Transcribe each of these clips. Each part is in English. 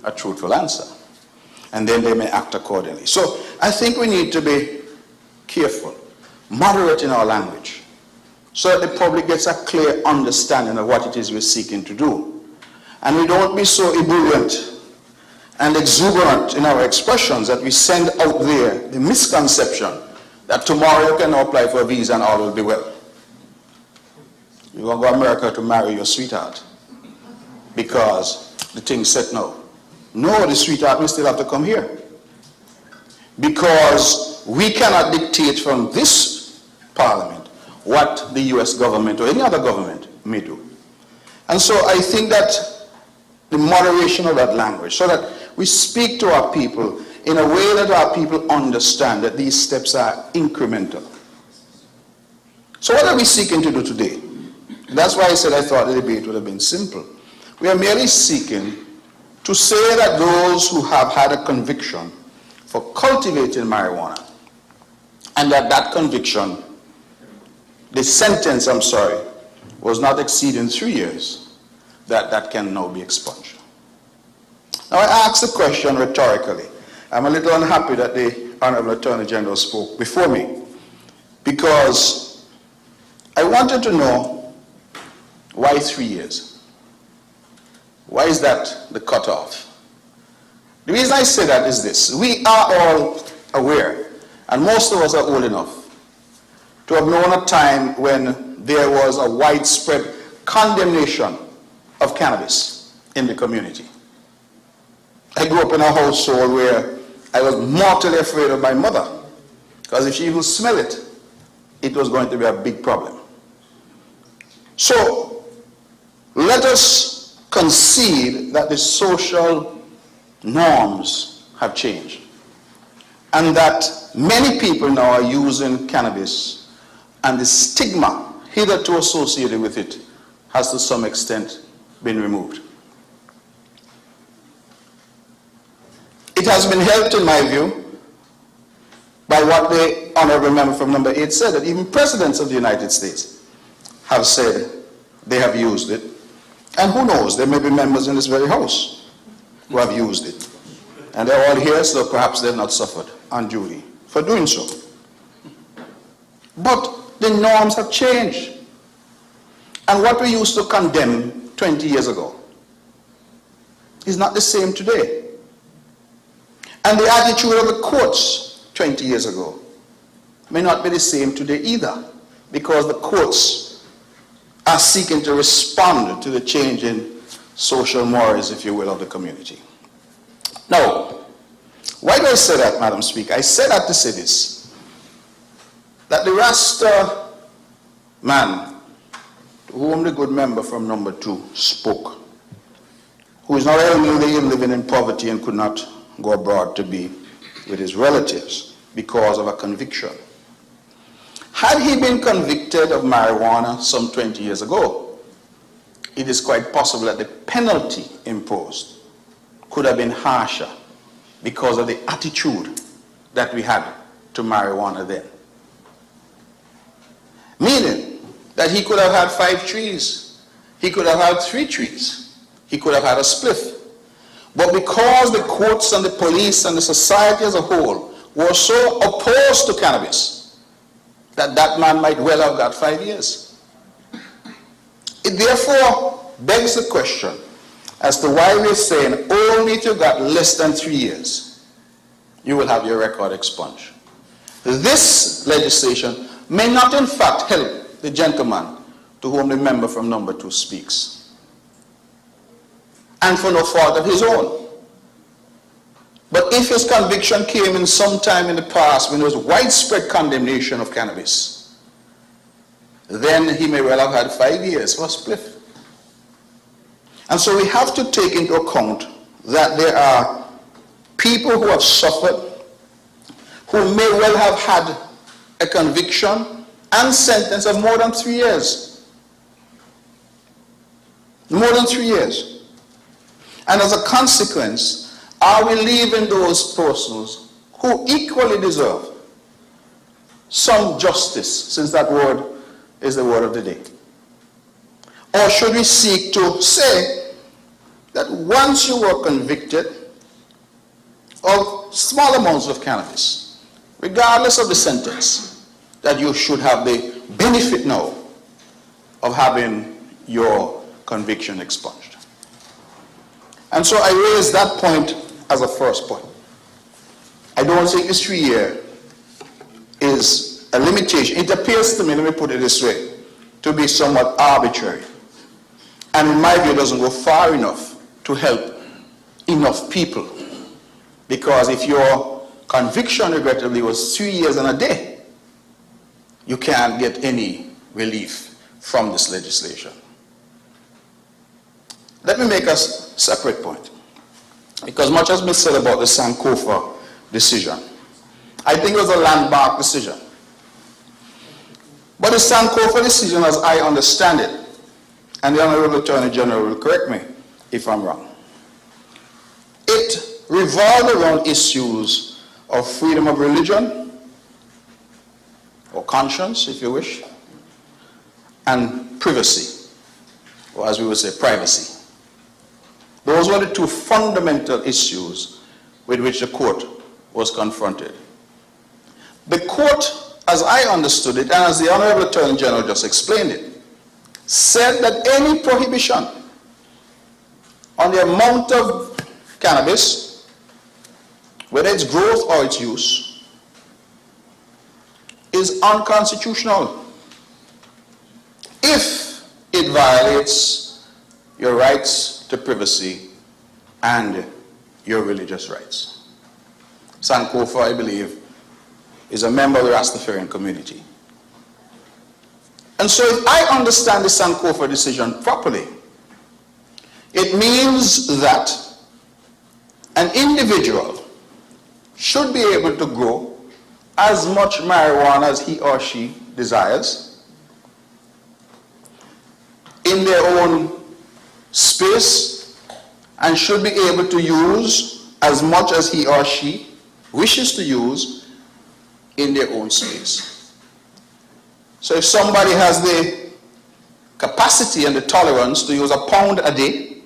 a truthful answer. And then they may act accordingly. So I think we need to be careful, moderate in our language, so that the public gets a clear understanding of what it is we're seeking to do. And we don't be so ebullient and exuberant in our expressions that we send out there the misconception that tomorrow you can apply for a visa and all will be well. You're going to go to America to marry your sweetheart because the thing said no. No, the sweetheart will still have to come here. Because we cannot dictate from this parliament what the US government or any other government may do. And so I think that the moderation of that language, so that we speak to our people in a way that our people understand that these steps are incremental. So what are we seeking to do today? That's why I said I thought the debate would have been simple. We are merely seeking to say that those who have had a conviction for cultivating marijuana, and that conviction, the sentence, was not exceeding 3 years, that can now be expunged. Now I asked the question rhetorically. I'm a little unhappy that the Honorable Attorney General spoke before me, because I wanted to know why 3 years? Why is that the cutoff? The reason I say that is this. We are all aware, and most of us are old enough to have known a time when there was a widespread condemnation of cannabis in the community. I grew up in a household where I was mortally afraid of my mother, because if she even smelled it, it was going to be a big problem. So let us concede that the social norms have changed and that many people now are using cannabis, and the stigma hitherto associated with it has to some extent been removed. It has been helped, in my view, by what the Honorable Member from number 8 said, that even presidents of the United States have said they have used it. And who knows, there may be members in this very house who have used it. And they're all here, so perhaps they've not suffered unduly for doing so. But the norms have changed. And what we used to condemn 20 years ago is not the same today. And the attitude of the courts 20 years ago may not be the same today either, because the courts are seeking to respond to the change in social mores, if you will, of the community. Now, why do I say that, Madam Speaker? I say that to say this, that the Rasta man, to whom the good member from number 2 spoke, who is now elderly and living in poverty and could not go abroad to be with his relatives because of a conviction. Had he been convicted of marijuana some 20 years ago, it is quite possible that the penalty imposed could have been harsher because of the attitude that we had to marijuana then. Meaning that he could have had 5 trees, he could have had 3 trees, he could have had a spliff. But because the courts and the police and the society as a whole were so opposed to cannabis, that man might well have got 5 years. It therefore begs the question as to why we're saying only if you got less than 3 years, you will have your record expunged. This legislation may not in fact help the gentleman to whom the member from number 2 speaks, and for no fault of his own. But if his conviction came in some time in the past when there was widespread condemnation of cannabis, then he may well have had 5 years for a spliff. And so we have to take into account that there are people who have suffered, who may well have had a conviction and sentence of more than 3 years. More than 3 years. And as a consequence, are we leaving those persons who equally deserve some justice, since that word is the word of the day? Or should we seek to say, that once you were convicted of small amounts of cannabis, regardless of the sentence, that you should have the benefit now of having your conviction expunged. And so I raise that point as a first point. I don't think this 3-year is a limitation. It appears to me, let me put it this way, to be somewhat arbitrary. And in my view, it doesn't go far enough to help enough people. Because if your conviction, regrettably, was 3 years and a day, you can't get any relief from this legislation. Let me make a separate point. Because much has been said about the Sankofa decision. I think it was a landmark decision. But the Sankofa decision, as I understand it, and the Honorable Attorney General will correct me if I'm wrong, it revolved around issues of freedom of religion, or conscience, if you wish, and privacy, or as we would say, privacy. Those were the two fundamental issues with which the court was confronted. The court, as I understood it, and as the Honorable Attorney General just explained it, said that any prohibition on the amount of cannabis, whether its growth or its use, is unconstitutional if it violates your rights to privacy and your religious rights. Sankofa, I believe, is a member of the Rastafarian community. And so if I understand the Sankofa decision properly, it means that an individual should be able to grow as much marijuana as he or she desires in their own space, and should be able to use as much as he or she wishes to use in their own space. So if somebody has the capacity and the tolerance to use a pound a day,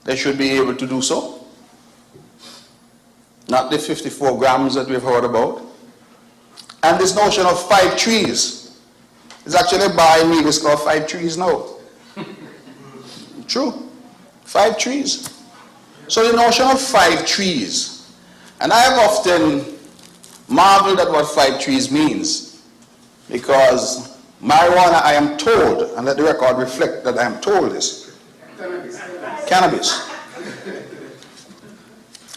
they should be able to do so. Not the 54 grams that we've heard about. And this notion of 5 trees. It's actually a bar in Nevis called 5 trees now. True. 5 trees. So the notion of 5 trees. And I have often marveled at what 5 trees means. Because marijuana, I am told, and let the record reflect that I am told this. Cannabis.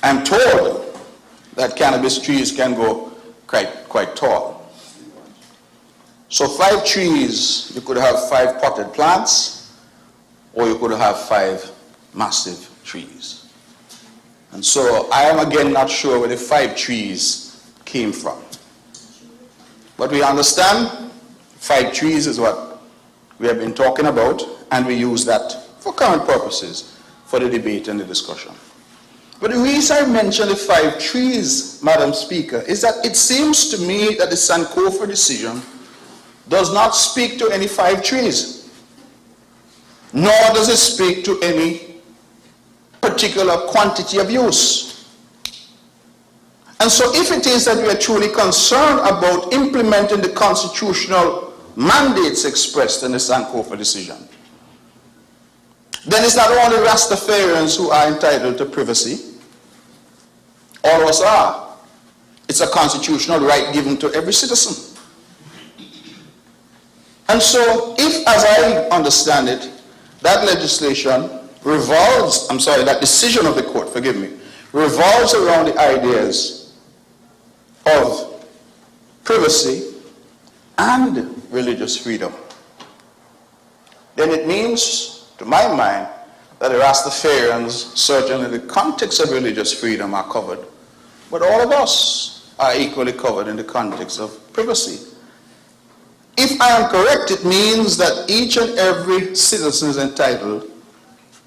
I'm told that cannabis trees can go quite tall. So 5 trees, you could have 5 potted plants, or you could have 5 massive trees. And so I am again not sure where the 5 trees came from. But we understand 5 trees is what we have been talking about, and we use that for current purposes for the debate and the discussion. But the reason I mention the 5 trees, Madam Speaker, is that it seems to me that the Sankofa decision does not speak to any 5 trees, nor does it speak to any particular quantity of use. And so if it is that we are truly concerned about implementing the constitutional mandates expressed in the Sankofa decision, then it's not only Rastafarians who are entitled to privacy. All of us are. It's a constitutional right given to every citizen. And so if, as I understand it, that legislation revolves, that decision of the court, forgive me, revolves around the ideas of privacy and religious freedom, then it means, to my mind, that the Rastafarians, certainly in the context of religious freedom, are covered, but all of us are equally covered in the context of privacy. If I am correct, it means that each and every citizen is entitled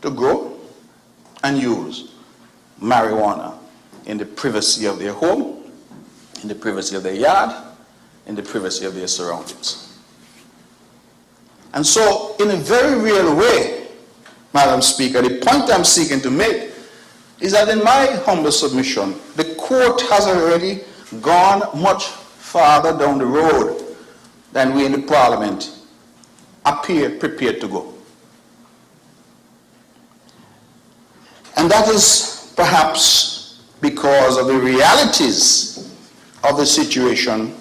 to grow and use marijuana in the privacy of their home, in the privacy of their yard, in the privacy of their surroundings. And so, in a very real way, Madam Speaker, the point I'm seeking to make is that in my humble submission, the court has already gone much farther down the road than we in the Parliament appear prepared to go. And that is perhaps because of the realities of the situation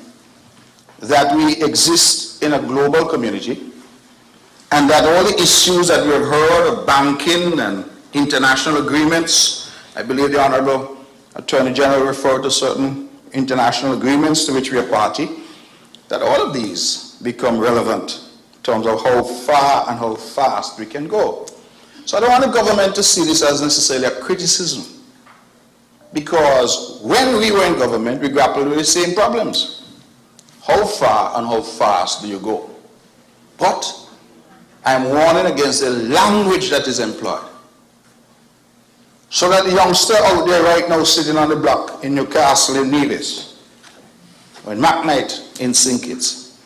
that we exist in a global community, and that all the issues that we have heard of banking and international agreements, I believe the Honorable Attorney General referred to certain international agreements to which we are party, that all of these become relevant in terms of how far and how fast we can go. So I don't want the government to see this as necessarily a criticism, because when we were in government, we grappled with the same problems. How far and how fast do you go? But I'm warning against the language that is employed. So that the youngster out there right now sitting on the block in Newcastle in Nevis, or in McKnight in St. Kitts,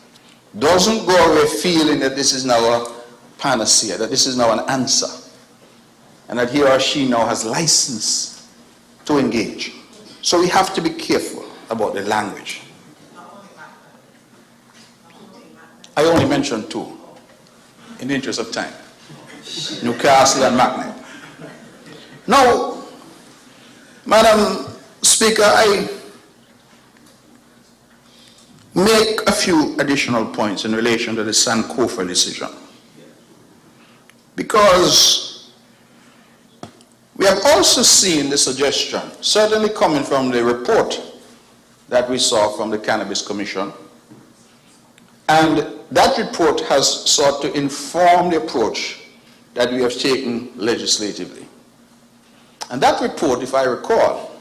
doesn't go away feeling that this is now a panacea, that this is now an answer, and that he or she now has license to engage. So we have to be careful about the language. I only mentioned two, in the interest of time. Newcastle and McKnight. Now, Madam Speaker, I make a few additional points in relation to the Sankofa decision. Because we have also seen the suggestion, certainly coming from the report that we saw from the Cannabis Commission, and that report has sought to inform the approach that we have taken legislatively. And that report, if I recall,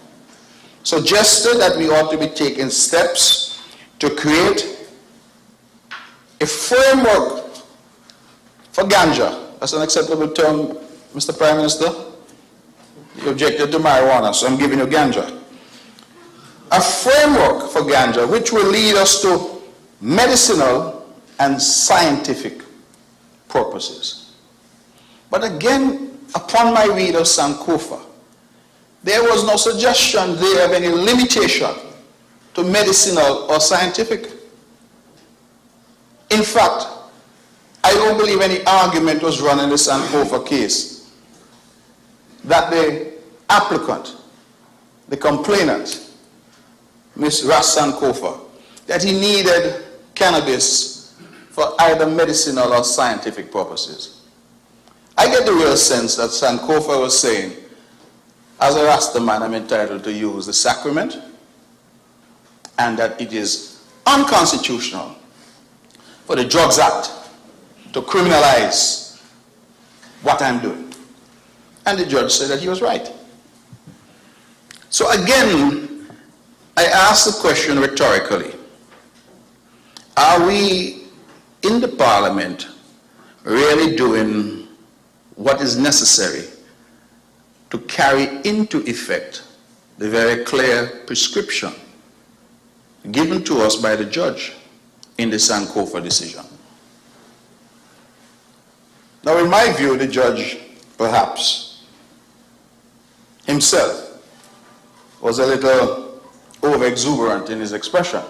suggested that we ought to be taking steps to create a framework for ganja. That's an acceptable term, Mr. Prime Minister? You objected to marijuana, so I'm giving you ganja. A framework for ganja which will lead us to medicinal and scientific purposes. But again, upon my read of Sankofa, there was no suggestion there of any limitation to medicinal or scientific. In fact, I don't believe any argument was run in the Sankofa case that the applicant, the complainant, Ms. Ras Sankofa, that he needed cannabis for either medicinal or scientific purposes. I get the real sense that Sankofa was saying, as a Rasta man, I'm entitled to use the sacrament, and that it is unconstitutional for the Drugs Act to criminalize what I'm doing. And the judge said that he was right. So again, I ask the question rhetorically. Are we in the Parliament really doing what is necessary to carry into effect the very clear prescription given to us by the judge in the Sankofa decision? Now, in my view, the judge perhaps himself was a little over-exuberant in his expression,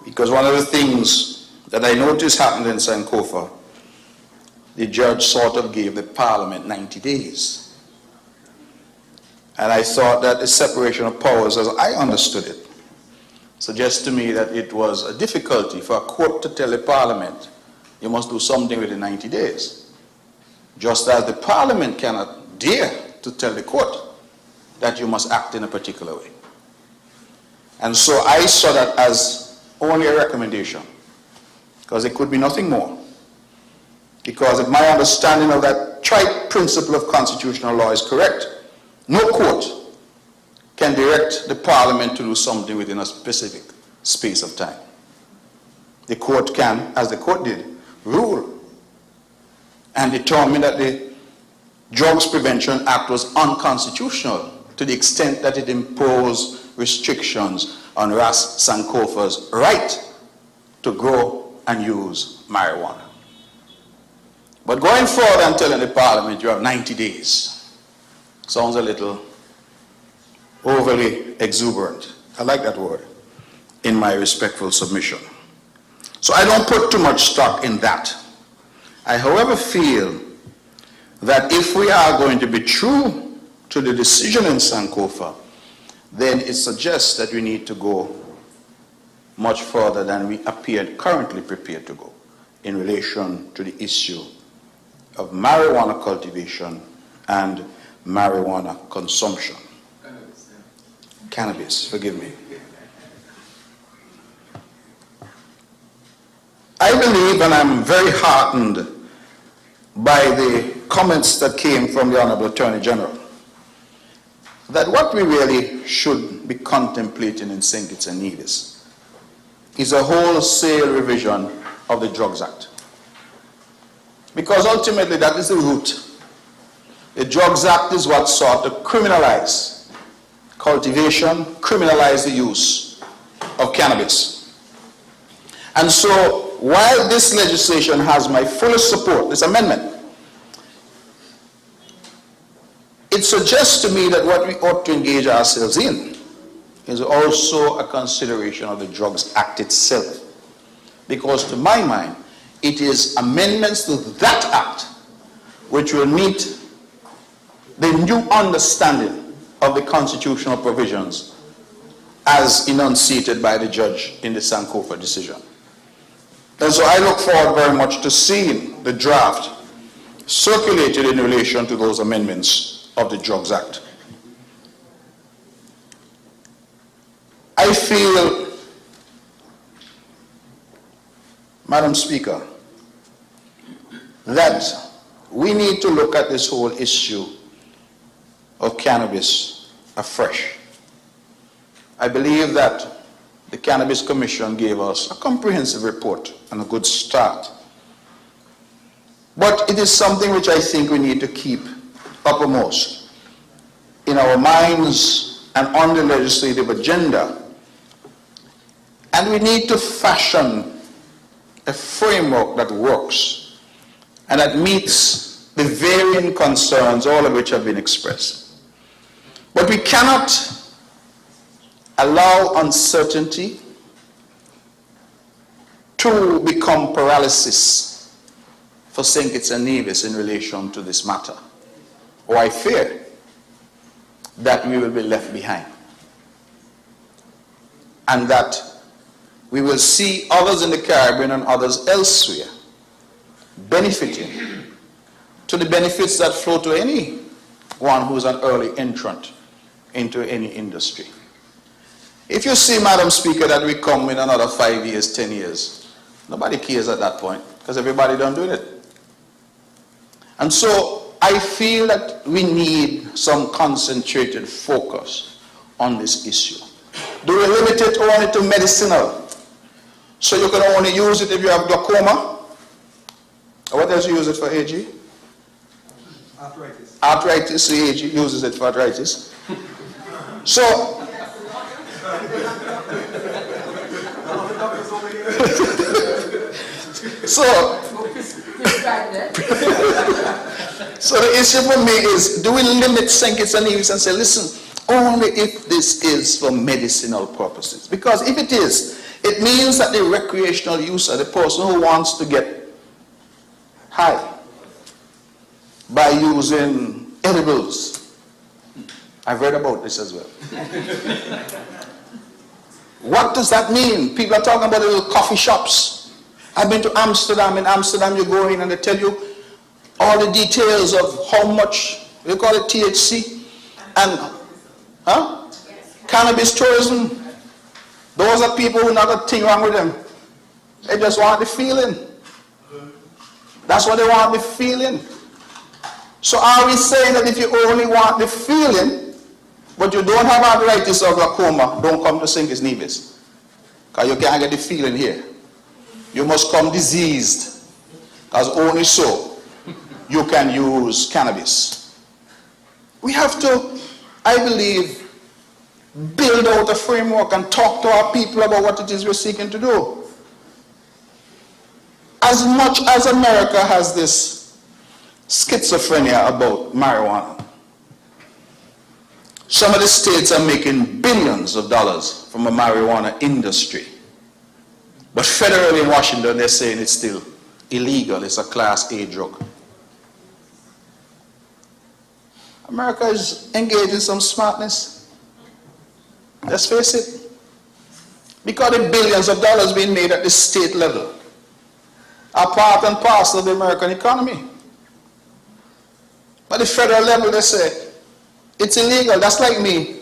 because one of the things that I noticed happened in Sankofa, the judge sort of gave the Parliament 90 days. And I thought that the separation of powers, as I understood it, suggests to me that it was a difficulty for a court to tell the Parliament, you must do something within 90 days. Just as the Parliament cannot dare to tell the court that you must act in a particular way. And so I saw that as only a recommendation, because it could be nothing more. Because if my understanding of that trite principle of constitutional law is correct, no court can direct the Parliament to do something within a specific space of time. The court can, as the court did, rule and determine that the Drugs Prevention Act was unconstitutional to the extent that it imposed restrictions on Ras Sankofa's right to grow and use marijuana. But going forward and telling the Parliament you have 90 days sounds a little overly exuberant. I like that word, in my respectful submission. So I don't put too much stock in that. I, however, feel that if we are going to be true to the decision in Sankofa, then it suggests that we need to go much further than we appear currently prepared to go in relation to the issue of marijuana cultivation and marijuana consumption. Cannabis, forgive me. I believe, and I'm very heartened by the comments that came from the Honorable Attorney General, that what we really should be contemplating in St. Kitts and Nevis is a wholesale revision of the Drugs Act. Because ultimately that is the root. The Drugs Act is what sought to criminalize cultivation, criminalize the use of cannabis. And so while this legislation has my fullest support, this amendment, it suggests to me that what we ought to engage ourselves in is also a consideration of the Drugs Act itself. Because to my mind, it is amendments to that act which will meet the new understanding of the constitutional provisions as enunciated by the judge in the Sankofa decision. And so I look forward very much to seeing the draft circulated in relation to those amendments of the Drugs Act. I feel, Madam Speaker, that we need to look at this whole issue of cannabis afresh. I believe that the Cannabis Commission gave us a comprehensive report and a good start. But it is something which I think we need to keep uppermost in our minds and on the legislative agenda. And we need to fashion a framework that works and that meets the varying concerns, all of which have been expressed. But we cannot allow uncertainty to become paralysis for St. Kitts and Nevis in relation to this matter. Or I fear that we will be left behind. And that we will see others in the Caribbean and others elsewhere benefiting to the benefits that flow to anyone who is an early entrant into any industry. If you see, Madam Speaker, that we come in another 5 years, 10 years, nobody cares at that point because everybody done doing it. And so I feel that we need some concentrated focus on this issue. Do we limit it only to medicinal? So you can only use it if you have glaucoma? Or what else you use it for, AG? Arthritis. Arthritis, the AG uses it for arthritis. So, so the issue for me is, do we limit St. Kitts and Nevis and say, listen, only if this is for medicinal purposes? Because if it is, it means that the recreational user, the person who wants to get high by using edibles, I've read about this as well. What does that mean? People are talking about the little coffee shops. I've been to Amsterdam. In Amsterdam, you go in and they tell you all the details of how much, they call it THC, and cannabis tourism. Those are people who not a thing wrong with them. They just want the feeling. That's what they want, the feeling. So are we saying that if you only want the feeling, but you don't have arthritis or glaucoma, don't come to St. Kitts Nevis? Because you can't get the feeling here. You must come diseased, because only so you can use cannabis. We have to, I believe, build out a framework and talk to our people about what it is we're seeking to do. As much as America has this schizophrenia about marijuana. Some of the states are making billions of dollars from a marijuana industry. But federally in Washington, they're saying it's still illegal. It's a Class A drug. America is engaged in some smartness. Let's face it. Because the billions of dollars being made at the state level are part and parcel of the American economy. But the federal level, they say, it's illegal. That's like me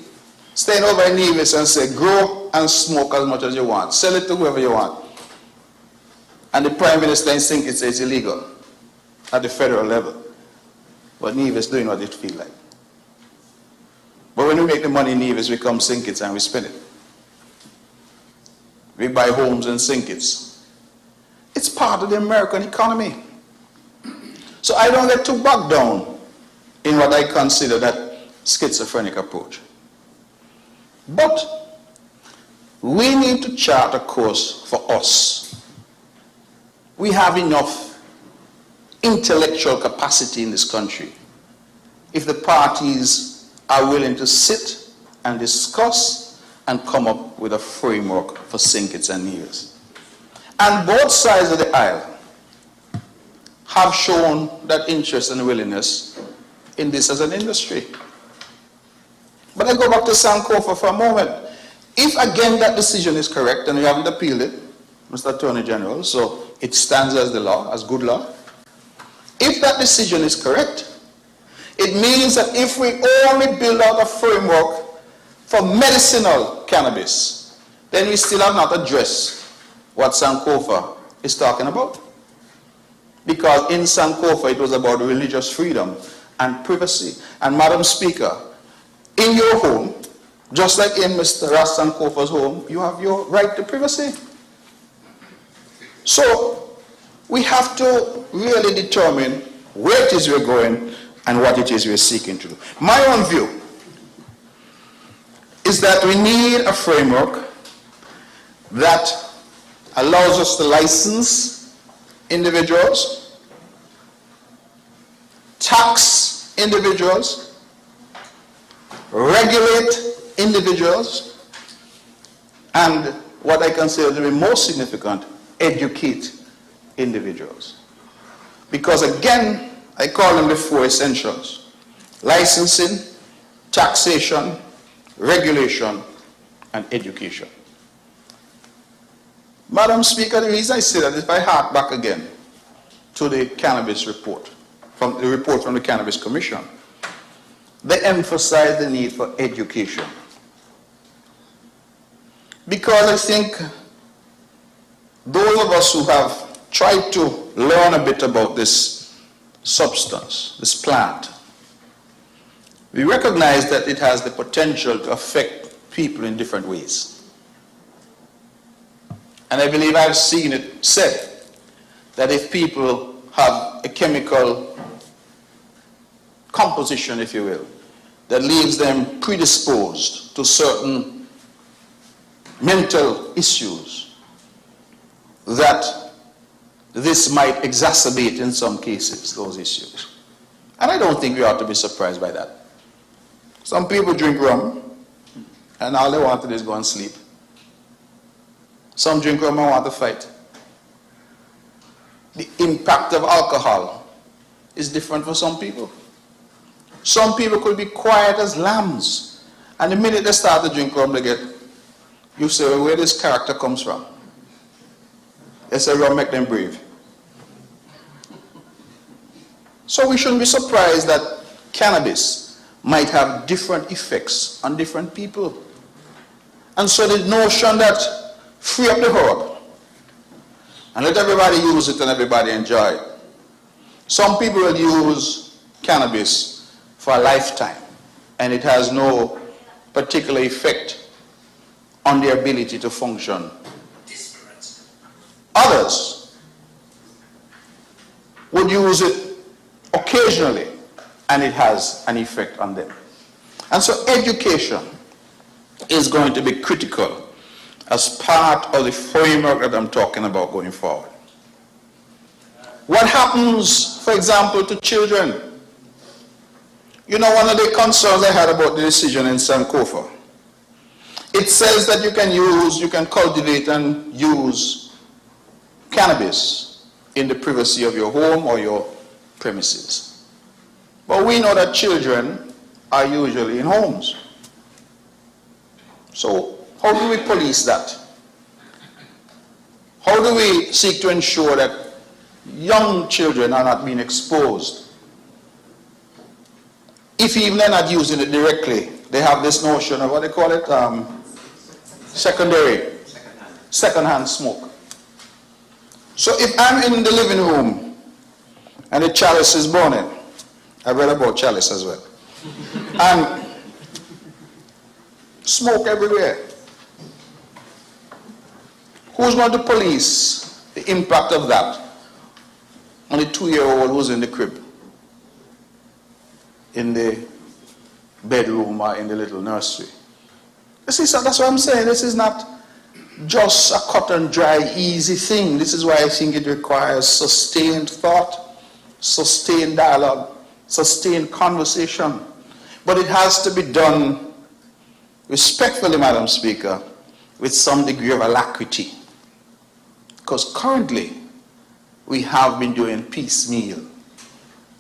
staying over in Nevis and say, grow and smoke as much as you want. Sell it to whoever you want. And the Prime Minister in St. Kitts says it's illegal at the federal level. But Nevis doing what it feels like. But when we make the money in Nevis, we come St. Kitts and we spend it. We buy homes in St. Kitts. It's part of the American economy. So I don't get too bogged down in what I consider that schizophrenic approach. But we need to chart a course for us. We have enough intellectual capacity in this country if the parties are willing to sit and discuss and come up with a framework for St. Kitts and Nevis. And both sides of the aisle have shown that interest and willingness in this as an industry. But I go back to Sankofa for a moment. If again that decision is correct, and we haven't appealed it, Mr. Attorney General, so it stands as the law, as good law. If that decision is correct, it means that if we only build out a framework for medicinal cannabis, then we still have not addressed what Sankofa is talking about. Because in Sankofa it was about religious freedom and privacy. And Madam Speaker, in your home, just like in Mr. Ras Sankofa's home, you have your right to privacy. So we have to really determine where it is we're going and what it is we're seeking to do. My own view is that we need a framework that allows us to license individuals, tax individuals, regulate individuals, and what I consider to be most significant, educate individuals. Because again, I call them the four essentials: licensing, taxation, regulation, and education. Madam Speaker, the reason I say that is if I hark back again to the cannabis report, from the report from the Cannabis Commission, they emphasize the need for education. Because I think those of us who have tried to learn a bit about this substance, this plant, we recognize that it has the potential to affect people in different ways. And I believe I've seen it said that if people have a chemical composition, if you will, that leaves them predisposed to certain mental issues, that this might exacerbate in some cases those issues. And I don't think we ought to be surprised by that. Some people drink rum and all they want to do is go and sleep. Some drink rum and want to fight. The impact of alcohol is different for some people. Some people could be quiet as lambs, and the minute they start to drink rum, you say, well, where this character comes from? They say, rum make them brave. So we shouldn't be surprised that cannabis might have different effects on different people. And so the notion that free up the herb and let everybody use it and everybody enjoy it. Some people will use cannabis for a lifetime and it has no particular effect on their ability to function. Others would use it occasionally and it has an effect on them. And so education is going to be critical as part of the framework that I'm talking about going forward. What happens, for example, to children? You know, one of the concerns I had about the decision in Sankofa, it says that you can cultivate and use cannabis in the privacy of your home or your premises. But we know that children are usually in homes. So how do we police that? How do we seek to ensure that young children are not being exposed? If even they're not using it directly, they have this notion of what they call it, second-hand smoke. So if I'm in the living room and the chalice is burning, I read about chalice as well, and smoke everywhere, who's going to police the impact of that on the 2-year-old who's in the crib, in the bedroom or in the little nursery? That's what I'm saying. This is not just a cut and dry, easy thing. This is why I think it requires sustained thought, sustained dialogue, sustained conversation. But it has to be done respectfully, Madam Speaker, with some degree of alacrity. Because currently, we have been doing piecemeal.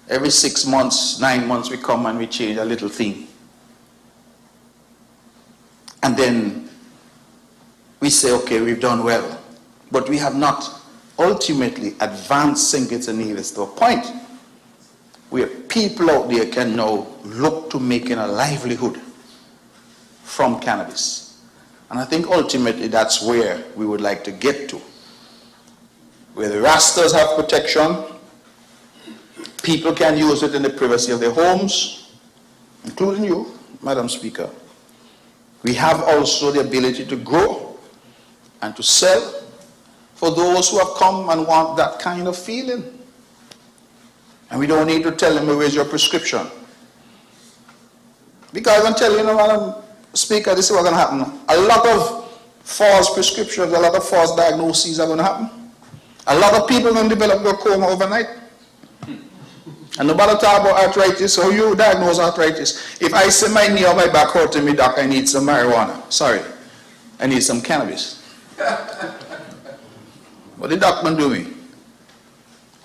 Every 6 months, 9 months, we come and we change a little thing. And then we say, okay, we've done well. But we have not ultimately advanced St. Kitts and Nevis to a point where people out there can now look to making a livelihood from cannabis. And I think ultimately that's where we would like to get to, where the Rastas have protection, people can use it in the privacy of their homes, including you, Madam Speaker. We have also the ability to grow and to sell for those who have come and want that kind of feeling. And we don't need to tell them, where's your prescription? Because I'm telling you, Madam Speaker, this is what's going to happen. A lot of false prescriptions, a lot of false diagnoses are going to happen. A lot of people are going to develop glaucoma overnight. And nobody talk about arthritis, how you diagnose arthritis. If I say my knee or my back hurting me, doc, I need some marijuana. Sorry, I need some cannabis. What did doctor do me?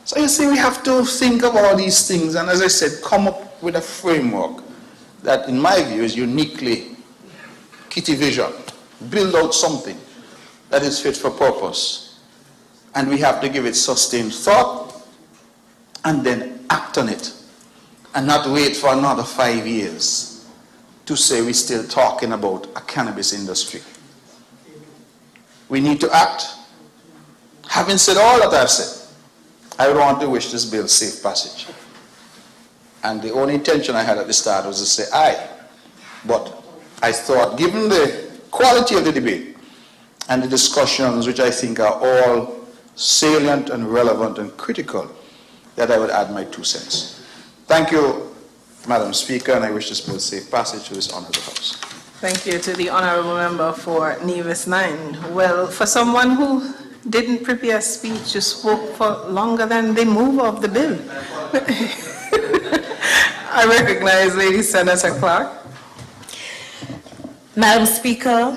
So you see, we have to think of all these things, and as I said, come up with a framework that, in my view, is uniquely Kitty Vision. Build out something that is fit for purpose. And we have to give it sustained thought and then act on it. And not wait for another 5 years to say we're still talking about a cannabis industry. We need to act. Having said all that I've said, I would want to wish this bill safe passage. And the only intention I had at the start was to say aye. But I thought, given the quality of the debate and the discussions, which I think are all salient and relevant and critical, that I would add my 2 cents. Thank you, Madam Speaker, and I wish this bill safe passage to this honourable House. Thank you to the honourable member for Nevis 9. Well, for someone who didn't prepare a speech, you spoke for longer than the mover of the bill. I recognize Lady Senator Clark. Madam Speaker,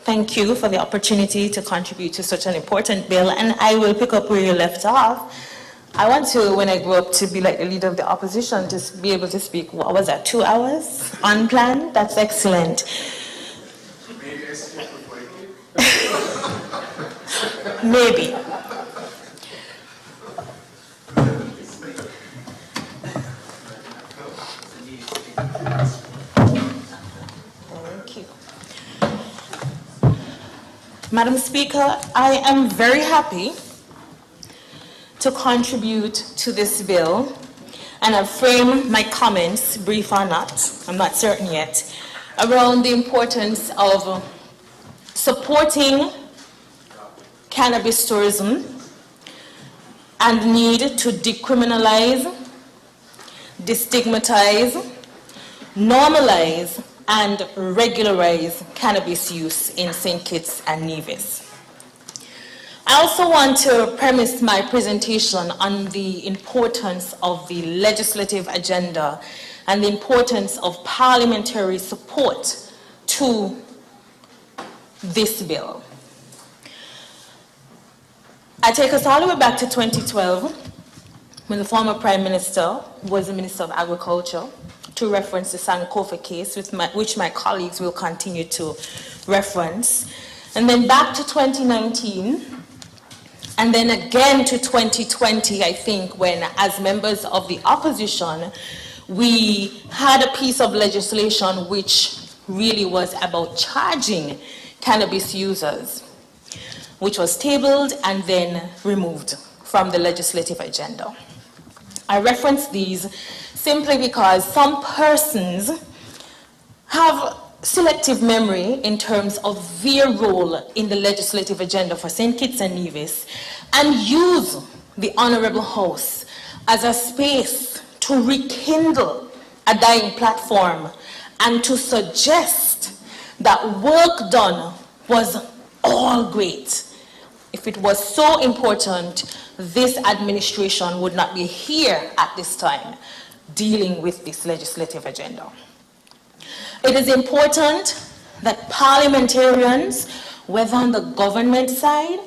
thank you for the opportunity to contribute to such an important bill, and I will pick up where you left off. I want to, when I grow up, to be like the leader of the opposition, to be able to speak, what was that, 2 hours unplanned? That's excellent. Maybe. Thank you. Madam Speaker, I am very happy to contribute to this bill, and I've framed my comments, brief or not, I'm not certain yet, around the importance of supporting cannabis tourism and need to decriminalize, destigmatize, normalize, and regularize cannabis use in St. Kitts and Nevis. I also want to premise my presentation on the importance of the legislative agenda and the importance of parliamentary support to this bill. I take us all the way back to 2012, when the former Prime Minister was the Minister of Agriculture, to reference the Sankofa case, which my colleagues will continue to reference. And then back to 2019, and then again to 2020, I think, when as members of the opposition, we had a piece of legislation which really was about charging cannabis users, which was tabled and then removed from the legislative agenda. I reference these simply because some persons have selective memory in terms of their role in the legislative agenda for St. Kitts and Nevis, and use the Honorable House as a space to rekindle a dying platform and to suggest that work done was all great. If it was so important, this administration would not be here at this time dealing with this legislative agenda. It is important that parliamentarians, whether on the government side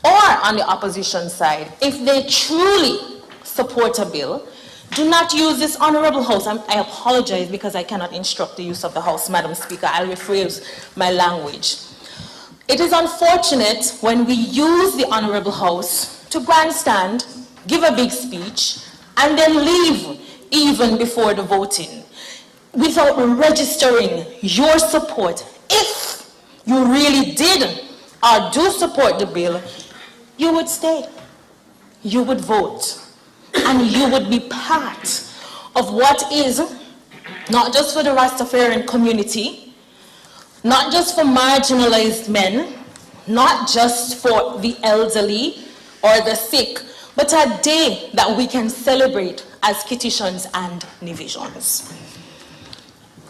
or on the opposition side, if they truly support a bill, do not use this Honorable House. I apologize because I cannot instruct the use of the House, Madam Speaker. I'll rephrase my language. It is unfortunate when we use the Honorable House to grandstand, give a big speech, and then leave even before the voting, without registering your support. If you really did or do support the bill, you would stay, you would vote, and you would be part of what is not just for the Rastafarian community, not just for marginalized men, not just for the elderly or the sick, but a day that we can celebrate as Kittitians and Nevisians.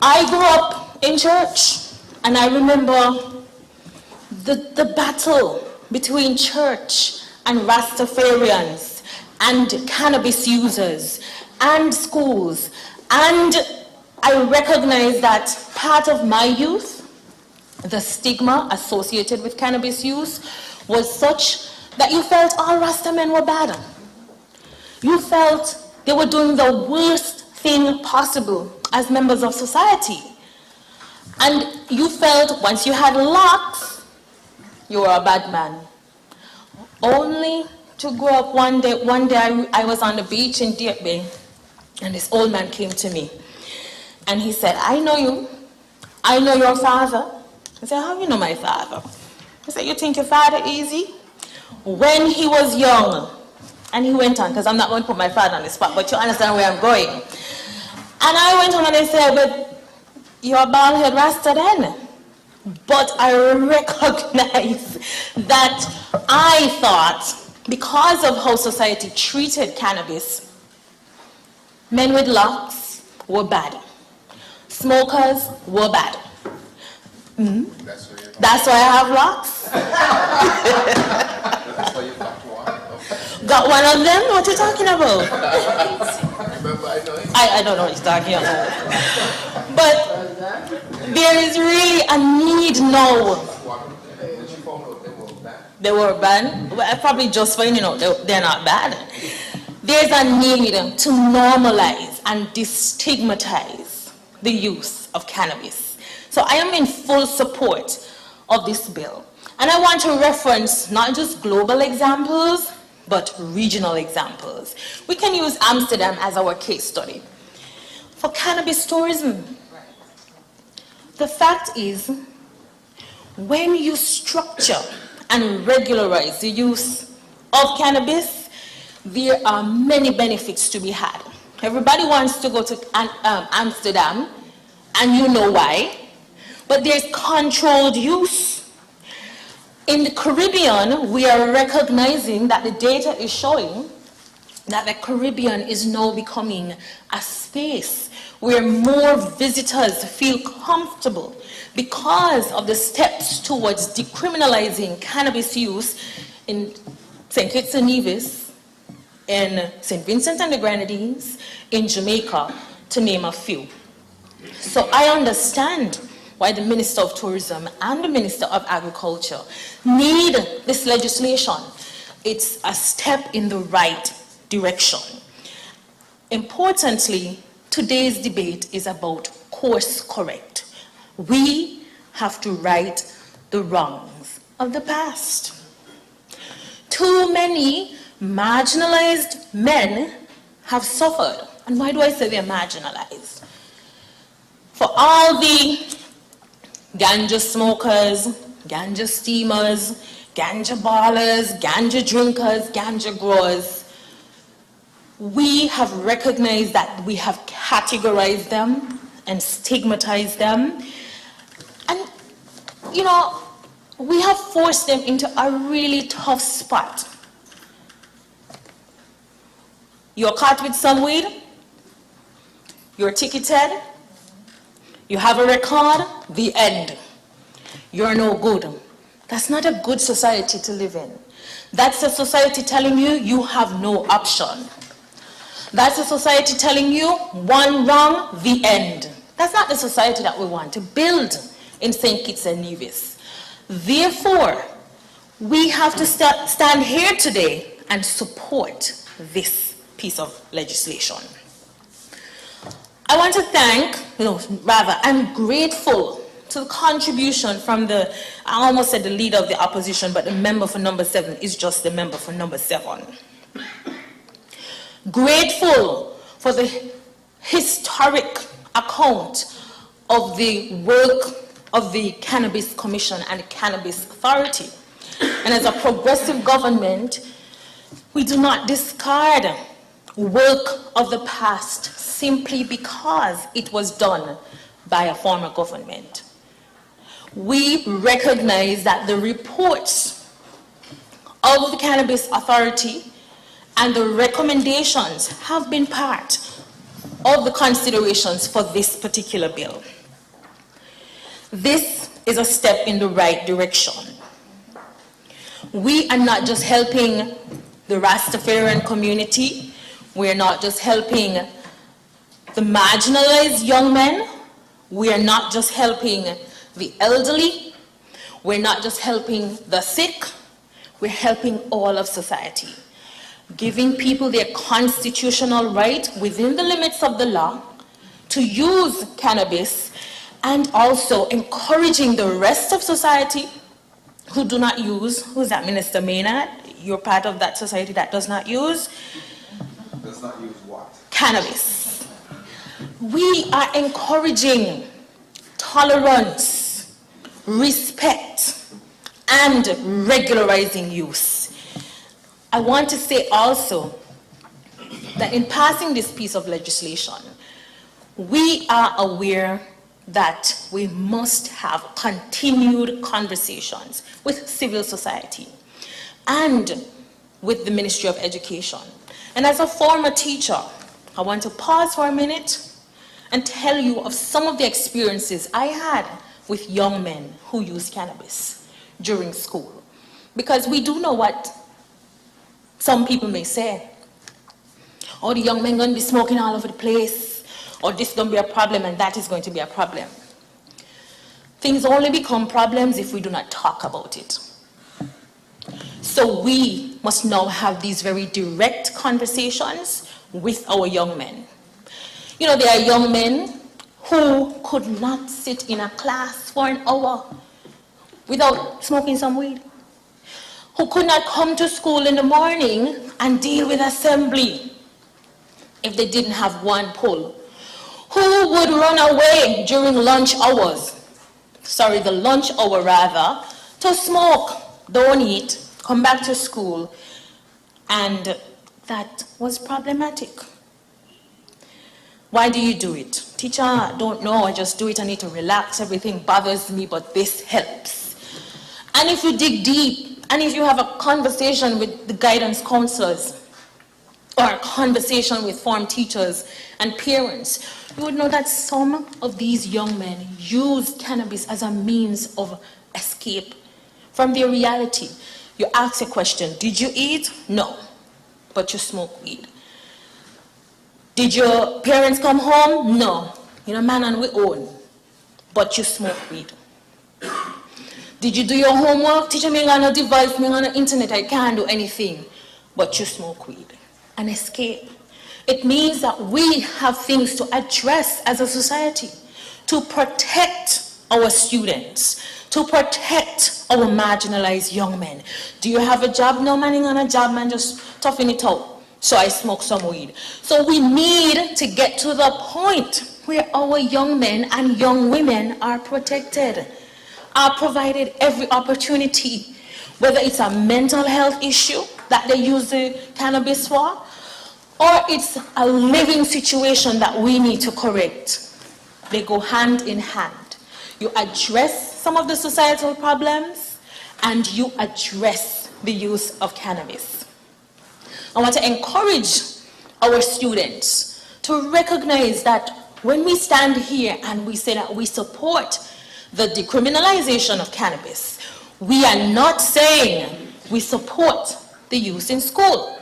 I grew up in church, and I remember the battle between church and Rastafarians and cannabis users and schools. And I recognize that part of my youth, the stigma associated with cannabis use was such that you felt all Rasta men were bad. You felt they were doing the worst thing possible as members of society. And you felt once you had locks, you were a bad man. Only to grow up one day I was on the beach in Deep Bay, and this old man came to me. And he said, I know you. I know your father. I said, how do you know my father? He said, you think your father easy? When he was young, and he went on, because I'm not going to put my father on the spot, but you understand where I'm going. And I went on and I said, but you're a bald-head Rasta then. But I recognize that I thought, because of how society treated cannabis, men with locks were bad. Smokers were bad. Mm-hmm. That's why I have locks. That's why you got one. Got one of them? What are you talking about? Remember, I don't know what you're talking about. But there is really a need now. They were banned? Well, probably just for, they're not bad. There's a need to normalize and destigmatize the use of cannabis. So I am in full support of this bill. And I want to reference not just global examples, but regional examples. We can use Amsterdam as our case study. For cannabis tourism, the fact is, when you structure and regularize the use of cannabis, there are many benefits to be had. Everybody wants to go to Amsterdam, and you know why, but there's controlled use. In the Caribbean, we are recognizing that the data is showing that the Caribbean is now becoming a space where more visitors feel comfortable because of the steps towards decriminalizing cannabis use in St. Kitts and Nevis, in St. Vincent and the Grenadines, in Jamaica, to name a few. So I understand why the Minister of Tourism and the Minister of Agriculture need this legislation. It's a step in the right direction. Importantly, today's debate is about course correct. We have to right the wrongs of the past. Too many marginalized men have suffered. And why do I say they're marginalized? For all the ganja smokers, ganja steamers, ganja ballers, ganja drinkers, ganja growers, we have recognized that we have categorized them and stigmatized them. And, you know, we have forced them into a really tough spot. You're caught with some weed, you're ticketed, you have a record, the end. You're no good. That's not a good society to live in. That's a society telling you you have no option. That's a society telling you one wrong, the end. That's not the society that we want to build in St. Kitts and Nevis. Therefore, we have to stand here today and support this piece of legislation. I want to thank, I'm grateful to the contribution from I almost said the leader of the opposition, but the member for number 7 is just the member for number 7. Grateful for the historic account of the work of the Cannabis Commission and the Cannabis Authority. And as a progressive government, we do not discard work of the past simply because it was done by a former government. We recognize that the reports of the Cannabis Authority and the recommendations have been part of the considerations for this particular bill. This is a step in the right direction. We are not just helping the Rastafarian community, we are not just helping the marginalized young men, we are not just helping the elderly, we're not just helping the sick, we're helping all of society. Giving people their constitutional right within the limits of the law to use cannabis, and also encouraging the rest of society who do not use, who's that, Minister Maynard? You're part of that society that does not use? Does not use what? Cannabis. We are encouraging tolerance, respect, and regularizing use. I want to say also that in passing this piece of legislation, we are aware that we must have continued conversations with civil society and with the Ministry of Education. And as a former teacher, I want to pause for a minute and tell you of some of the experiences I had with young men who use cannabis during school. Because we do know what some people may say. Oh, the young men going to be smoking all over the place, or this is going to be a problem and that is going to be a problem. Things only become problems if we do not talk about it. So we must now have these very direct conversations with our young men. You know, there are young men who could not sit in a class for an hour without smoking some weed, who could not come to school in the morning and deal with assembly if they didn't have one pull, who would run away during lunch hours, the lunch hour rather, to smoke, don't eat, come back to school, and that was problematic. Why do you do it? Teacher, I don't know, I just do it, I need to relax, everything bothers me, but this helps. And if you dig deep, and if you have a conversation with the guidance counselors, or a conversation with form teachers and parents, you would know that some of these young men use cannabis as a means of escape from their reality. You ask a question, did you eat? No, but you smoke weed. Did your parents come home? No. You're a man on we own, but you smoke weed. Did you do your homework? Teacher, me on a device, me on the internet, I can't do anything, but you smoke weed. An escape. It means that we have things to address as a society to protect our students, to protect our marginalized young men. Do you have a job? No, man, on a job, man, just toughing it out. So I smoke some weed. So we need to get to the point where our young men and young women are protected, are provided every opportunity, whether it's a mental health issue that they use the cannabis for, or it's a living situation that we need to correct. They go hand in hand. You address some of the societal problems and you address the use of cannabis. I want to encourage our students to recognize that when we stand here and we say that we support the decriminalization of cannabis, we are not saying we support the use in school.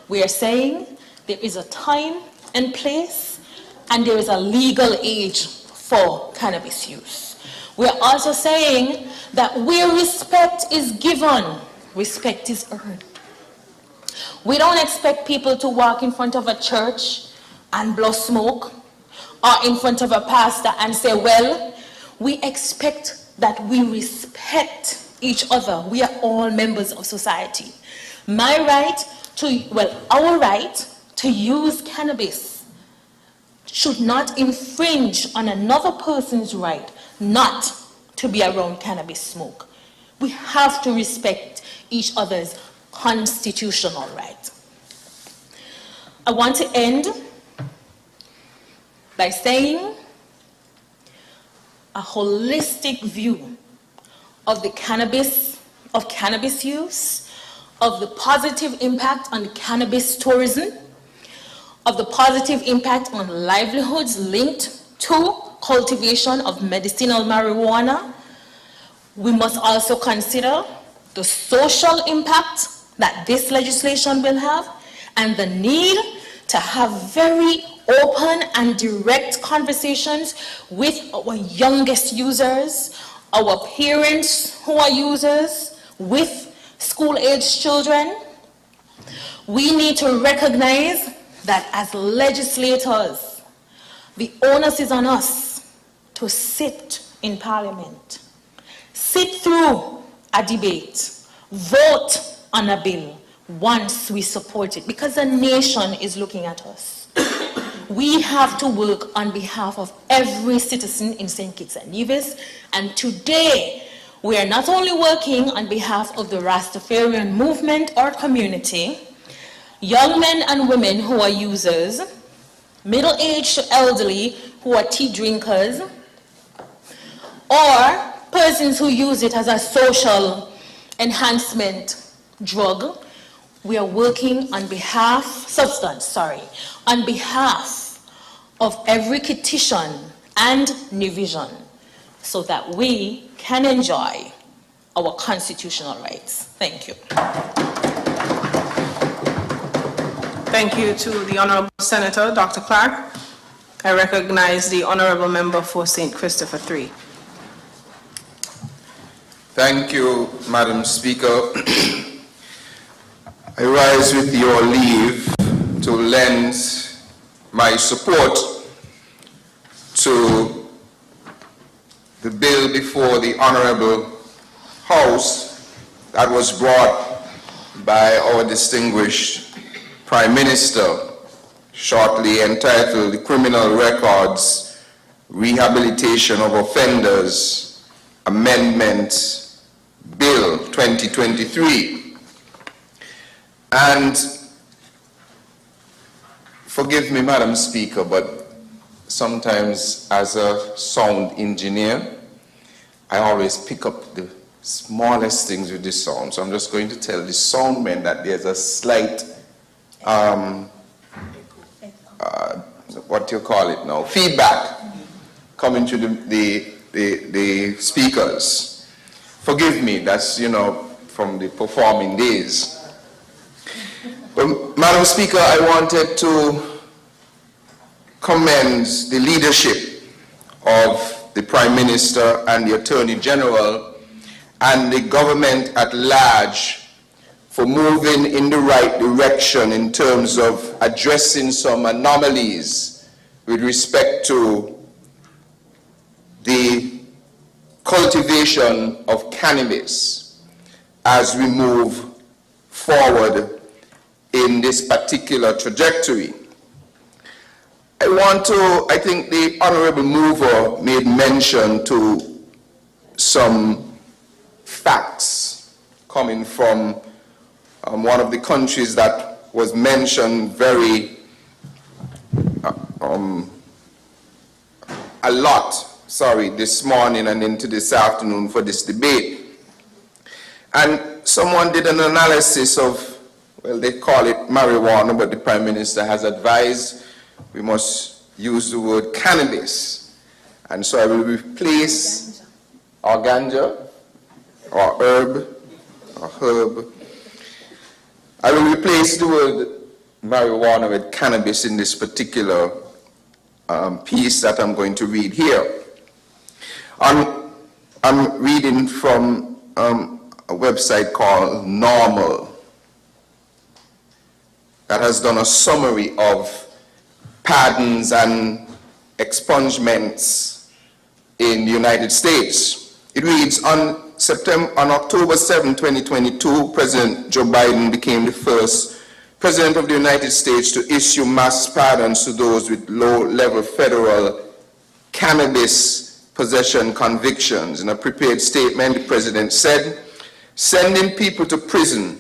We are saying there is a time and place and there is a legal age for cannabis use. We are also saying that where respect is given, respect is earned. We don't expect people to walk in front of a church and blow smoke, or in front of a pastor and say, well, we expect that we respect each other. We are all members of society. Our right to use cannabis should not infringe on another person's right not to be around cannabis smoke. We have to respect each other's constitutional right. I want to end by saying a holistic view of the cannabis use, of the positive impact on cannabis tourism, of the positive impact on livelihoods linked to cultivation of medicinal marijuana. We must also consider the social impact that this legislation will have and the need to have very open and direct conversations with our youngest users, our parents who are users, with school-age children. We need to recognize that as legislators, the onus is on us to sit in Parliament, sit through a debate, vote on a bill once we support it, because the nation is looking at us. We have to work on behalf of every citizen in St. Kitts and Nevis, and today we are not only working on behalf of the Rastafarian movement or community, young men and women who are users, middle-aged to elderly who are tea drinkers, or persons who use it as a social enhancement drug. We are working on behalf of every Kittitian and Nevision, so that we can enjoy our constitutional rights. Thank you. Thank you to the Honorable Senator, Dr. Clark. I recognize the Honorable Member for St. Christopher III. Thank you, Madam Speaker. I rise with your leave to lend my support to the bill before the Honorable House that was brought by our distinguished Prime Minister, shortly entitled the Criminal Records Rehabilitation of Offenders Amendment Bill 2023. And forgive me, Madam Speaker, but sometimes as a sound engineer, I always pick up the smallest things with the sound. So I'm just going to tell the sound men that there's a slight, what do you call it now, feedback coming to the speakers. Forgive me, that's, from the performing days. But, Madam Speaker, I wanted to commend the leadership of the Prime Minister and the Attorney General and the government at large for moving in the right direction in terms of addressing some anomalies with respect to the cultivation of cannabis as we move forward in this particular trajectory. I think the Honorable Mover made mention to some facts coming from one of the countries that was mentioned very a lot, this morning and into this afternoon for this debate. And someone did an analysis of, well, they call it marijuana, but the Prime Minister has advised we must use the word cannabis. And so I will replace or ganja or herb. I will replace the word marijuana with cannabis in this particular piece that I'm going to read here. I'm reading from a website called Normal that has done a summary of pardons and expungements in the United States. It reads, on October 7, 2022, President Joe Biden became the first President of the United States to issue mass pardons to those with low-level federal cannabis possession convictions. In a prepared statement, the President said, sending people to prison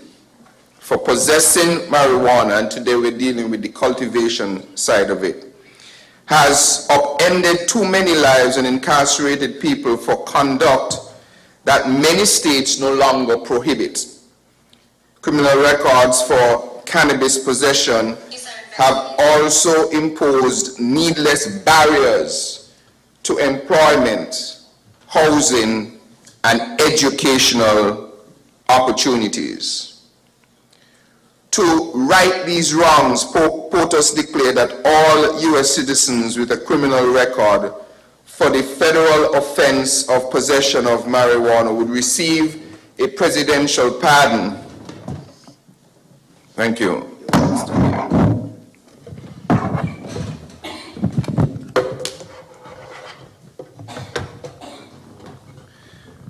for possessing marijuana, and today we're dealing with the cultivation side of it, has upended too many lives and incarcerated people for conduct that many states no longer prohibit. Criminal records for cannabis possession have also imposed needless barriers to employment, housing, and educational opportunities. To right these wrongs, POTUS declared that all U.S. citizens with a criminal record for the federal offense of possession of marijuana would receive a presidential pardon. Thank you.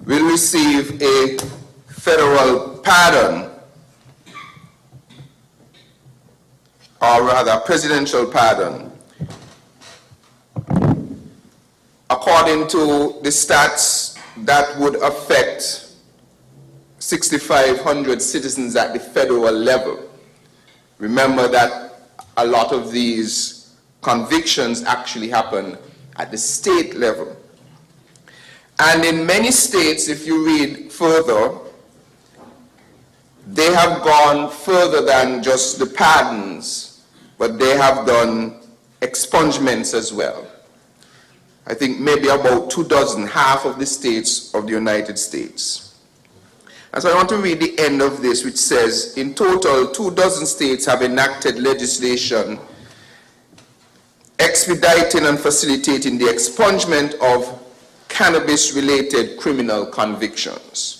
Will receive a federal pardon, or rather presidential pardon. According to the stats, that would affect 6,500 citizens at the federal level. Remember that a lot of these convictions actually happen at the state level. And in many states, if you read further, they have gone further than just the pardons, but they have done expungements as well. I think maybe about 24, half of the states of the United States. And so I want to read the end of this, which says, in total, 24 states have enacted legislation expediting and facilitating the expungement of cannabis-related criminal convictions.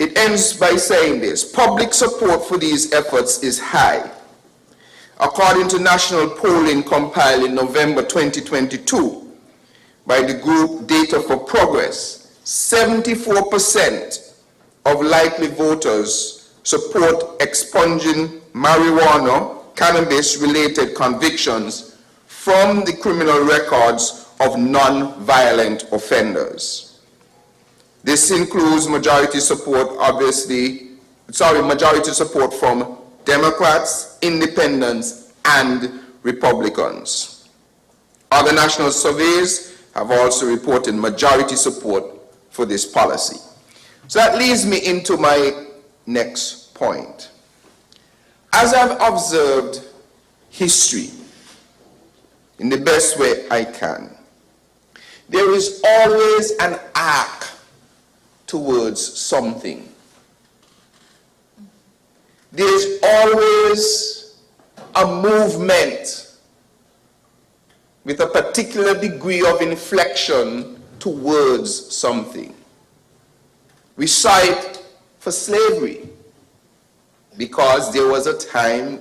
It ends by saying this: public support for these efforts is high. According to national polling compiled in November 2022 by the group Data for Progress, 74% of likely voters support expunging marijuana, cannabis-related convictions from the criminal records of non-violent offenders. This includes majority support, majority support from Democrats, Independents, and Republicans. Other national surveys have also reported majority support for this policy. So that leads me into my next point. As I've observed history in the best way I can, there is always an arc towards something. There's always a movement with a particular degree of inflection towards something. We saw it for slavery, because there was a time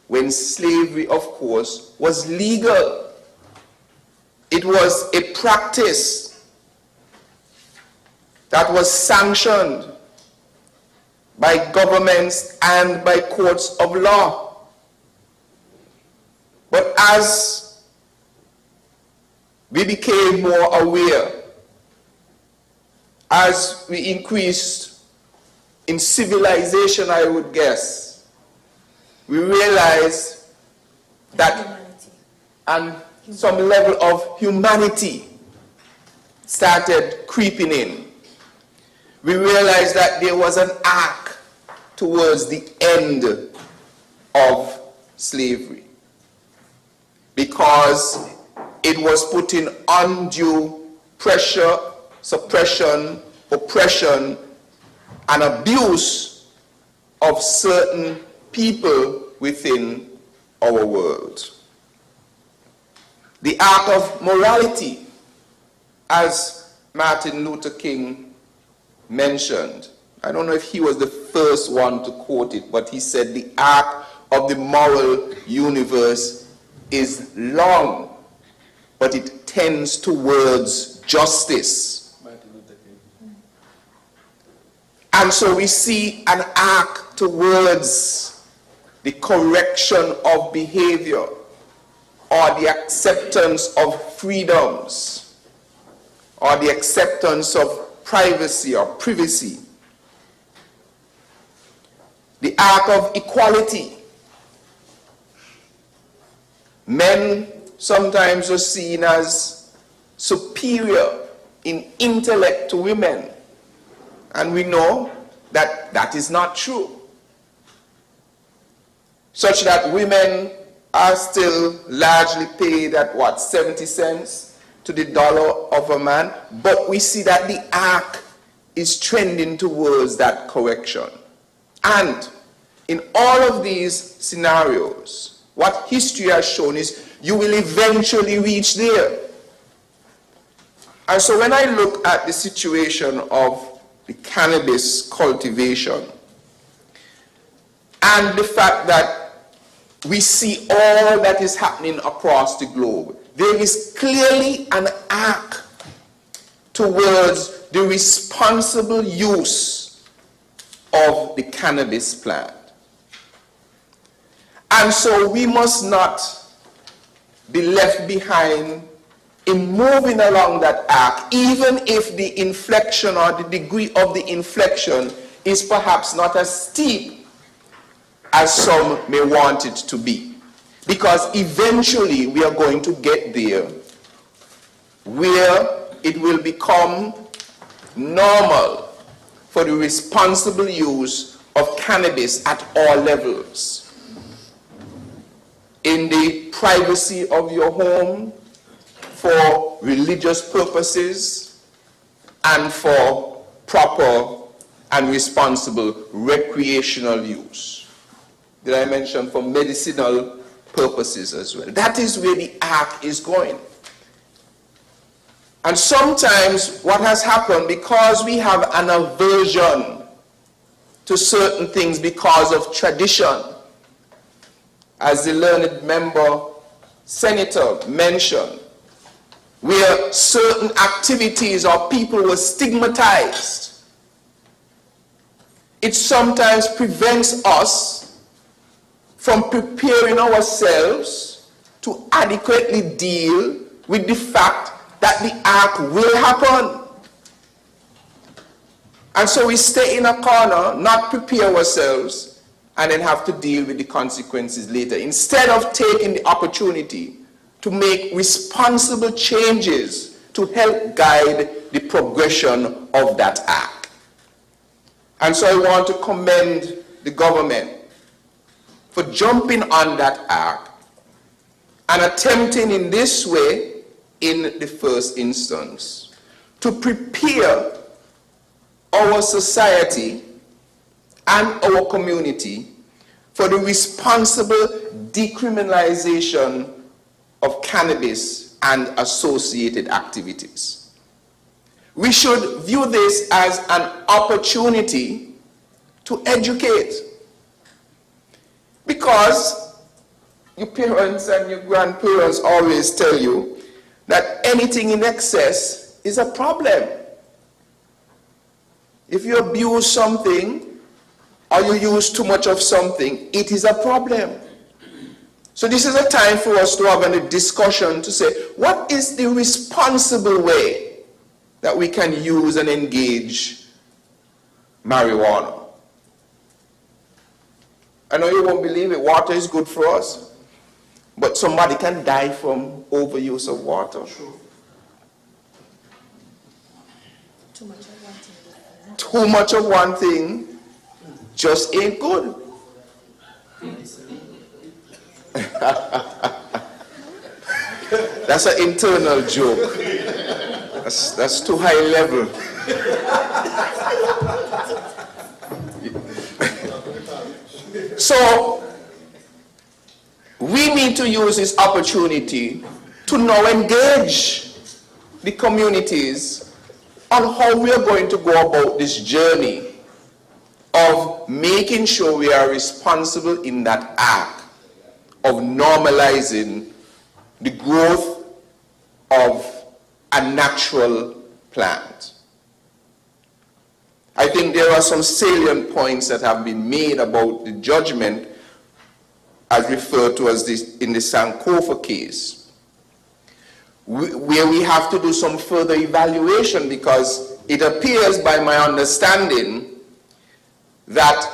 when slavery, of course, was legal. It was a practice that was sanctioned by governments and by courts of law. But as we became more aware, as we increased in civilization, I would guess, we realized that and some level of humanity started creeping in. We realized that there was an arc towards the end of slavery, because it was putting undue pressure, suppression, oppression, and abuse of certain people within our world. The arc of morality, as Martin Luther King mentioned. I don't know if he was the first one to quote it, but he said the arc of the moral universe is long, but it tends towards justice. And so we see an arc towards the correction of behavior, or the acceptance of freedoms, or the acceptance of privacy or privacy. The arc of equality. Men sometimes are seen as superior in intellect to women, and we know that that is not true. Such that women are still largely paid at what, 70 cents to the dollar of a man, but we see that the arc is trending towards that correction. And in all of these scenarios, what history has shown is you will eventually reach there. And so when I look at the situation of the cannabis cultivation and the fact that we see all that is happening across the globe, there is clearly an arc towards the responsible use of the cannabis plant. And so we must not be left behind in moving along that arc, even if the inflection or the degree of the inflection is perhaps not as steep as some may want it to be. Because eventually we are going to get there where it will become normal for the responsible use of cannabis at all levels. In the privacy of your home, for religious purposes, and for proper and responsible recreational use. Did I mention for medicinal purposes as well? That is where the arc is going. And sometimes what has happened, because we have an aversion to certain things because of tradition, as the learned member senator mentioned, where certain activities or people were stigmatized, it sometimes prevents us from preparing ourselves to adequately deal with the fact that the arc will happen. And so we stay in a corner, not prepare ourselves, and then have to deal with the consequences later, instead of taking the opportunity to make responsible changes to help guide the progression of that arc. And so I want to commend the government for jumping on that arc and attempting in this way, in the first instance, to prepare our society and our community for the responsible decriminalization of cannabis and associated activities. We should view this as an opportunity to educate, because your parents and your grandparents always tell you that anything in excess is a problem. If you abuse something or you use too much of something, it is a problem. So this is a time for us to have a discussion to say, what is the responsible way that we can use and engage marijuana? I know you won't believe it, water is good for us, but somebody can die from overuse of water. Too much of one thing just ain't good. That's an internal joke. That's too high level. So we need to use this opportunity to now engage the communities on how we are going to go about this journey of making sure we are responsible in that act of normalizing the growth of a natural plant. I think there are some salient points that have been made about the judgment as referred to as this in the Sankofa case, where we have to do some further evaluation, because it appears, by my understanding, that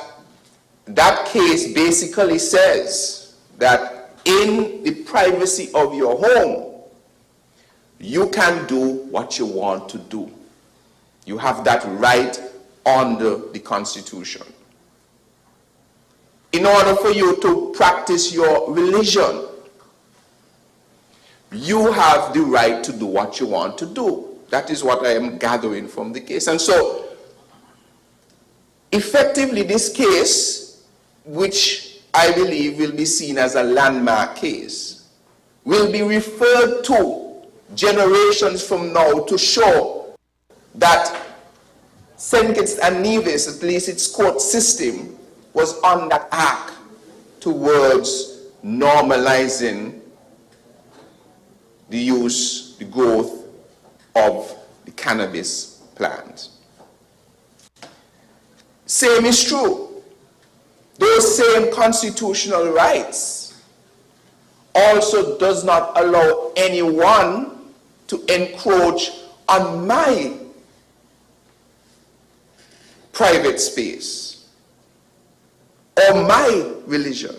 that case basically says that in the privacy of your home, you can do what you want to do. You have that right under the Constitution. In order for you to practice your religion, you have the right to do what you want to do. That is what I am gathering from the case. And so, effectively, this case, which I believe will be seen as a landmark case, will be referred to generations from now to show that St. Kitts and Nevis, at least its court system, was on that arc towards normalizing the use, the growth of the cannabis plant. Same is true. Those same constitutional rights also does not allow anyone to encroach on my private space or my religion.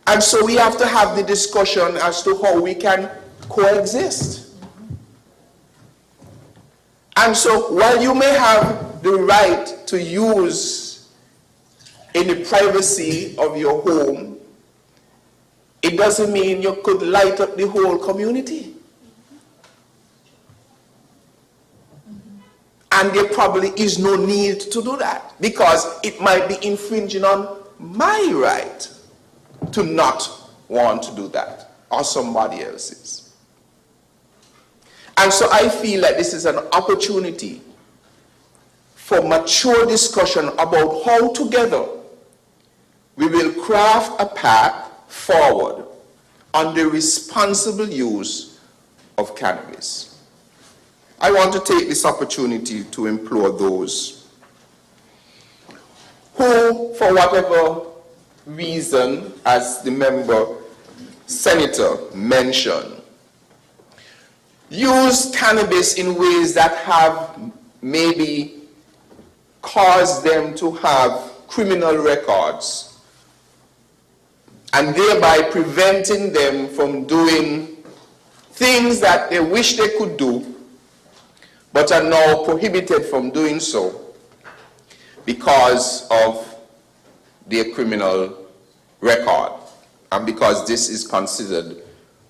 And so we have to have the discussion as to how we can coexist. And so while you may have the right to use in the privacy of your home, it doesn't mean you could light up the whole community. And there probably is no need to do that, because it might be infringing on my right to not want to do that, or somebody else's. And so I feel that this is an opportunity for mature discussion about how together we will craft a path forward on the responsible use of cannabis. I want to take this opportunity to implore those who, for whatever reason, as the member senator mentioned, use cannabis in ways that have maybe caused them to have criminal records, and thereby preventing them from doing things that they wish they could do, but are now prohibited from doing so because of their criminal record, and because this is considered,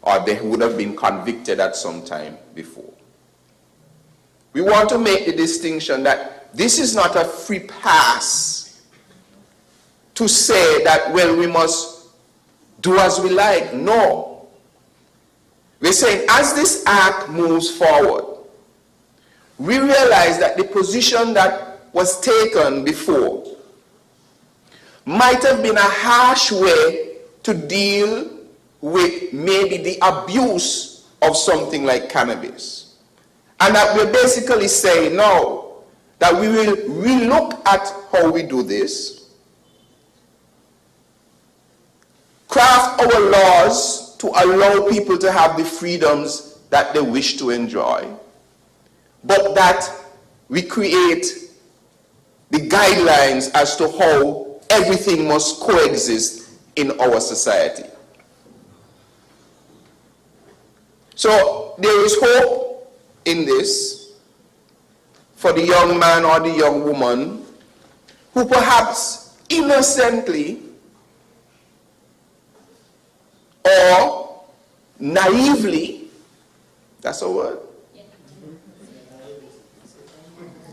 or they would have been convicted at some time before. We want to make the distinction that this is not a free pass to say that, well, we must do as we like. No. We're saying as this act moves forward, we realize that the position that was taken before might have been a harsh way to deal with maybe the abuse of something like cannabis. And that we're basically saying now that we will relook at how we do this, craft our laws to allow people to have the freedoms that they wish to enjoy, but that we create the guidelines as to how everything must coexist in our society. So there is hope in this for the young man or the young woman who perhaps innocently or naively, that's a word?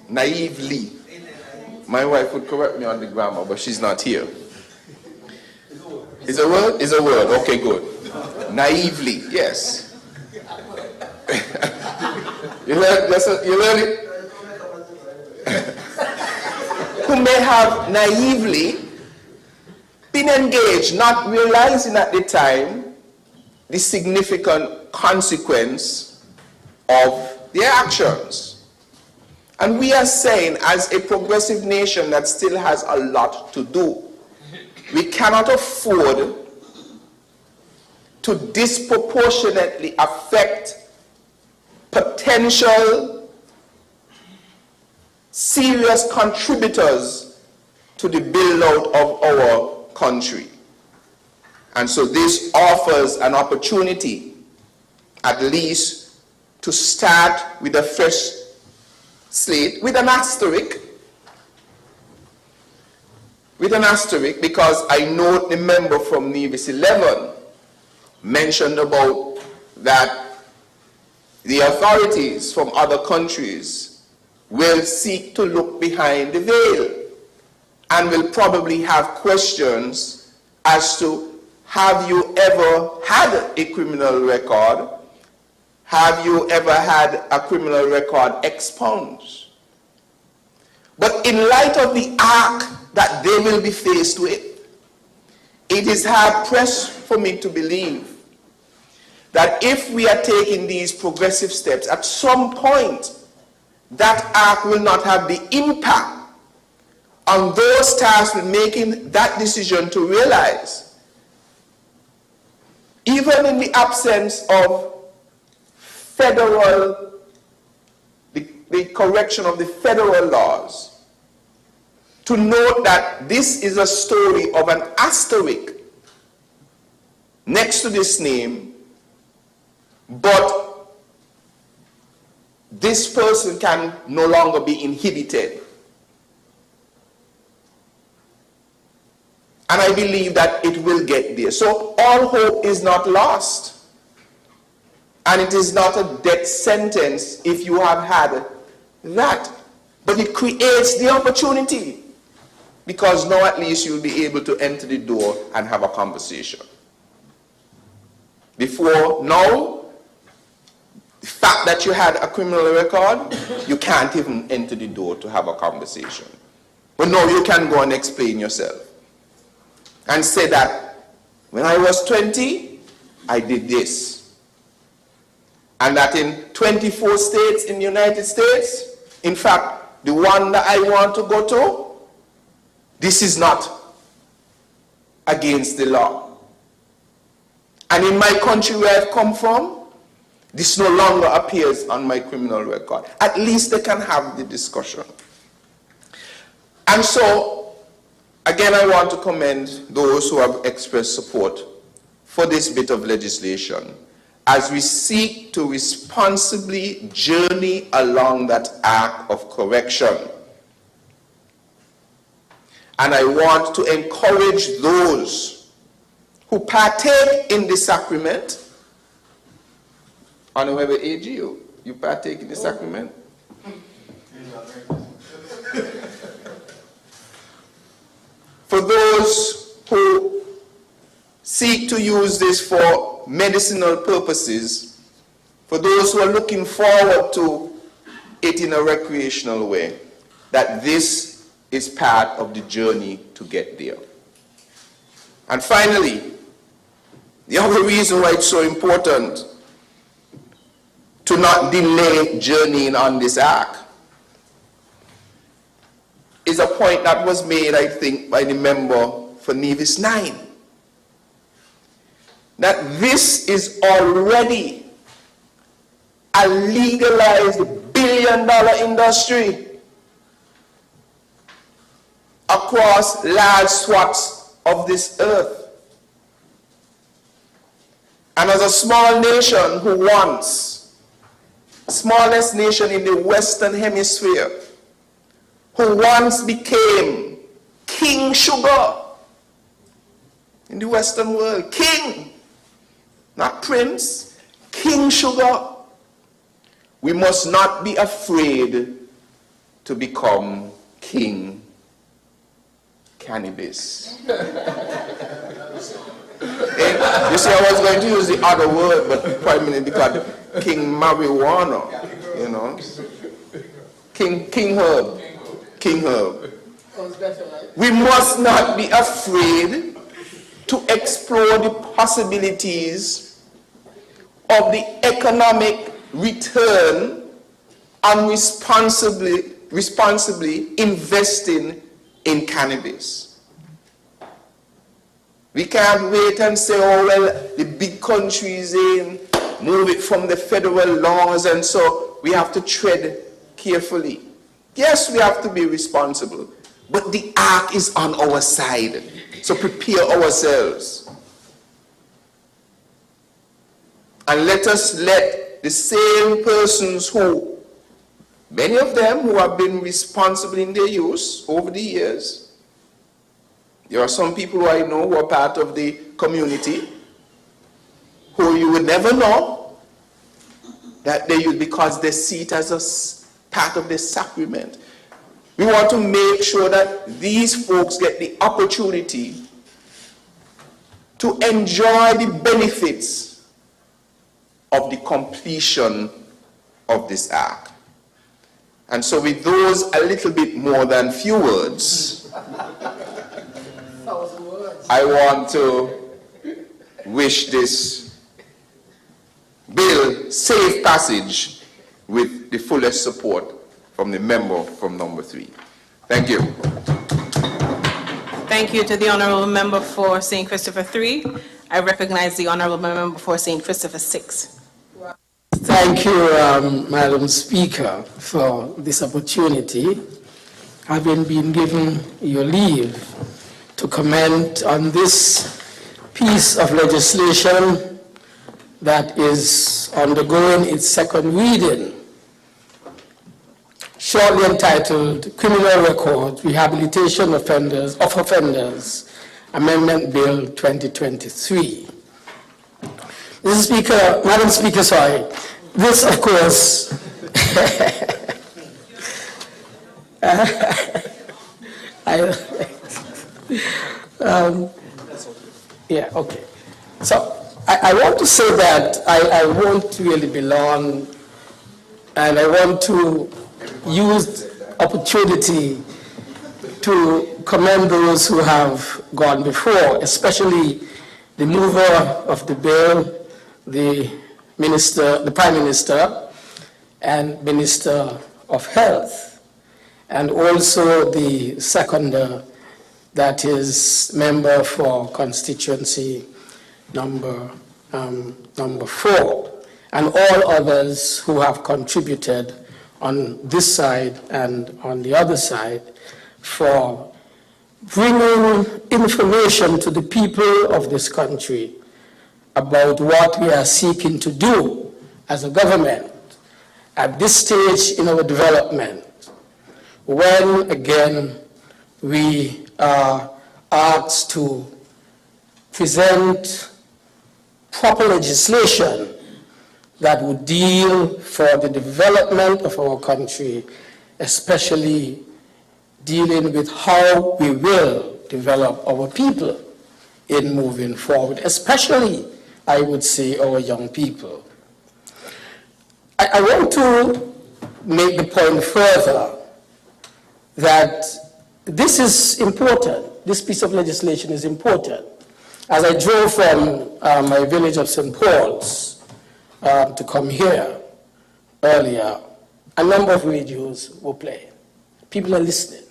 Naively. My wife would correct me on the grammar, but she's not here. Is a word? Is a word. Okay, good. Naively, yes. You learn it? Who may have naively been engaged, not realizing at the time the significant consequence of their actions. And we are saying, as a progressive nation that still has a lot to do, we cannot afford to disproportionately affect potential serious contributors to the build-out of our country. And so this offers an opportunity, at least, to start with a fresh slate, with an asterisk, because I know the member from Nevis 11 mentioned about that the authorities from other countries will seek to look behind the veil and will probably have questions as to, have you ever had a criminal record? Have you ever had a criminal record expunged? But in light of the arc that they will be faced with, it is hard pressed for me to believe that if we are taking these progressive steps, at some point, that arc will not have the impact on those tasked with making that decision to realize, even in the absence of federal, the correction of the federal laws, to note that this is a story of an asterisk next to this name, but this person can no longer be inhibited. And I believe that it will get there. So all hope is not lost. And it is not a death sentence if you have had that. But it creates the opportunity. Because now at least you'll be able to enter the door and have a conversation. Before now, the fact that you had a criminal record, you can't even enter the door to have a conversation. But now you can go and explain yourself. And say that, when I was 20, I did this. And that in 24 states in the United States, in fact, the one that I want to go to, this is not against the law. And in my country where I've come from, this no longer appears on my criminal record. At least they can have the discussion. And so, again, I want to commend those who have expressed support for this bit of legislation as we seek to responsibly journey along that arc of correction. And I want to encourage those who partake in the sacrament. Honorable AG, you partake in the sacrament? for those who seek to use this for medicinal purposes, for those who are looking forward to it in a recreational way, that this is part of the journey to get there. And finally, the other reason why it's so important to not delay journeying on this ark is a point that was made, I think, by the member for Nevis 9. That this is already a legalized billion-dollar industry across large swaths of this earth. And as a small nation who once, smallest nation in the Western Hemisphere, who once became King Sugar in the Western world, King, not Prince, King Sugar, we must not be afraid to become King Cannabis. You see, I was going to use the other word, but probably because King Marijuana, you know. King Herb. King Herb. We must not be afraid to explore the possibilities of the economic return on responsibly investing in cannabis. We can't wait and say, oh, well, the big countries move it from the federal laws, and so we have to tread carefully. Yes, we have to be responsible, but the ark is on our side, so prepare ourselves. And let the same persons who, many of them who have been responsible in their use over the years, there are some people who I know who are part of the community who you would never know that they use because they see it as a part of the sacrament. We want to make sure that these folks get the opportunity to enjoy the benefits of the completion of this ark. And so with those a little bit more than few words, I want to wish this bill safe passage with the fullest support from the member from number 3. Thank you. Thank you to the Honourable Member for St. Christopher 3. I recognize the Honourable Member for St. Christopher 6. Thank you, Madam Speaker, for this opportunity. Having been given your leave to comment on this piece of legislation that is undergoing its second reading, shortly entitled Criminal Record Rehabilitation of Offenders, Amendment Bill 2023. Madam Speaker, sorry. This, of course, yeah, okay. So I want to say that I won't really be long, and I want to use the opportunity to commend those who have gone before, especially the mover of the bill, the Prime Minister and Minister of Health, and also the seconder, that is member for constituency number 4, and all others who have contributed on this side and on the other side for bringing information to the people of this country about what we are seeking to do as a government at this stage in our development, when again we are asked to present proper legislation that would deal for the development of our country, especially dealing with how we will develop our people in moving forward, especially, I would say, our young people. I want to make the point further that this is important. This piece of legislation is important. As I drove from my village of St. Paul's to come here earlier, a number of radios were playing. People are listening.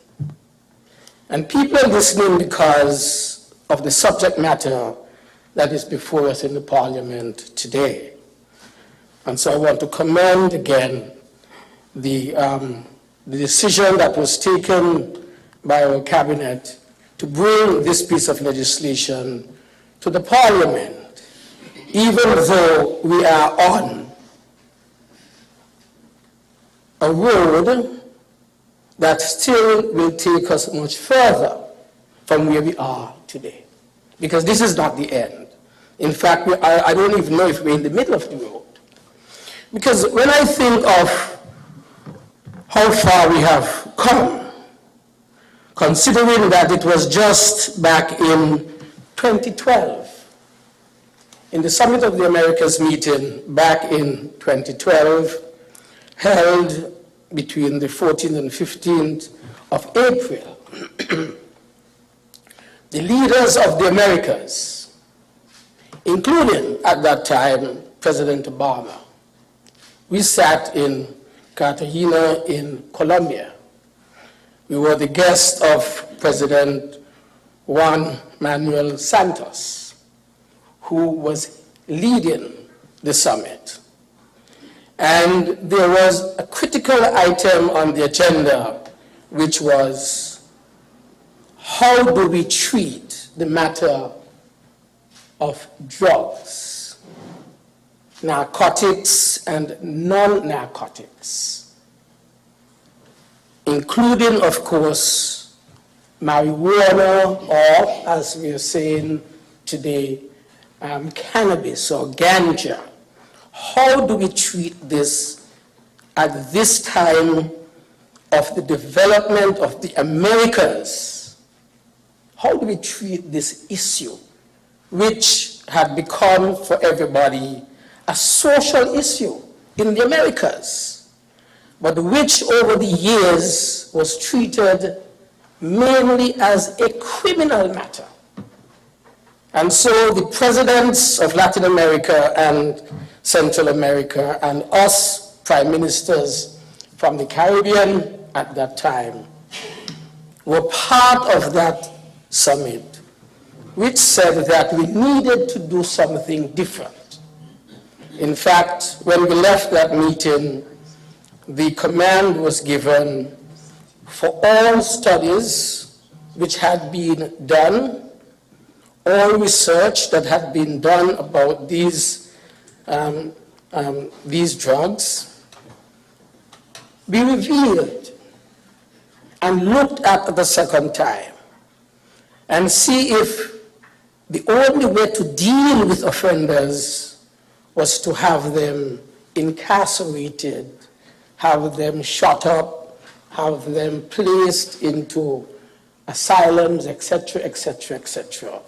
And people are listening because of the subject matter that is before us in the Parliament today. And so I want to commend again the decision that was taken by our cabinet to bring this piece of legislation to the Parliament, even though we are on a road that still will take us much further from where we are today. Because this is not the end. In fact, I don't even know if we're in the middle of the road. Because when I think of how far we have come, considering that it was just back in 2012, in the Summit of the Americas meeting back in 2012, held between the 14th and 15th of April, the leaders of the Americas, including at that time President Obama, we sat in Cartagena in Colombia. We were the guests of President Juan Manuel Santos, who was leading the summit. And there was a critical item on the agenda, which was, how do we treat the matter of drugs, narcotics and non-narcotics, including, of course, marijuana, or as we are saying today, cannabis or ganja. How do we treat this at this time of the development of the Americas? How do we treat this issue, which had become for everybody a social issue in the Americas, but which over the years was treated mainly as a criminal matter? And so the presidents of Latin America and Central America and us prime ministers from the Caribbean at that time were part of that summit, which said that we needed to do something different. In fact, when we left that meeting, the command was given for all studies which had been done, all research that had been done about these drugs, be revealed and looked at the second time and see if the only way to deal with offenders was to have them incarcerated, have them shut up, have them placed into asylums, etc., etc., etc.,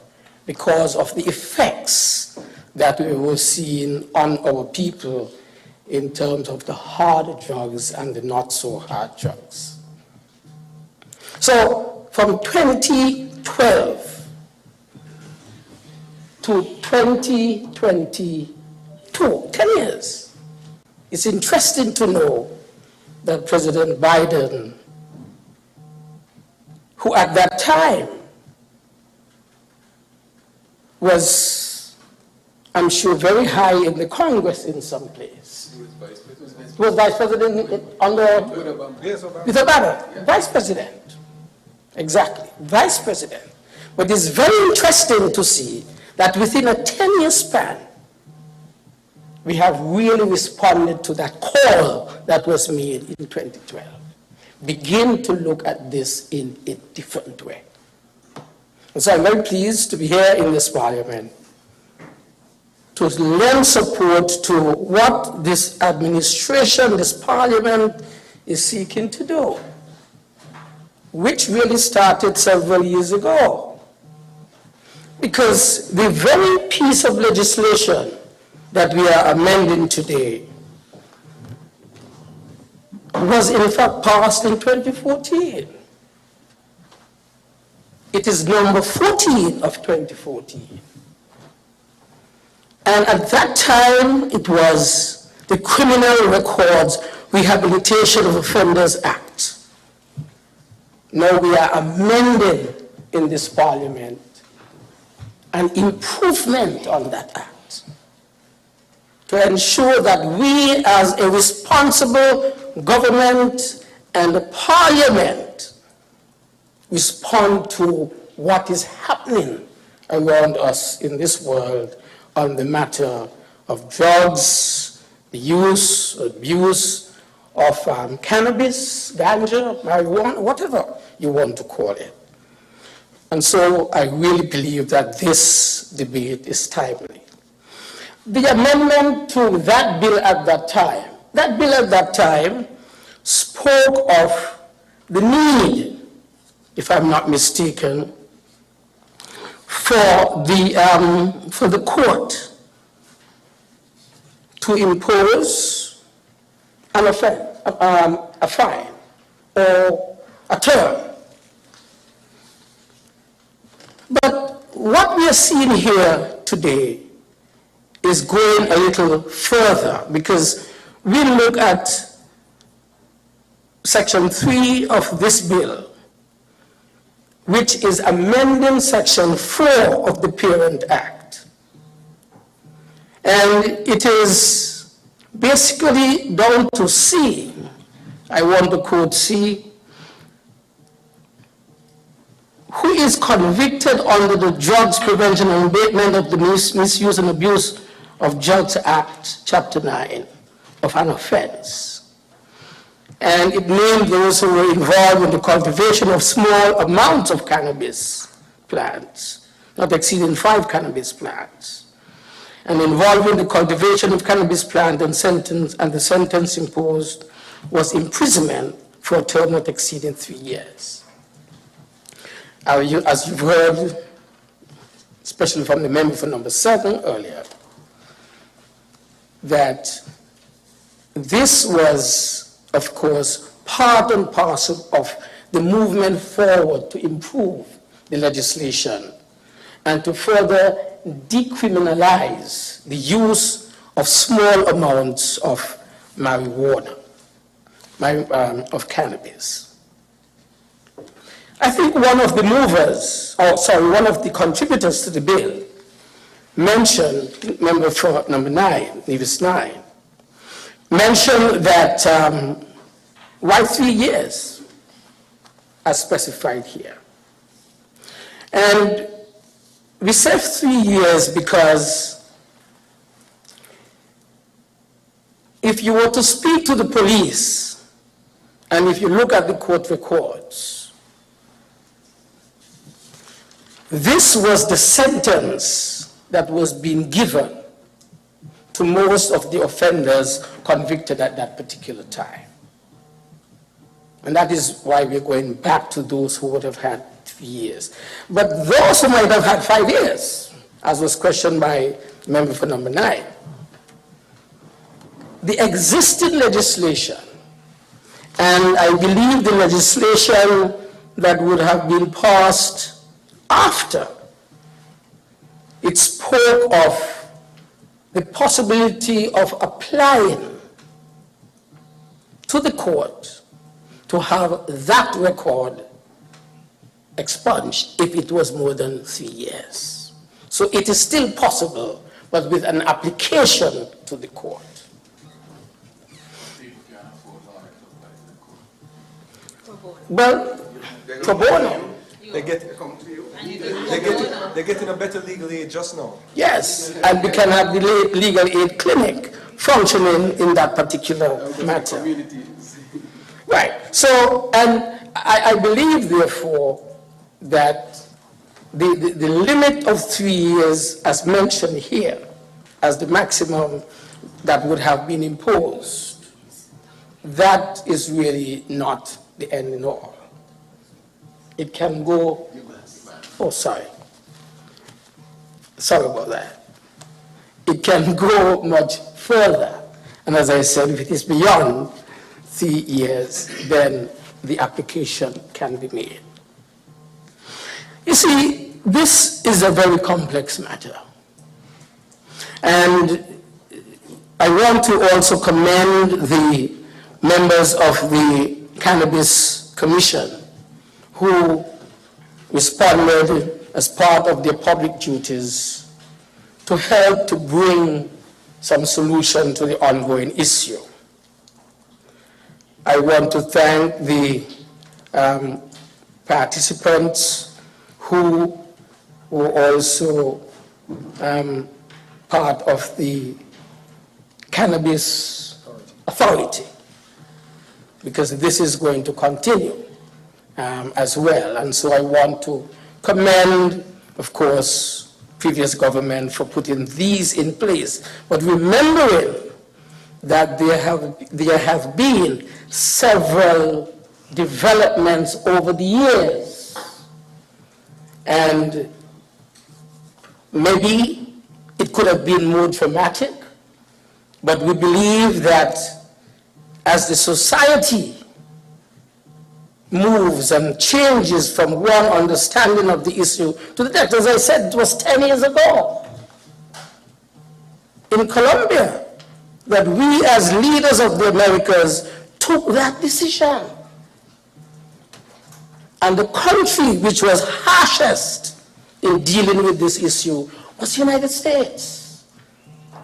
because of the effects that we were seeing on our people in terms of the hard drugs and the not so hard drugs. So from 2012 to 2022, 10 years, it's interesting to know that President Biden, who at that time was, I'm sure, very high in the Congress in some place. He was vice president under with Obama. Vice president. Exactly. Vice president. But it's very interesting to see that within a 10-year span, we have really responded to that call that was made in 2012. Begin to look at this in a different way. And so I'm very pleased to be here in this Parliament to lend support to what this administration, this Parliament is seeking to do. which really started several years ago. Because the very piece of legislation that we are amending today was in fact passed in 2014. It is number 14 of 2014. And at that time, it was the Criminal Records Rehabilitation of Offenders Act. Now we are amending in this parliament an improvement on that act to ensure that we as a responsible government and a parliament respond to what is happening around us in this world on the matter of drugs, the use, abuse of cannabis, ganja, marijuana, whatever you want to call it. And so I really believe that this debate is timely. The amendment to that bill at that time spoke of the need, if I'm not mistaken, for the court to impose a fine or a term. But what we are seeing here today is going a little further, because we look at Section 3 of this bill, which is amending Section 4 of the Parent Act. And it is basically down to C. I want to quote C. Who is convicted under the Drugs Prevention and Abatement of the Misuse and Abuse of Drugs Act, Chapter 9, of an offense. And it named those who were involved in the cultivation of small amounts of cannabis plants, not exceeding 5 cannabis plants, and involving the cultivation of cannabis plant, and the sentence imposed was imprisonment for a term not exceeding 3 years. As you've heard, especially from the member for number 7 earlier, that this was, of course, part and parcel of the movement forward to improve the legislation and to further decriminalize the use of small amounts of marijuana, of cannabis. I think one of the one of the contributors to the bill mentioned, member for number 9, Nevis 9, mentioned that why 3 years, as specified here. And we say 3 years because if you were to speak to the police, and if you look at the court records, this was the sentence that was being given to most of the offenders convicted at that particular time. And that is why we're going back to those who would have had 3 years. But those who might have had 5 years, as was questioned by the member for number 9, the existing legislation, and I believe the legislation that would have been passed after, it spoke of the possibility of applying to the court to have that record expunged if it was more than 3 years. So it is still possible, but with an application to the court. Well, pro bono. They're getting a better legal aid just now. Yes, and we can have the legal aid clinic functioning in that particular matter. Right, so, and I believe, therefore, that the limit of 3 years, as mentioned here, as the maximum that would have been imposed, that is really not the end in all. it can go, oh, sorry about that. It can go much further. And as I said, if it is beyond 3 years, then the application can be made. You see, this is a very complex matter. And I want to also commend the members of the Cannabis Commission who responded as part of their public duties to help to bring some solution to the ongoing issue. I want to thank the participants who were also part of the Cannabis Authority, because this is going to continue as well. And so I want to commend, of course, previous government for putting these in place, but remembering that there have been several developments over the years, and maybe it could have been more dramatic, but we believe that as the society moves and changes from one understanding of the issue to the next, as I said, it was 10 years ago in Colombia that we as leaders of the Americas took that decision. And the country which was harshest in dealing with this issue was the United States.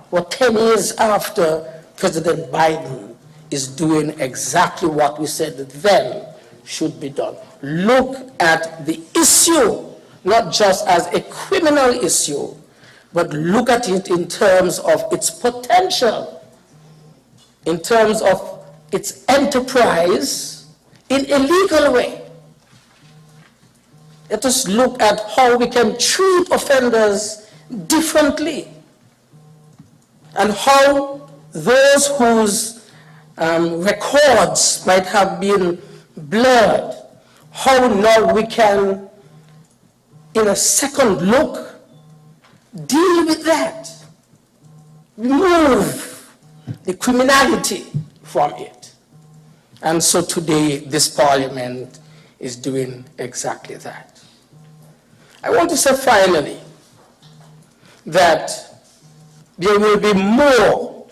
Well, 10 years after, President Biden is doing exactly what we said then should be done. Look at the issue, not just as a criminal issue, but look at it in terms of its potential, in terms of its enterprise in a legal way. Let us look at how we can treat offenders differently, and how those whose records might have been blurred, how now we can, in a second look, deal with that, remove the criminality from it. And so today, this Parliament is doing exactly that. I want to say finally that there will be more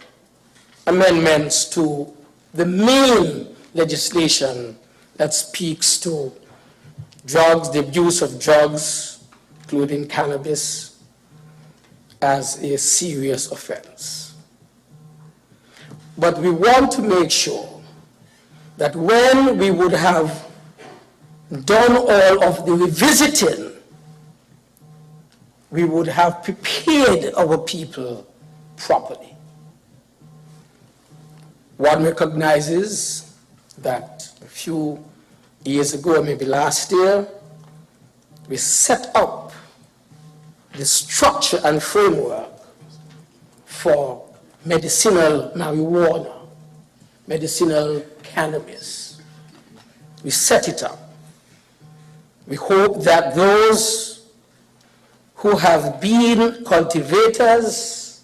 amendments to the main legislation that speaks to drugs, the abuse of drugs, including cannabis, as a serious offense. But we want to make sure that when we would have done all of the revisiting, we would have prepared our people properly. One recognizes that a few years ago, maybe last year, we set up the structure and framework for medicinal marijuana, medicinal cannabis. We set it up. We hope that those who have been cultivators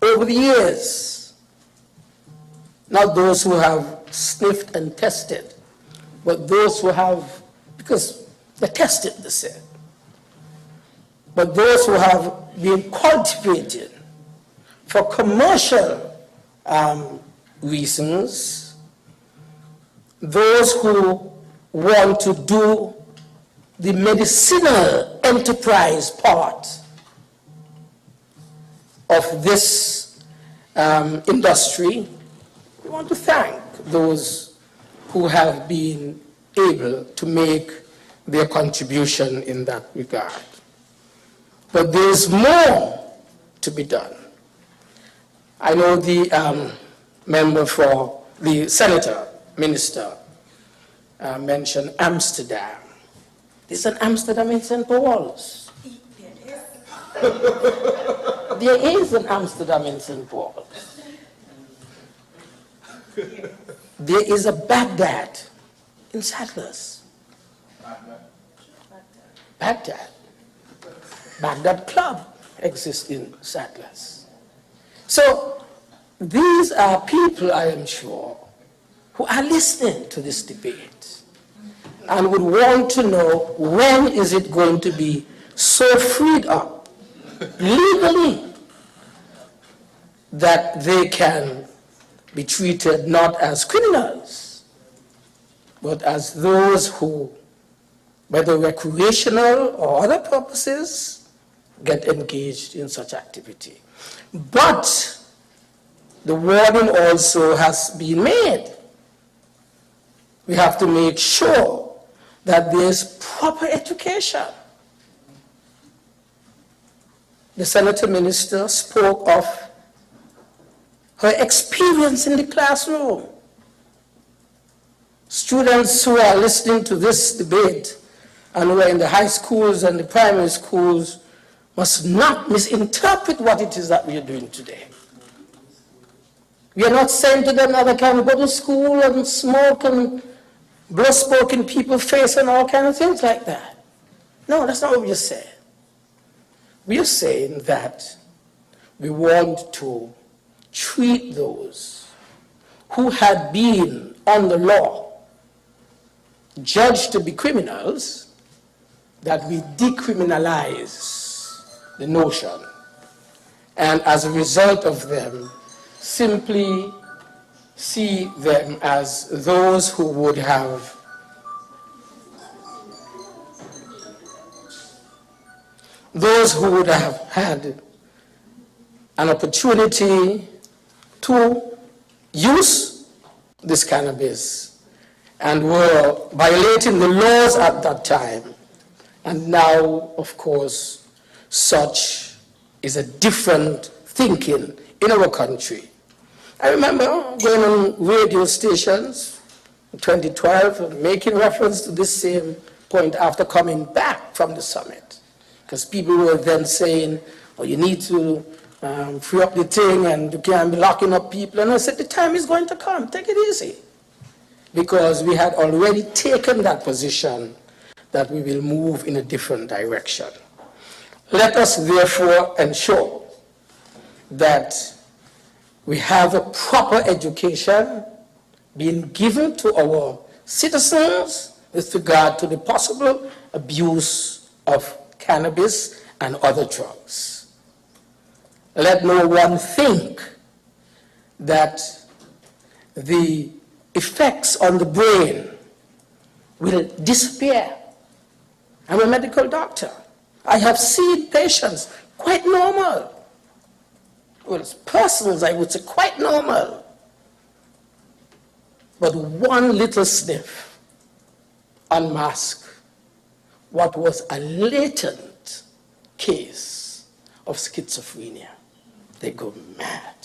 over the years, not those who have sniffed and tested, but those who have, because they tested the same, but those who have been cultivated for commercial reasons, those who want to do the medicinal enterprise part of this industry, we want to thank those who have been able to make their contribution in that regard. But there's more to be done. I know the member for the senator, minister, mentioned Amsterdam. There's an Amsterdam in St. Paul's. There is an Amsterdam in St. Paul's. There is a Baghdad in Sadler's. Baghdad. Baghdad Club exists in Sadler's. So these are people, I am sure, who are listening to this debate and would want to know when is it going to be so freed up legally that they can be treated not as criminals, but as those who, whether recreational or other purposes, get engaged in such activity. But the warning also has been made. We have to make sure that there's proper education. The Senator Minister spoke of her experience in the classroom. Students who are listening to this debate and who are in the high schools and the primary schools must not misinterpret what it is that we are doing today. We are not saying to them that they can go to school and smoke and blow smoke in people's face and all kinds of things like that. No, that's not what we are saying. We are saying that we want to treat those who had been on the law judged to be criminals, that we decriminalize the notion, and as a result of them, simply see them as those who would have had an opportunity to use this cannabis and were violating the laws at that time. And now, of course, such is a different thinking in our country. I remember going on radio stations in 2012 and making reference to this same point after coming back from the summit. Because people were then saying, oh, you need to free up the thing and you can't be locking up people. And I said, the time is going to come, take it easy. Because we had already taken that position that we will move in a different direction. Let us therefore ensure that we have a proper education being given to our citizens with regard to the possible abuse of cannabis and other drugs. Let no one think that the effects on the brain will disappear. I'm a medical doctor. I have seen patients quite normal. Well, persons, I would say, quite normal. But one little sniff unmasked what was a latent case of schizophrenia. They go mad.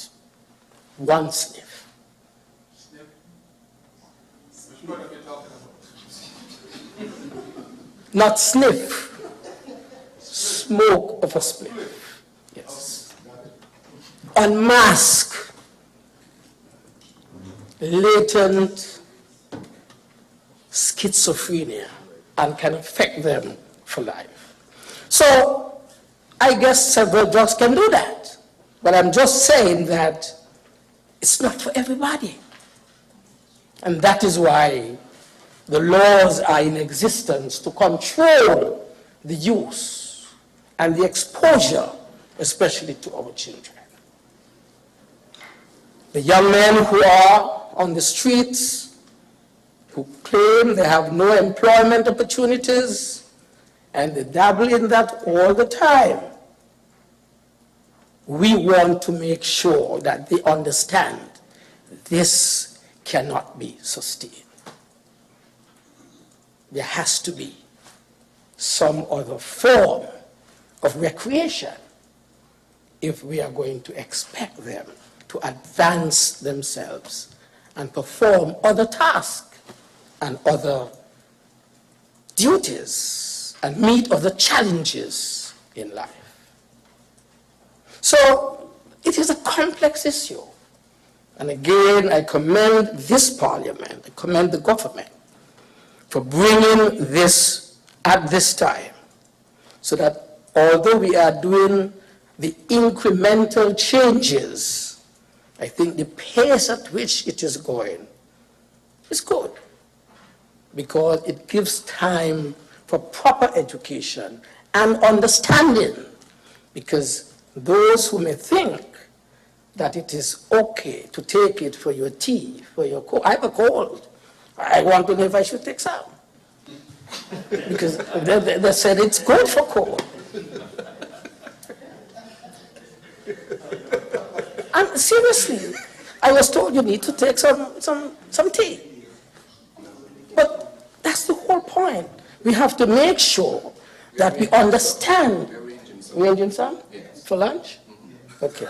One sniff. Which one are you talking about? Not sniff. Smoke of a spliff. Yes. Unmask latent schizophrenia and can affect them for life. So I guess several drugs can do that. But I'm just saying that it's not for everybody. And that is why the laws are in existence to control the use and the exposure, especially to our children. The young men who are on the streets, who claim they have no employment opportunities, and they dabble in that all the time. We want to make sure that they understand this cannot be sustained. There has to be some other form of recreation if we are going to expect them to advance themselves and perform other tasks and other duties and meet other challenges in life. So it is a complex issue. And again, I commend this parliament, I commend the government for bringing this at this time. so that although we are doing the incremental changes, I think the pace at which it is going is good, because it gives time for proper education and understanding. Because those who may think that it is okay to take it for your tea, for your cold, I have a cold, I want to know if I should take some. Because they said it's good for cold. And seriously, I was told you need to take some tea. But that's the whole point. We have to make sure that we understand. Arranging some for lunch? Okay.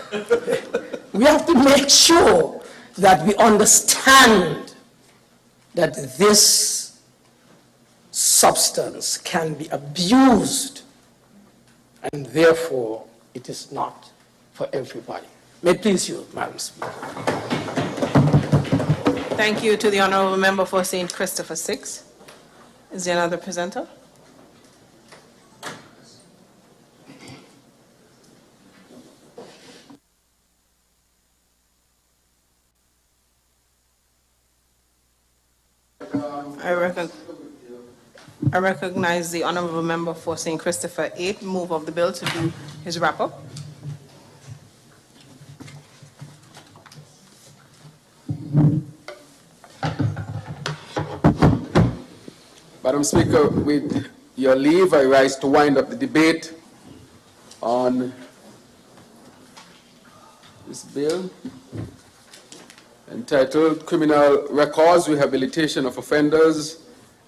We have to make sure that we understand that this substance can be abused, and therefore it is not for everybody. May it please you, Madam Speaker. Thank you to the honourable member for St. Christopher 6. Is there another presenter? I recognize the honourable member for St. Christopher 8, move of the bill to do his wrap-up. Madam Speaker, with your leave, I rise to wind up the debate on this bill entitled Criminal Records Rehabilitation of Offenders,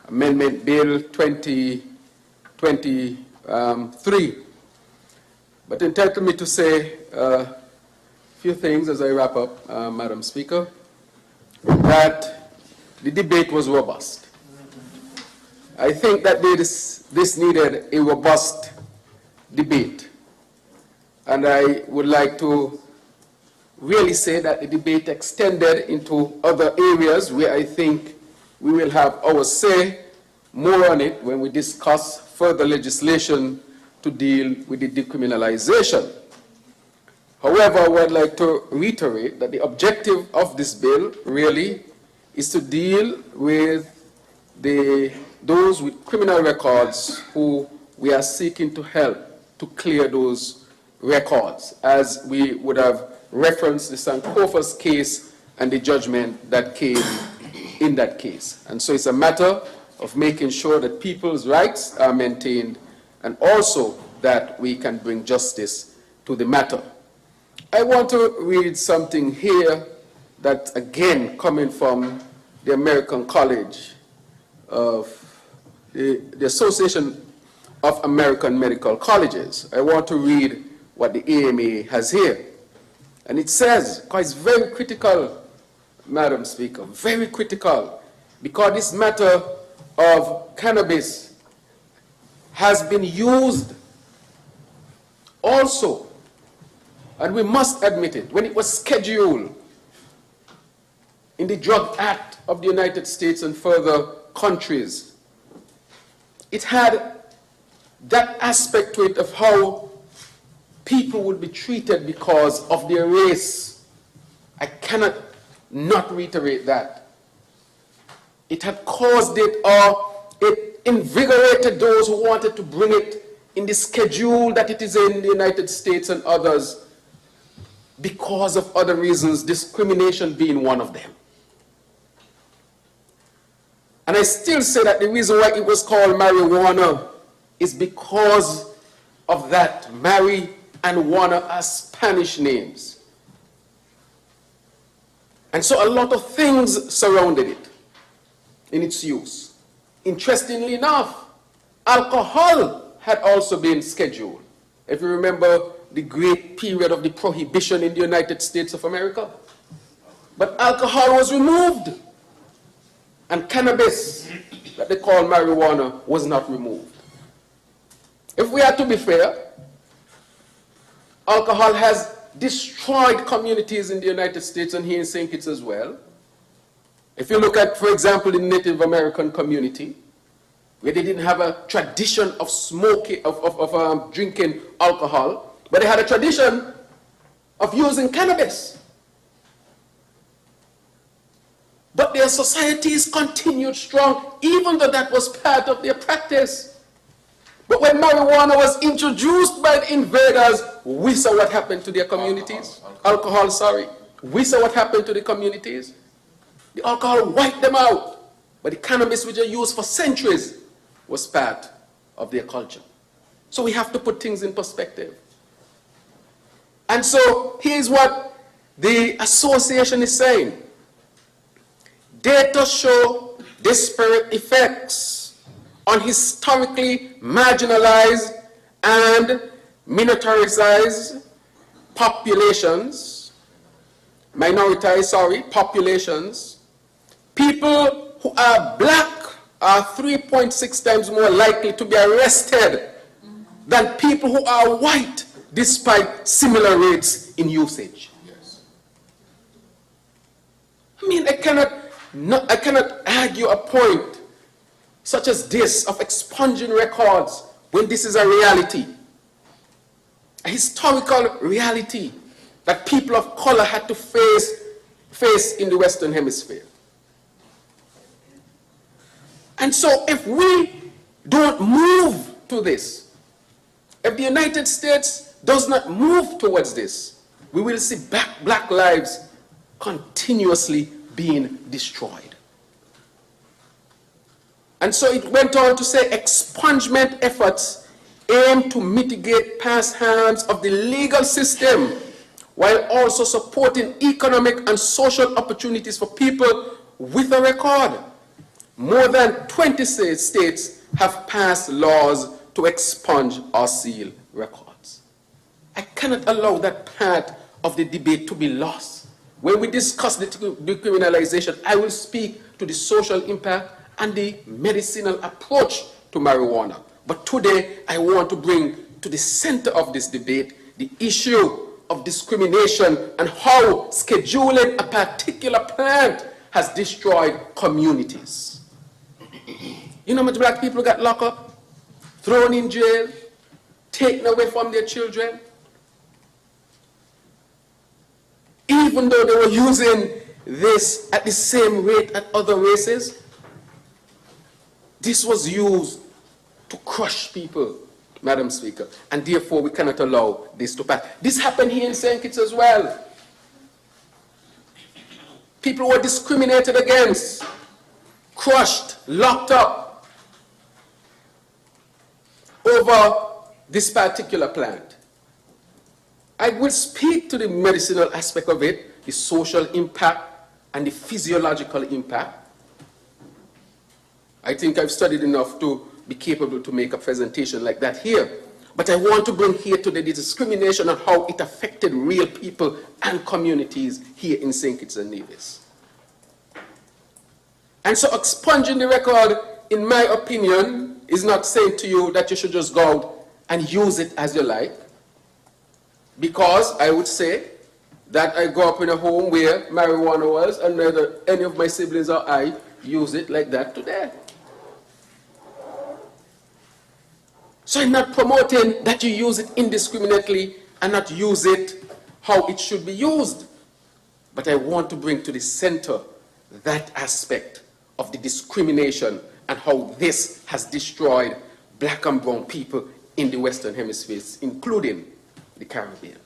Amendment Bill 2023. But entitle me to say a few things as I wrap up, Madam Speaker, that the debate was robust. I think that this needed a robust debate. And I would like to really say that the debate extended into other areas where I think we will have our say more on it when we discuss further legislation to deal with the decriminalization. However, I would like to reiterate that the objective of this bill really is to deal with those with criminal records who we are seeking to help to clear those records, as we would have referenced the Sankofa's case and the judgment that came in that case. And so it's a matter of making sure that people's rights are maintained and also that we can bring justice to the matter. I want to read something here that, again, coming from the American College of the Association of American Medical Colleges. I want to read what the AMA has here. And it says, because it's very critical, Madam Speaker, very critical, because this matter of cannabis has been used also, and we must admit it, when it was scheduled in the Drug Act of the United States and further countries, it had that aspect to it of how people would be treated because of their race. I cannot not reiterate that. It had caused it, or it invigorated those who wanted to bring it in the schedule that it is in the United States and others because of other reasons, discrimination being one of them. And I still say that the reason why it was called marijuana is because of that. Mary and Juana are Spanish names. And so a lot of things surrounded it in its use. Interestingly enough, alcohol had also been scheduled. If you remember the great period of the prohibition in the United States of America. But alcohol was removed. And cannabis, that they call marijuana, was not removed. If we are to be fair, alcohol has destroyed communities in the United States and here in St. Kitts as well. If you look at, for example, the Native American community, where they didn't have a tradition of smoking, of drinking alcohol, but they had a tradition of using cannabis. But their societies continued strong, even though that was part of their practice. But when marijuana was introduced by the invaders, we saw what happened to their communities. Alcohol, sorry. We saw what happened to the communities. The alcohol wiped them out. But the cannabis, which they used for centuries, was part of their culture. So we have to put things in perspective. And so here's what the association is saying. Data show disparate effects on historically marginalized and minoritized populations, populations. People who are black are 3.6 times more likely to be arrested than people who are white, despite similar rates in usage. Yes. I mean, I cannot argue a point such as this of expunging records when this is a reality, a historical reality that people of color had to face in the Western Hemisphere. And so if we don't move to this, if the United States does not move towards this, we will see black lives continuously being destroyed. And so it went on to say expungement efforts aim to mitigate past harms of the legal system while also supporting economic and social opportunities for people with a record. More than 20 states have passed laws to expunge or seal records. I cannot allow that part of the debate to be lost. When we discuss the decriminalization, I will speak to the social impact and the medicinal approach to marijuana. But today, I want to bring to the center of this debate the issue of discrimination and how scheduling a particular plant has destroyed communities. You know how much black people got locked up, thrown in jail, taken away from their children? Even though they were using this at the same rate as other races, this was used to crush people, Madam Speaker, and therefore we cannot allow this to pass. This happened here in St. Kitts as well. People were discriminated against, crushed, locked up over this particular plant. I will speak to the medicinal aspect of it, the social impact and the physiological impact. I think I've studied enough to be capable to make a presentation like that here. But I want to bring here today the discrimination and how it affected real people and communities here in St. Kitts and Nevis. And so expunging the record, in my opinion, is not saying to you that you should just go out and use it as you like. Because I would say that I grew up in a home where marijuana was, and neither any of my siblings or I use it like that today. So I'm not promoting that you use it indiscriminately and not use it how it should be used. But I want to bring to the center that aspect of the discrimination and how this has destroyed black and brown people in the Western Hemisphere, including the Caribbean.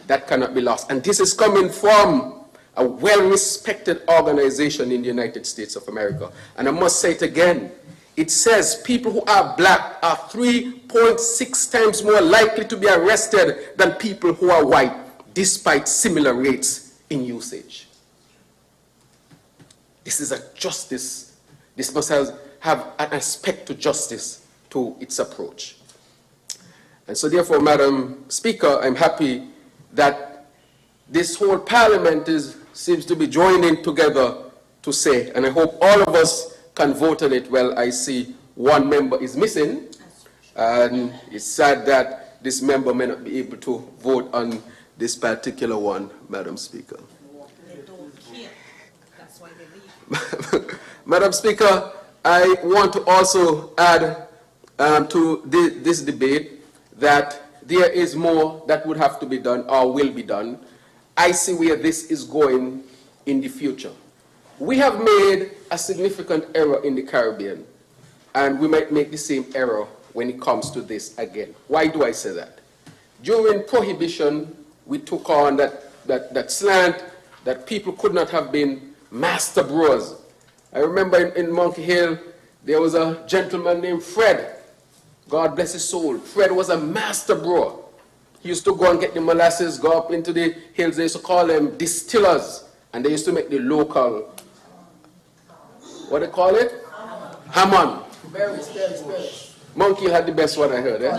That cannot be lost. And this is coming from a well-respected organization in the United States of America. And I must say it again. It says people who are black are 3.6 times more likely to be arrested than people who are white, despite similar rates in usage. This is a justice. This must have an aspect to justice to its approach. And so therefore, Madam Speaker, I'm happy that this whole Parliament seems to be joining together to say, and I hope all of us can vote on it. Well, I see one member is missing, and it's sad that this member may not be able to vote on this particular one, Madam Speaker. They don't care. That's why they leave. Madam Speaker, I want to also add to this debate that there is more that would have to be done or will be done. I see where this is going in the future. We have made a significant error in the Caribbean, and we might make the same error when it comes to this again. Why do I say that? During Prohibition, we took on that slant that people could not have been master brewers. I remember in Monkey Hill, there was a gentleman named Fred. God bless his soul. Fred was a master brewer. He used to go and get the molasses, go up into the hills. They used to call them distillers. And they used to make the local, what they call it? Hammond. Monkey Hill had the best one, I heard, eh?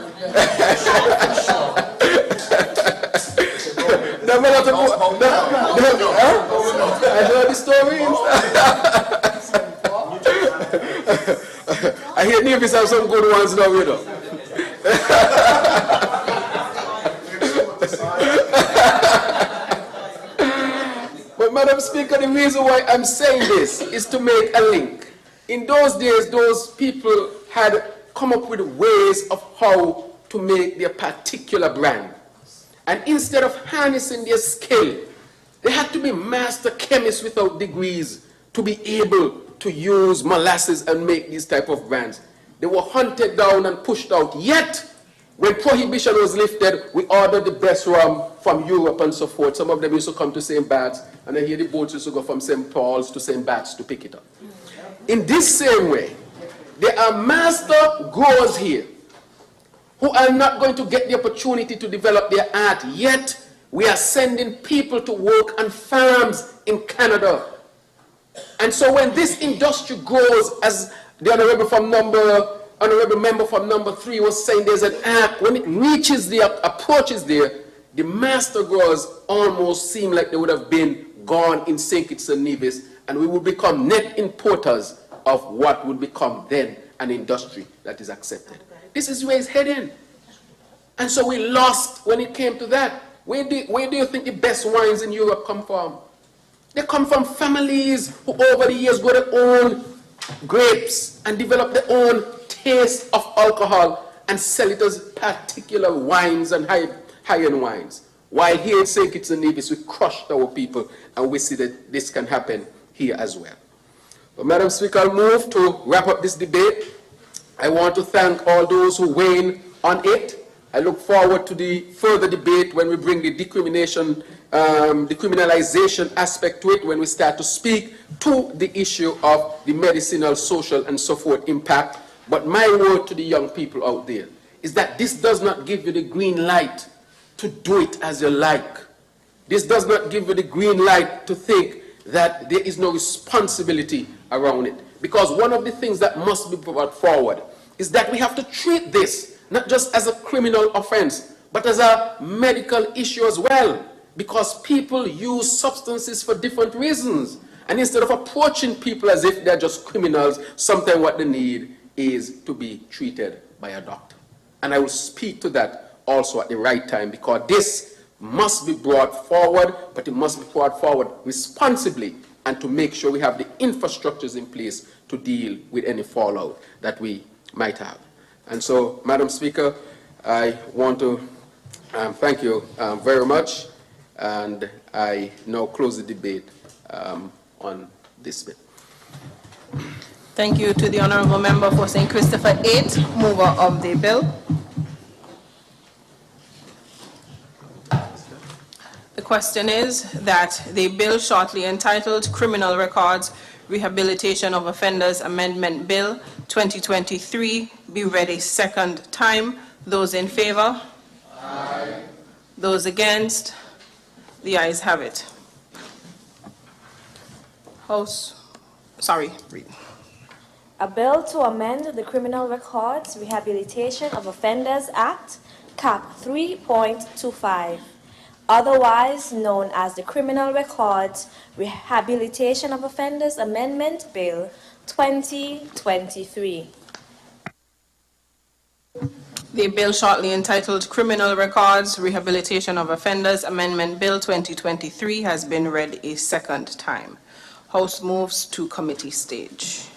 I heard the story. I hear Nevis have some good ones now, you know. But Madam Speaker, the reason why I'm saying this is to make a link. In those days, those people had come up with ways of how to make their particular brand. And instead of harnessing their skill, they had to be master chemists without degrees to be able to use molasses and make these type of brands. They were hunted down and pushed out. Yet, when Prohibition was lifted, we ordered the best rum from Europe and so forth. Some of them used to come to St. Bart's, and I hear the boats used to go from St. Paul's to St. Bart's to pick it up. In this same way, there are master growers here who are not going to get the opportunity to develop their art, yet we are sending people to work on farms in Canada. And so when this industry grows, as the honorable member from number 3 was saying, there's an act, when it reaches the approaches there, the master growers almost seem like they would have been gone in St. Kitts and Nevis, and we would become net importers of what would become then an industry that is accepted. This is where it's heading. And so we lost when it came to that. Where do you think the best wines in Europe come from? They come from families who over the years grow their own grapes and develop their own taste of alcohol and sell it as particular wines and high-end wines. While here in St. Kitts and Nevis, we crushed our people, and we see that this can happen here as well. But Madam Speaker, I'll move to wrap up this debate. I want to thank all those who weigh in on it. I look forward to the further debate when we bring the decriminalization aspect to it, when we start to speak to the issue of the medicinal, social, and so forth impact. But my word to the young people out there is that this does not give you the green light to do it as you like. This does not give you the green light to think that there is no responsibility around it. Because one of the things that must be brought forward is that we have to treat this not just as a criminal offense, but as a medical issue as well. Because people use substances for different reasons. And instead of approaching people as if they're just criminals, sometimes what they need is to be treated by a doctor. And I will speak to that also at the right time, because this must be brought forward, but it must be brought forward responsibly and to make sure we have the infrastructures in place to deal with any fallout that we might have. And so, Madam Speaker, I want to thank you very much, and I now close the debate on this bit. Thank you to the Honourable Member for St. Christopher 8, mover of the bill. The question is that the bill shortly entitled Criminal Records Rehabilitation of Offenders Amendment Bill 2023 be read a second time. Those in favor? Aye. Those against? The ayes have it. Read. A bill to amend the Criminal Records Rehabilitation of Offenders Act, Cap 3.25, otherwise known as the Criminal Records Rehabilitation of Offenders Amendment Bill 2023. The bill shortly entitled Criminal Records Rehabilitation of Offenders Amendment Bill 2023 has been read a second time. House moves to committee stage.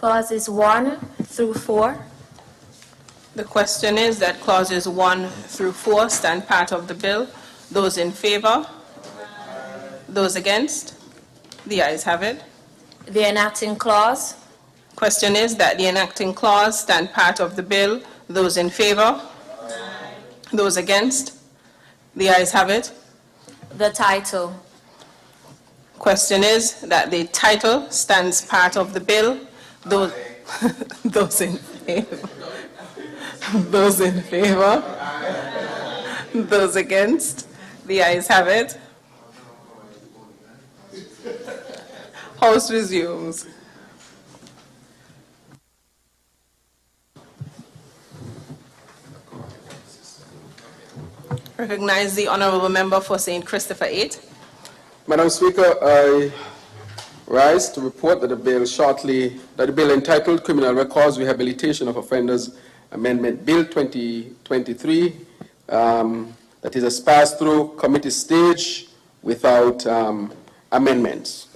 Clauses 1 through 4. The question is that clauses 1 through 4 stand part of the bill. Those in favor? Those against? The ayes have it. The enacting clause. Question is that the enacting clause stand part of the bill. Those in favor? Those against? The ayes have it. The title. Question is that the title stands part of the bill. Those, those in favor? Those in favor? Those against? The ayes have it. House resumes. Recognize the honorable member for St. Christopher 8. Madam Speaker, I rise to report that the bill entitled Criminal Records Rehabilitation of Offenders Amendment Bill 2023, that is passed through committee stage without amendments.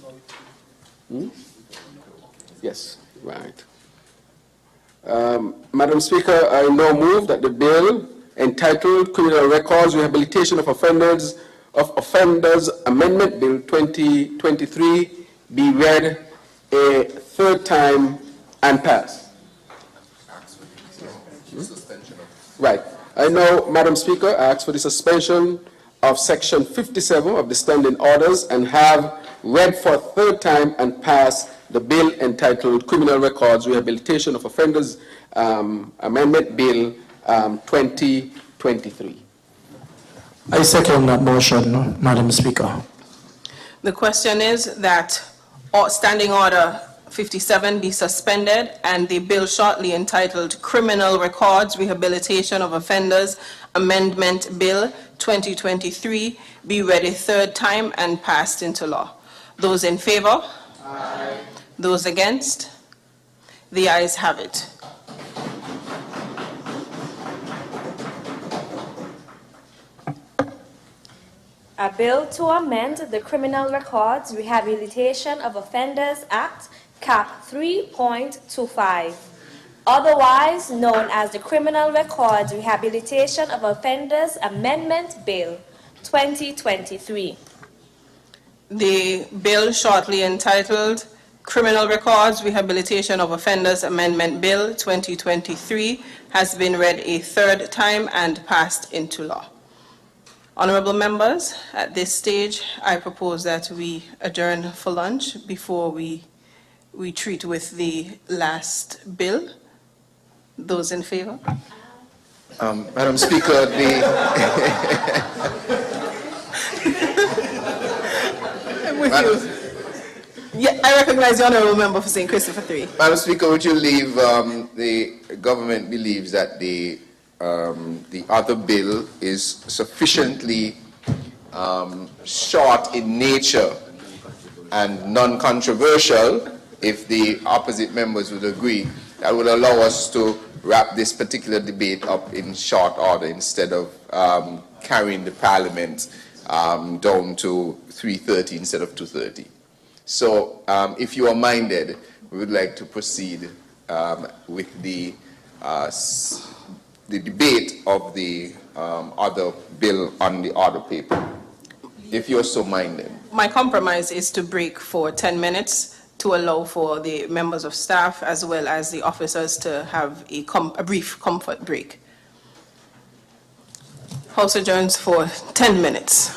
Yes, right. Madam Speaker, I now move that the bill entitled Criminal Records Rehabilitation of Offenders Amendment Bill 2023 be read a third time and pass. Right. I now, Madam Speaker, ask for the suspension of Section 57 of the Standing Orders and have read for a third time and pass the bill entitled Criminal Records Rehabilitation of Offenders Amendment Bill 2023. I second that motion, Madam Speaker. The question is that Standing Order 57 be suspended and the bill shortly entitled Criminal Records Rehabilitation of Offenders Amendment Bill 2023 be read a third time and passed into law. Those in favor? Aye. Those against? The ayes have it. A bill to amend the Criminal Records Rehabilitation of Offenders Act, Cap 3.25, otherwise known as the Criminal Records Rehabilitation of Offenders Amendment Bill 2023. The bill shortly entitled Criminal Records Rehabilitation of Offenders Amendment Bill 2023 has been read a third time and passed into law. Honorable members, at this stage, I propose that we adjourn for lunch before we treat with the last bill. Those in favor? Madam Speaker, I'm with you. Yeah, I recognize the honorable member for St. Christopher 3. Madam Speaker, would you leave, the government believes that the other bill is sufficiently short in nature and non-controversial, if the opposite members would agree, that would allow us to wrap this particular debate up in short order instead of carrying the Parliament down to 3:30 instead of 2:30. So if you are minded, we would like to proceed with the debate of the other bill on the order paper, if you're so minded. My compromise is to break for 10 minutes to allow for the members of staff as well as the officers to have a brief comfort break. House adjourns for 10 minutes.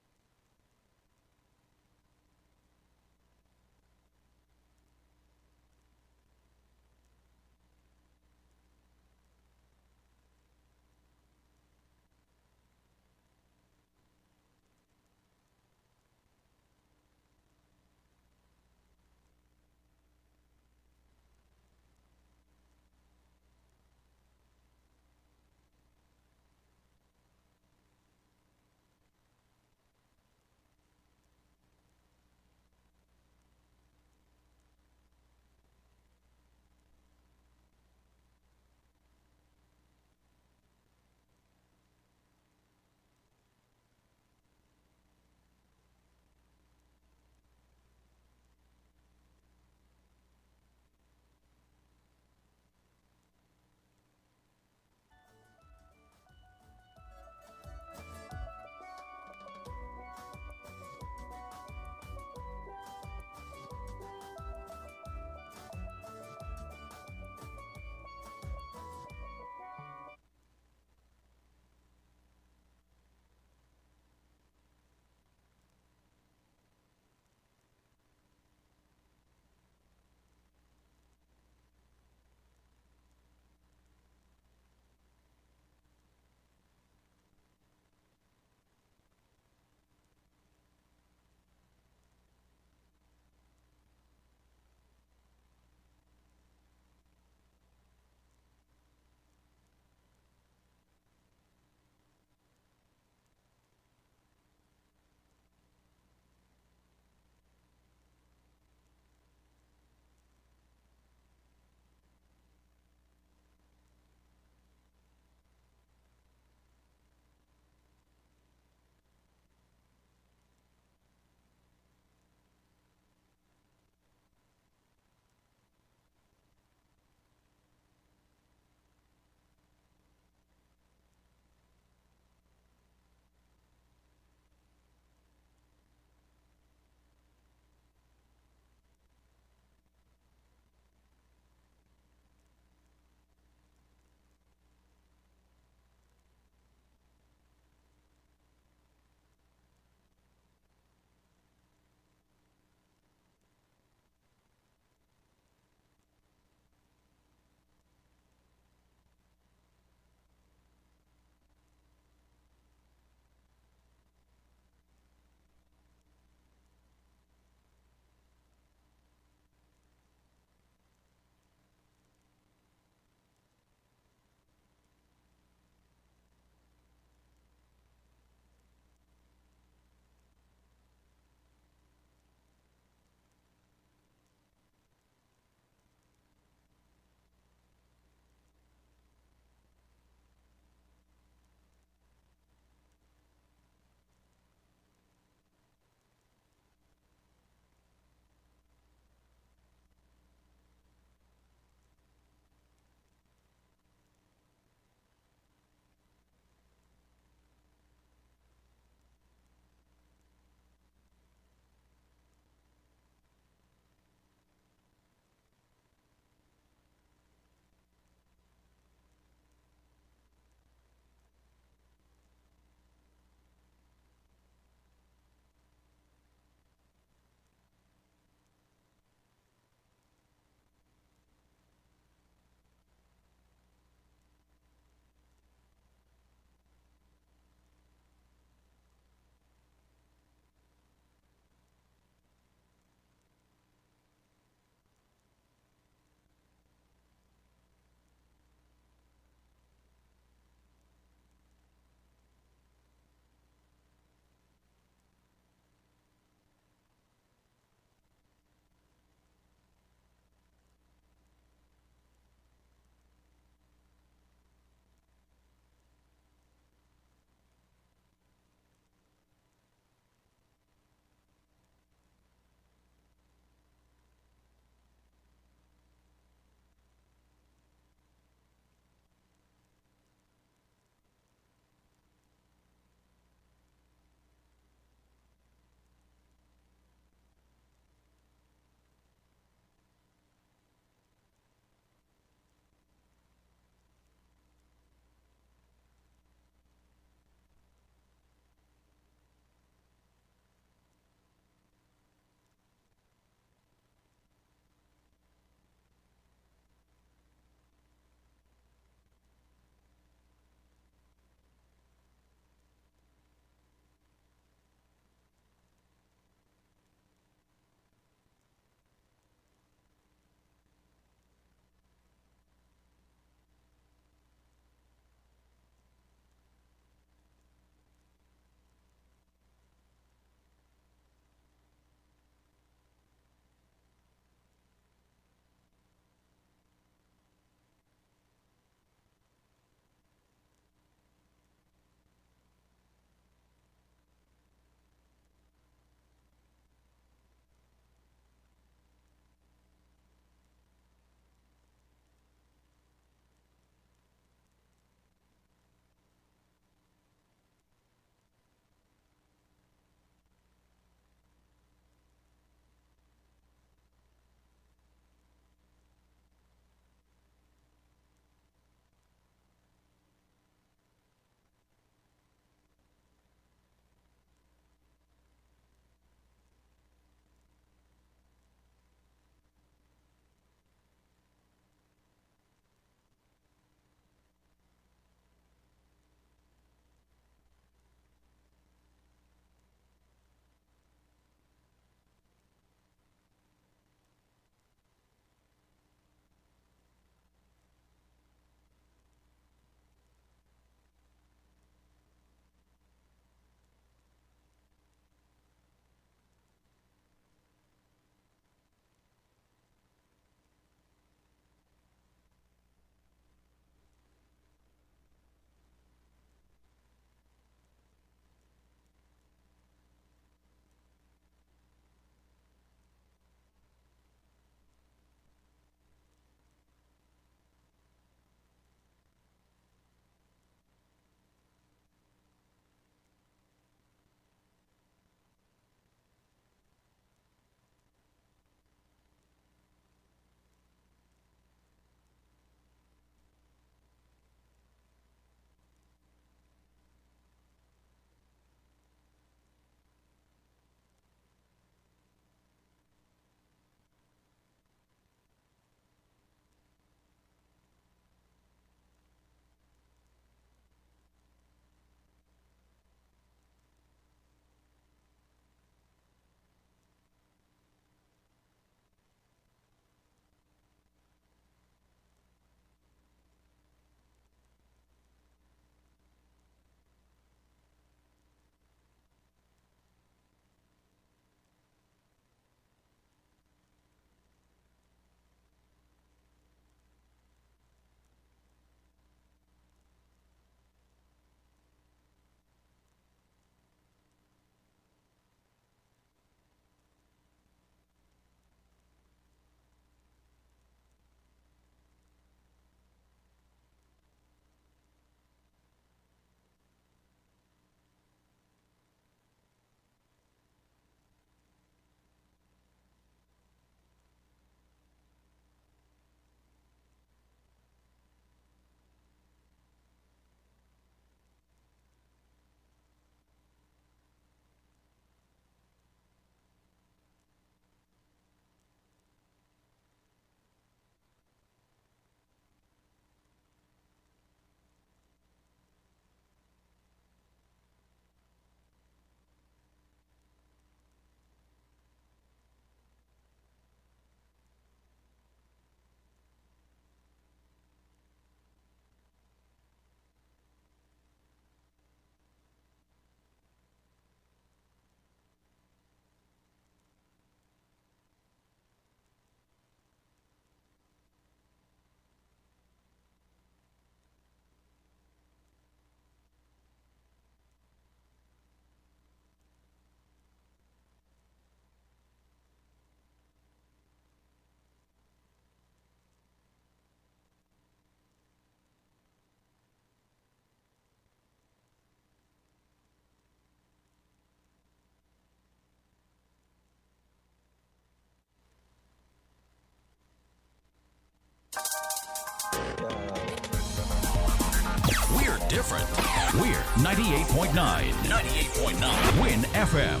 different. We're 98.9. 98.9 Win FM.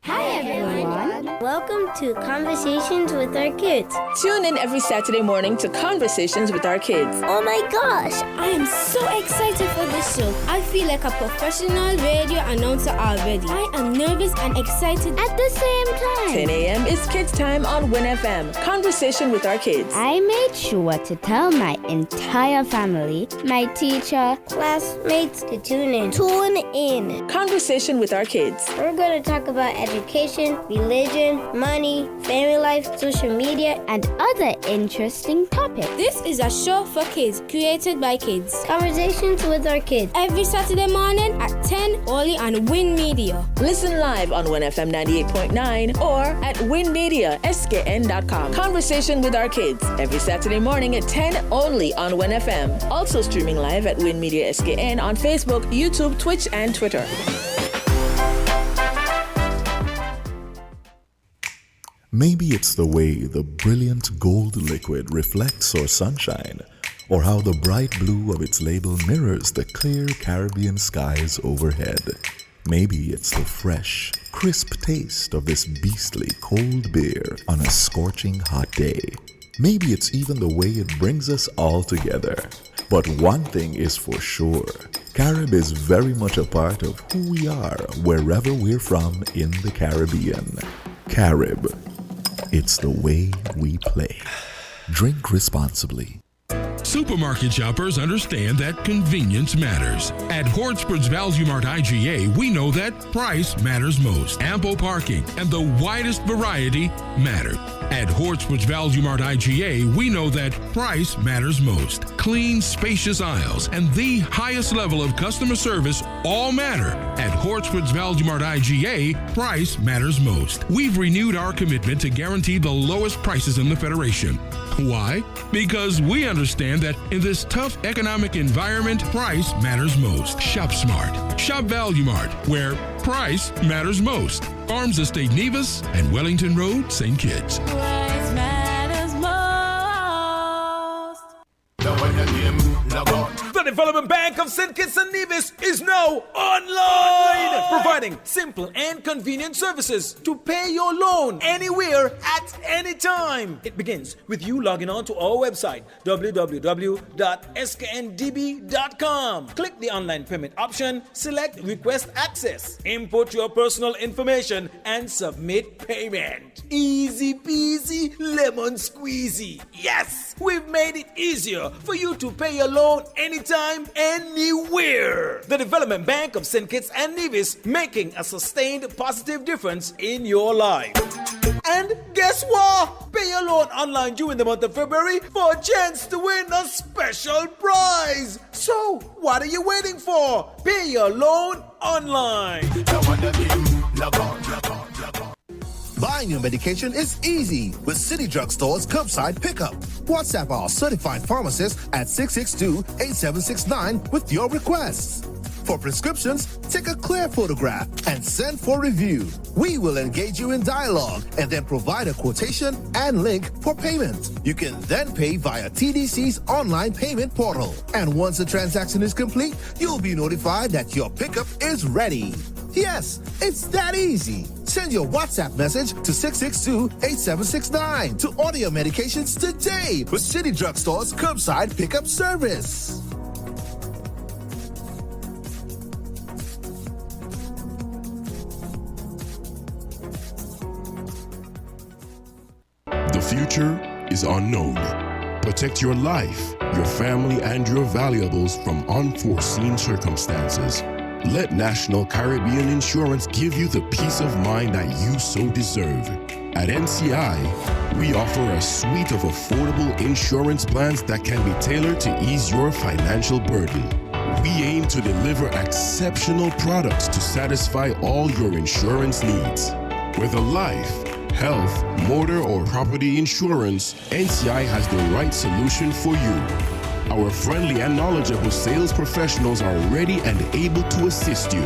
Hi everyone. Welcome to Conversations with Our Kids. Tune in every Saturday morning to Conversations with Our Kids. Oh my gosh, I am so excited for this show. I feel like a professional radio announcer already. I am nervous and excited at the same time. 10 a.m. is Kids Time on Win FM. Conversation with Our Kids. I made sure to tell my entire family, my teacher, classmates to tune in. Tune in. Conversation with Our Kids. We're going to talk about education, religion, money, family life, social media, and other interesting topics. This is a show for kids, created by kids. Conversations with Our Kids. Every Saturday morning at 10, only on WINNMedia. Listen live on Win FM 98.9 or at WINNmediaSKN.com. Conversation with Our Kids. Every Saturday morning at 10, only on Win FM. Also streaming live at WINNmedia SKN on Facebook, YouTube, Twitch, and Twitter. Maybe it's the way the brilliant gold liquid reflects our sunshine, or how the bright blue of its label mirrors the clear Caribbean skies overhead. Maybe it's the fresh, crisp taste of this beastly cold beer on a scorching hot day. Maybe it's even the way it brings us all together. But one thing is for sure, Carib is very much a part of who we are wherever we're from in the Caribbean. Carib. It's the way we play. Drink responsibly. Supermarket shoppers understand that convenience matters. At Hortsport's Value Mart IGA, we know that price matters most. Ample parking and the widest variety matter. At Hortsport's Value Mart IGA, we know that price matters most. Clean, spacious aisles and the highest level of customer service all matter. At Hortsport's Value Mart IGA, price matters most. We've renewed our commitment to guarantee the lowest prices in the Federation. Why? Because we understand that in this tough economic environment, price matters most. Shop smart. Shop Value Mart, where price matters most. Farms Estate Nevis and Wellington Road, St. Kitts. Price matters most. The Development Bank of St. Kitts and Nevis is now online, providing simple and convenient services to pay your loan anywhere at any time. It begins with you logging on to our website, www.skndb.com. Click the online payment option, select Request Access, input your personal information, and submit payment. Easy peasy, lemon squeezy. Yes, we've made it easier for you to pay your loan anytime, anywhere. The Development Bank of St. Kitts and Nevis, making a sustained positive difference in your life. And guess what? Pay your loan online during the month of February for a chance to win a special prize. So, what are you waiting for? Pay your loan online. Buying your medication is easy with City Drug Store's curbside pickup. WhatsApp our certified pharmacist at 662-8769 with your requests. For prescriptions, take a clear photograph and send for review. We will engage you in dialogue and then provide a quotation and link for payment. You can then pay via TDC's online payment portal. And once the transaction is complete, you'll be notified that your pickup is ready. Yes, it's that easy. Send your WhatsApp message to 662-8769 to order your medications today with City Drug Store's curbside pickup service. The future is unknown. Protect your life, your family, and your valuables from unforeseen circumstances. Let National Caribbean Insurance give you the peace of mind that you so deserve. At NCI, we offer a suite of affordable insurance plans that can be tailored to ease your financial burden. We aim to deliver exceptional products to satisfy all your insurance needs. Whether life, health, motor, or property insurance, NCI has the right solution for you. Our friendly and knowledgeable sales professionals are ready and able to assist you.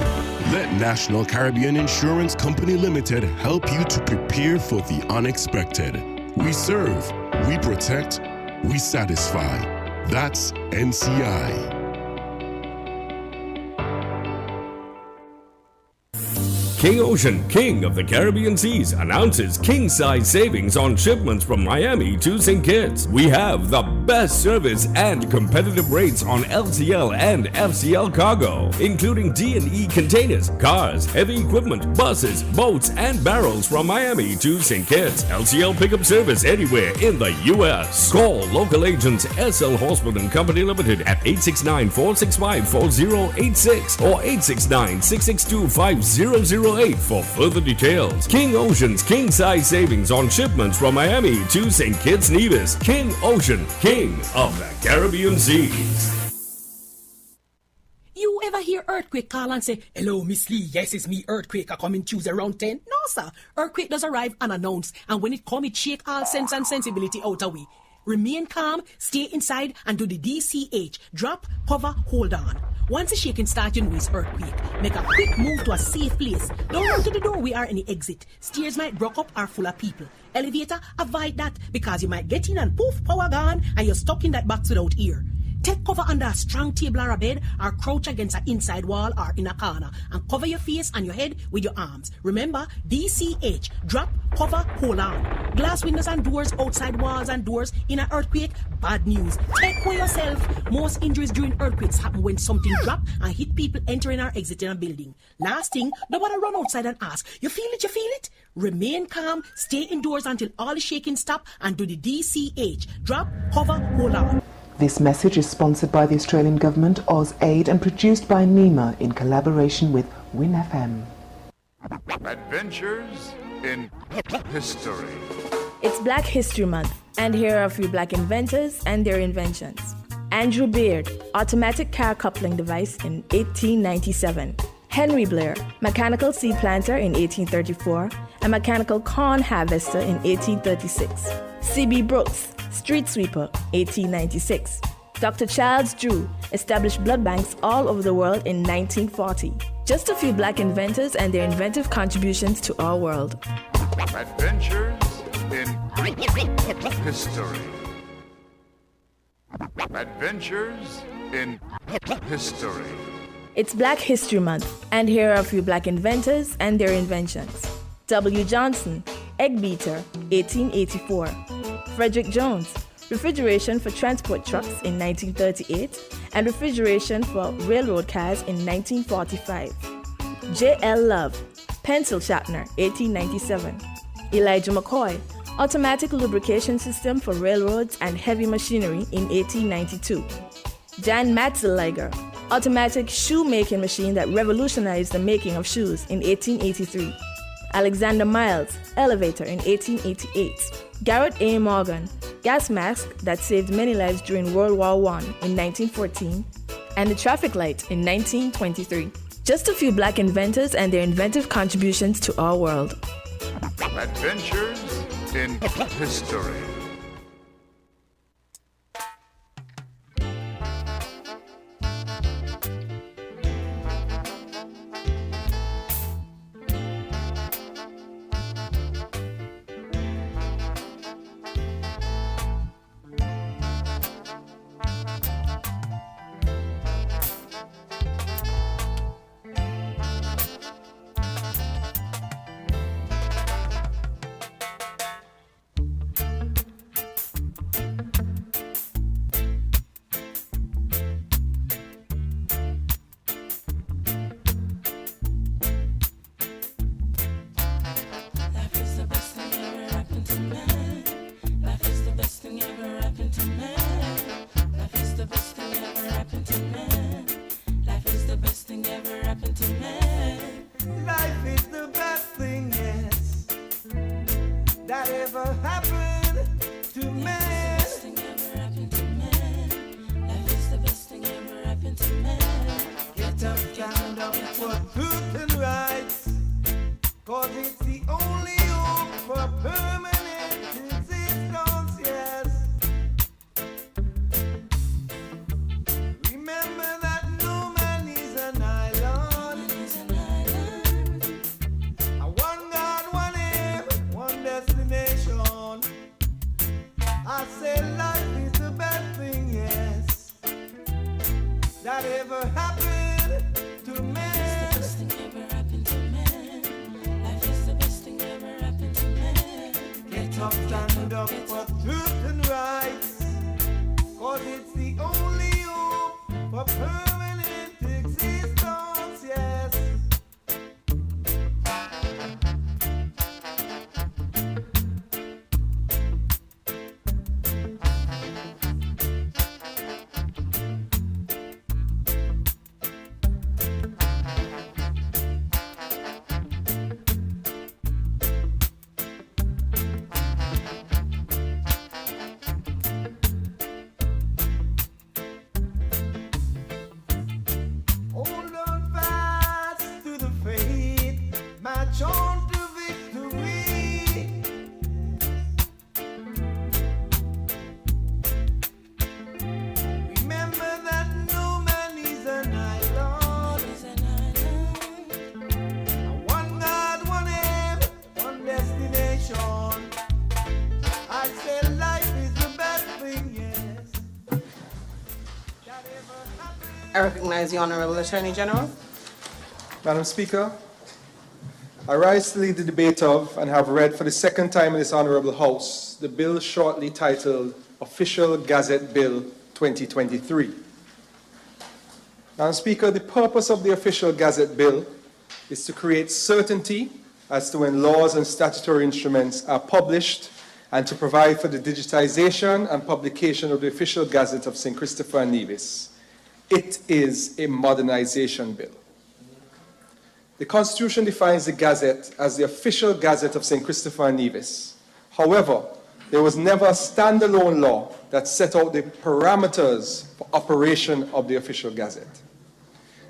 Let National Caribbean Insurance Company Limited help you to prepare for the unexpected. We serve, we protect, we satisfy. That's NCI. King Ocean, king of the Caribbean seas, announces king-size savings on shipments from Miami to St. Kitts. We have the best service and competitive rates on LCL and FCL cargo, including D&E containers, cars, heavy equipment, buses, boats, and barrels from Miami to St. Kitts. LCL pickup service anywhere in the U.S. Call local agents SL Horseman & Company Limited at 869-465-4086 or 869-662-5008 for further details. King Ocean's king-size savings on shipments from Miami to St. Kitts Nevis. King Ocean, king of the Caribbean seas. You ever hear earthquake call and say, "Hello, Miss Lee, yes, it's me, earthquake, I coming Tuesday around 10? No, sir. Earthquake does arrive unannounced, and when it come, it shake all sense and sensibility out of we. Remain calm, stay inside, and do the DCH. Drop, cover, hold on. Once the shaking starts, you know it's earthquake. Make a quick move to a safe place. Don't run to the door, we are in the exit. Stairs might broke up or full of people. Elevator, avoid that, because you might get in and poof, power gone, and you're stuck in that box without ear. Take cover under a strong table or a bed, or crouch against an inside wall or in a corner, and cover your face and your head with your arms. Remember, DCH, drop, cover, hold on. Glass windows and doors, outside walls and doors in an earthquake, bad news. Take care yourself. Most injuries during earthquakes happen when something drop and hit people entering or exiting a building. Last thing, nobody run outside and ask, "You feel it, you feel it?" Remain calm, stay indoors until all the shaking stop, and do the DCH, drop, cover, hold on. This message is sponsored by the Australian Government, AusAid, and produced by NEMA in collaboration with WINFM. Adventures in History. It's Black History Month, and here are a few black inventors and their inventions. Andrew Beard, automatic car coupling device in 1897. Henry Blair, mechanical seed planter in 1834, and mechanical corn harvester in 1836. C.B. Brooks, street sweeper, 1896. Dr. Charles Drew established blood banks all over the world in 1940. Just a few black inventors and their inventive contributions to our world. Adventures in History. Adventures in History. It's Black History Month, and here are a few black inventors and their inventions. W. Johnson, egg beater, 1884. Frederick Jones, refrigeration for transport trucks in 1938 and refrigeration for railroad cars in 1945. J. L. Love, pencil sharpener, 1897. Elijah McCoy, automatic lubrication system for railroads and heavy machinery in 1892. Jan Matzeliger, automatic shoe-making machine that revolutionized the making of shoes in 1883. Alexander Miles, elevator in 1888. Garrett A. Morgan, gas mask that saved many lives during World War I in 1914, and the traffic light in 1923. Just a few black inventors and their inventive contributions to our world. Adventures in History. That ever happened to man. up, stand up for truth and rights, 'cause it's the only hope for permanent existence, yes. Hold on fast to the faith, march on to victory. Remember that no man is an island. One God, one aim, one destination. I say life is the best thing, yes. I recognize the Honorable Attorney General. Madam Speaker, I rise to lead the debate of and have read for the second time in this Honourable House the bill shortly titled Official Gazette Bill 2023. Madam Speaker, the purpose of the Official Gazette Bill is to create certainty as to when laws and statutory instruments are published and to provide for the digitization and publication of the Official Gazette of St. Christopher and Nevis. It is a modernization bill. The Constitution defines the Gazette as the official Gazette of St. Christopher and Nevis. However, there was never a standalone law that set out the parameters for operation of the official Gazette.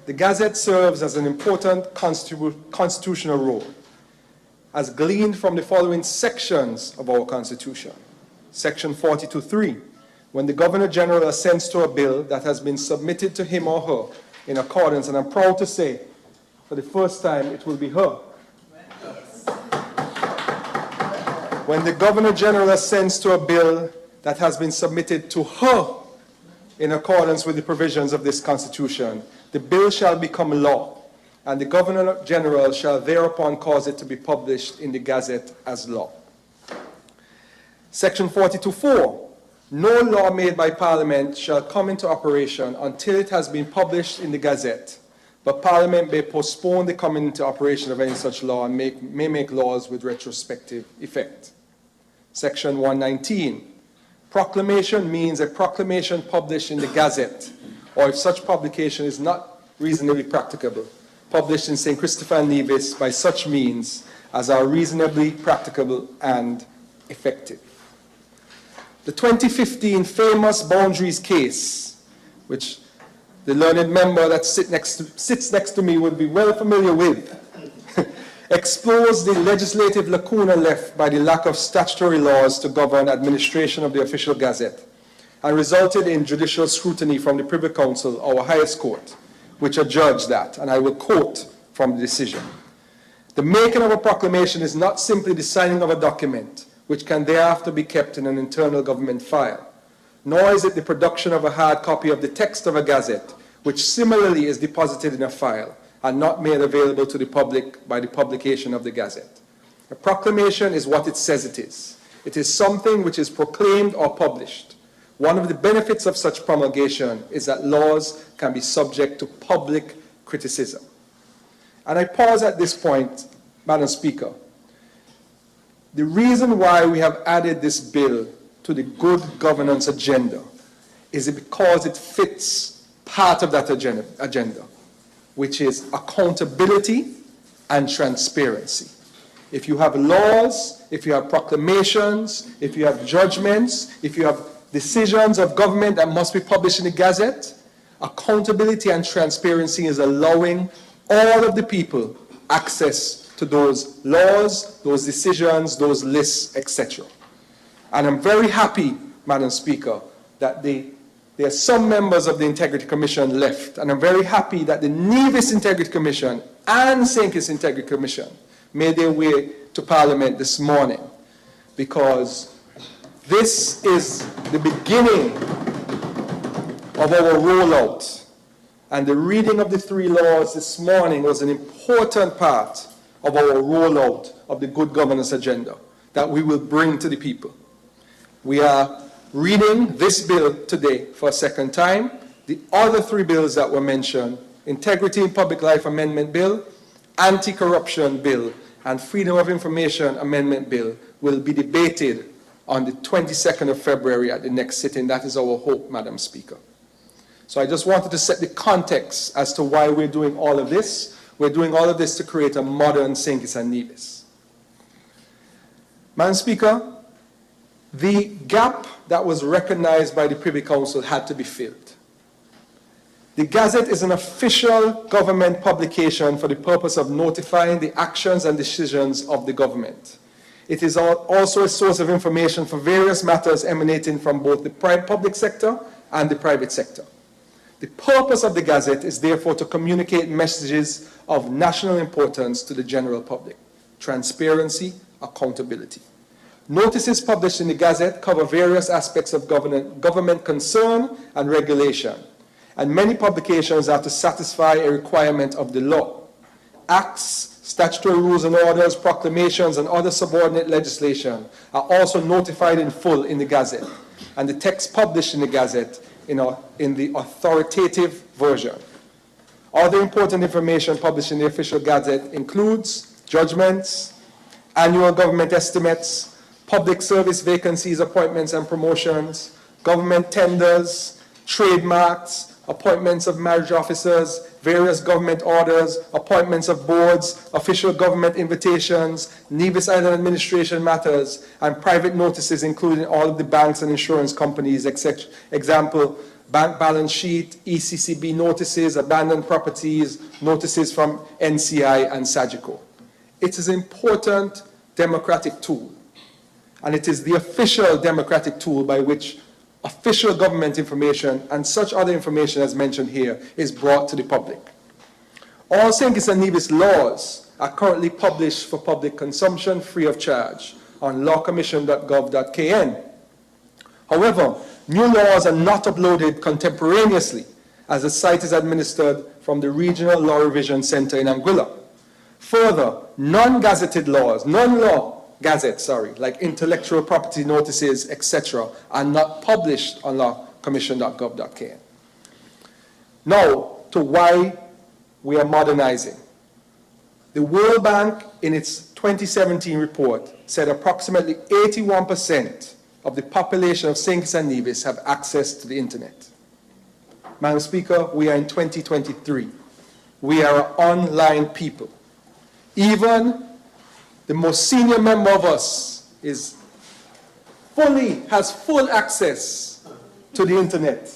The Gazette serves as an important constitutional role, as gleaned from the following sections of our Constitution. Section 42(3). When the Governor-General assents to a bill that has been submitted to him or her in accordance, and I'm proud to say, for the first time, it will be her. When the Governor-General assents to a bill that has been submitted to her in accordance with the provisions of this Constitution, the bill shall become law, and the Governor-General shall thereupon cause it to be published in the Gazette as law. Section 42(4). No law made by Parliament shall come into operation until it has been published in the Gazette, but Parliament may postpone the coming into operation of any such law and may make laws with retrospective effect. Section 119. Proclamation means a proclamation published in the Gazette, or if such publication is not reasonably practicable, published in St. Christopher and Nevis by such means as are reasonably practicable and effective. The 2015 famous Boundaries case, which the learned member that sits next to me would be well familiar with, explores the legislative lacuna left by the lack of statutory laws to govern administration of the official Gazette, and resulted in judicial scrutiny from the Privy Council, our highest court, which adjudged that, and I will quote from the decision. The making of a proclamation is not simply the signing of a document, which can thereafter be kept in an internal government file, nor is it the production of a hard copy of the text of a gazette, which similarly is deposited in a file and not made available to the public by the publication of the gazette. A proclamation is what it says it is. It is something which is proclaimed or published. One of the benefits of such promulgation is that laws can be subject to public criticism. And I pause at this point, Madam Speaker. The reason why we have added this bill to the good governance agenda is because it fits part of that agenda, which is accountability and transparency. If you have laws, if you have proclamations, if you have judgments, if you have decisions of government that must be published in the Gazette, accountability and transparency is allowing all of the people access to those laws, those decisions, those lists, etc. And I'm very happy, Madam Speaker, that there are some members of the Integrity Commission left, and I'm very happy that the Nevis Integrity Commission and St. Kitts Integrity Commission made their way to Parliament this morning, because this is the beginning of our rollout. And the reading of the three laws this morning was an important part of our rollout of the good governance agenda. that we will bring to the people. We are reading this bill today for a second time. The other three bills that were mentioned, Integrity in Public Life Amendment Bill, Anti-Corruption Bill, and Freedom of Information Amendment Bill, will be debated on the 22nd of February at the next sitting. That is our hope, Madam Speaker. So I just wanted to set the context as to why we're doing all of this. We're doing all of this to create a modern St. Kitts and Nevis. Madam Speaker, the gap that was recognized by the Privy Council had to be filled. The Gazette is an official government publication for the purpose of notifying the actions and decisions of the government. It is also a source of information for various matters emanating from both the public sector and the private sector. The purpose of the Gazette is therefore to communicate messages of national importance to the general public: transparency, accountability. Notices published in the Gazette cover various aspects of government concern and regulation, and many publications are to satisfy a requirement of the law. Acts, statutory rules and orders, proclamations, and other subordinate legislation are also notified in full in the Gazette, and the text published in the Gazette in the authoritative version. Other important information published in the official Gazette includes judgments, annual government estimates, public service vacancies, appointments and promotions, government tenders, trademarks, appointments of marriage officers, various government orders, appointments of boards, official government invitations, Nevis Island administration matters, and private notices including all of the banks and insurance companies, etc. Example, bank balance sheet, ECCB notices, abandoned properties, notices from NCI and SAGICO. It is an important democratic tool, and it is the official democratic tool by which official government information and such other information as mentioned here is brought to the public. All St. Kitts and Nevis laws are currently published for public consumption free of charge on lawcommission.gov.kn. However, new laws are not uploaded contemporaneously, as the site is administered from the Regional Law Revision Center in Anguilla. Further, non-gazetted laws, non-law gazettes, like intellectual property notices, etc., are not published on lawcommission.gov.kn. Now, to why we are modernizing. The World Bank, in its 2017 report, said approximately 81% of the population of St. Kitts and Nevis have access to the internet. Madam Speaker, we are in 2023. We are an online people. Even the most senior member of us has full access to the internet.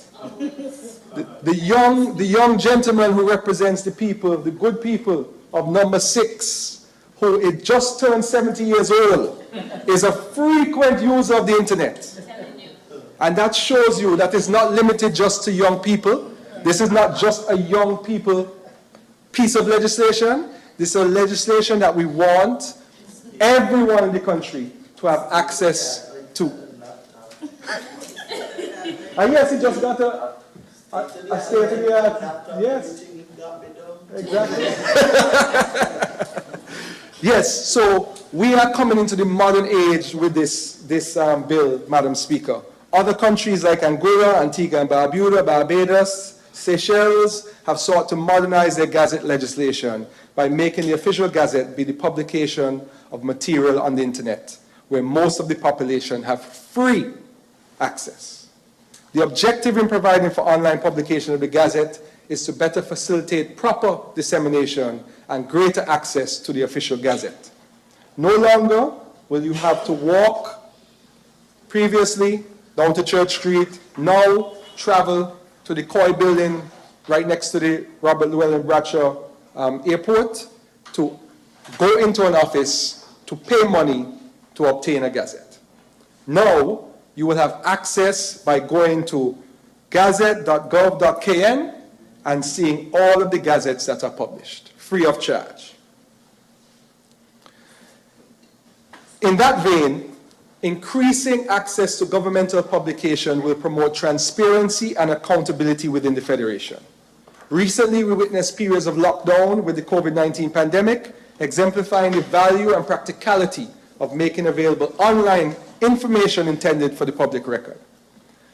The young gentleman who represents the people, the good people of number 6, who it just turned 70 years old, is a frequent user of the internet. And that shows you that it's not limited just to young people. This is not just a young people piece of legislation. This is a legislation that we want everyone in the country to have access to. And yes, he just got a state of the art. Yes, exactly. Yes, so we are coming into the modern age with this bill, Madam Speaker. Other countries like Anguilla, Antigua and Barbuda, Barbados, Seychelles have sought to modernize their Gazette legislation by making the official Gazette be the publication of material on the internet, where most of the population have free access. The objective in providing for online publication of the Gazette is to better facilitate proper dissemination and greater access to the official Gazette. No longer will you have to walk previously down to Church Street, now travel to the Coy building right next to the Robert Llewellyn Bradshaw airport to go into an office to pay money to obtain a Gazette. Now, you will have access by going to gazette.gov.kn and seeing all of the Gazettes that are published, free of charge. In that vein, increasing access to governmental publication will promote transparency and accountability within the Federation. Recently, we witnessed periods of lockdown with the COVID-19 pandemic, exemplifying the value and practicality of making available online information intended for the public record.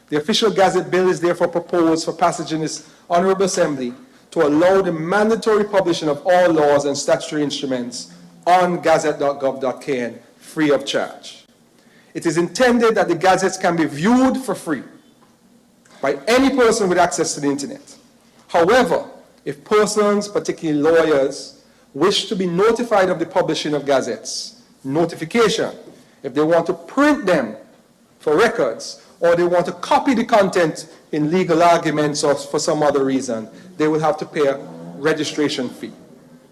The official Gazette Bill is therefore proposed for passage in this Honourable Assembly to allow the mandatory publishing of all laws and statutory instruments on gazette.gov.kn free of charge. It is intended that the gazettes can be viewed for free by any person with access to the internet. However, if persons, particularly lawyers, wish to be notified of the publishing of gazettes, notification, if they want to print them for records, or they want to copy the content in legal arguments or for some other reason, they will have to pay a registration fee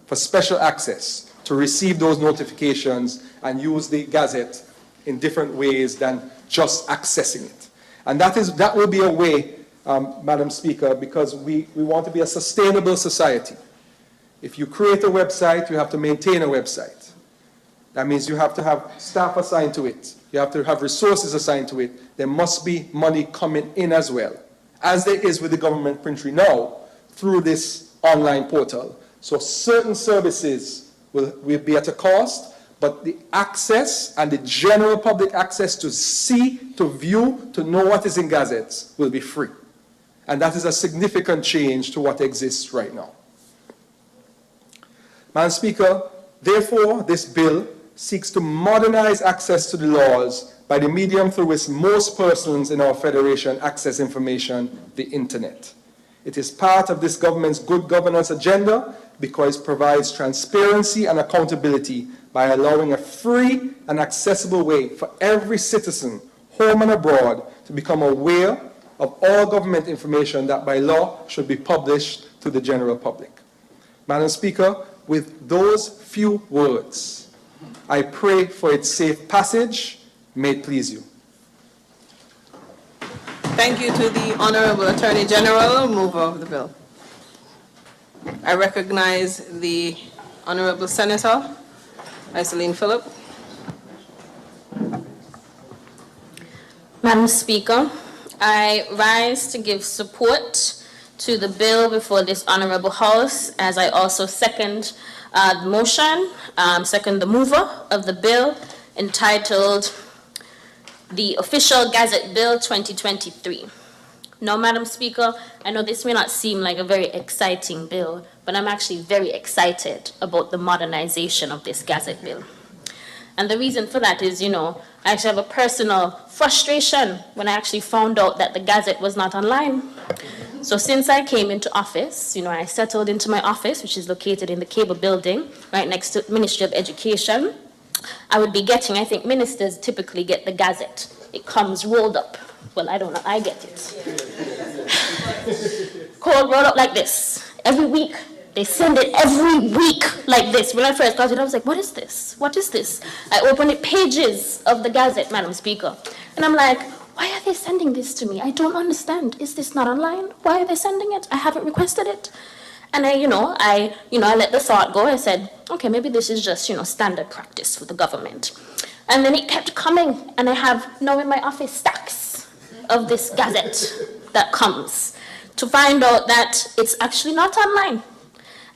for special access to receive those notifications and use the Gazette in different ways than just accessing it. And that will be a way, Madam Speaker, because we want to be a sustainable society. If you create a website, you have to maintain a website. That means you have to have staff assigned to it. You have to have resources assigned to it. There must be money coming in as well, as there is with the government printery now through this online portal. So certain services will be at a cost, but the access and the general public access to see, to view, to know what is in gazettes will be free. And that is a significant change to what exists right now. Madam Speaker, therefore, this bill seeks to modernize access to the laws by the medium through which most persons in our federation access information, the internet. It is part of this government's good governance agenda because it provides transparency and accountability by allowing a free and accessible way for every citizen, home and abroad, to become aware of all government information that by law should be published to the general public. Madam Speaker, with those few words, I pray for its safe passage. May it please you. Thank you to the Honourable Attorney General, mover of the bill. I recognize the Honourable Senator, Iselene Phillip. Madam Speaker, I rise to give support to the bill before this Honourable House, as I also second the motion, second the mover of the bill entitled the Official Gazette Bill 2023. Now, Madam Speaker, I know this may not seem like a very exciting bill, but I'm actually very excited about the modernization of this Gazette Bill. And the reason for that is, I actually have a personal frustration when I actually found out that the Gazette was not online. So since I came into office, I settled into my office, which is located in the Cable Building, right next to Ministry of Education. I would be getting, I think ministers typically get the Gazette. It comes rolled up. Well, I don't know, I get it. Rolled up like this. Every week. They send it every week like this. When I first got it, I was like, what is this? What is this? I opened it, pages of the Gazette, Madam Speaker. And I'm like, why are they sending this to me? I don't understand. Is this not online? Why are they sending it? I haven't requested it. And I let the thought go. I said, okay, maybe this is just, standard practice for the government. And then it kept coming. And I have now in my office stacks of this Gazette that comes to find out that it's actually not online.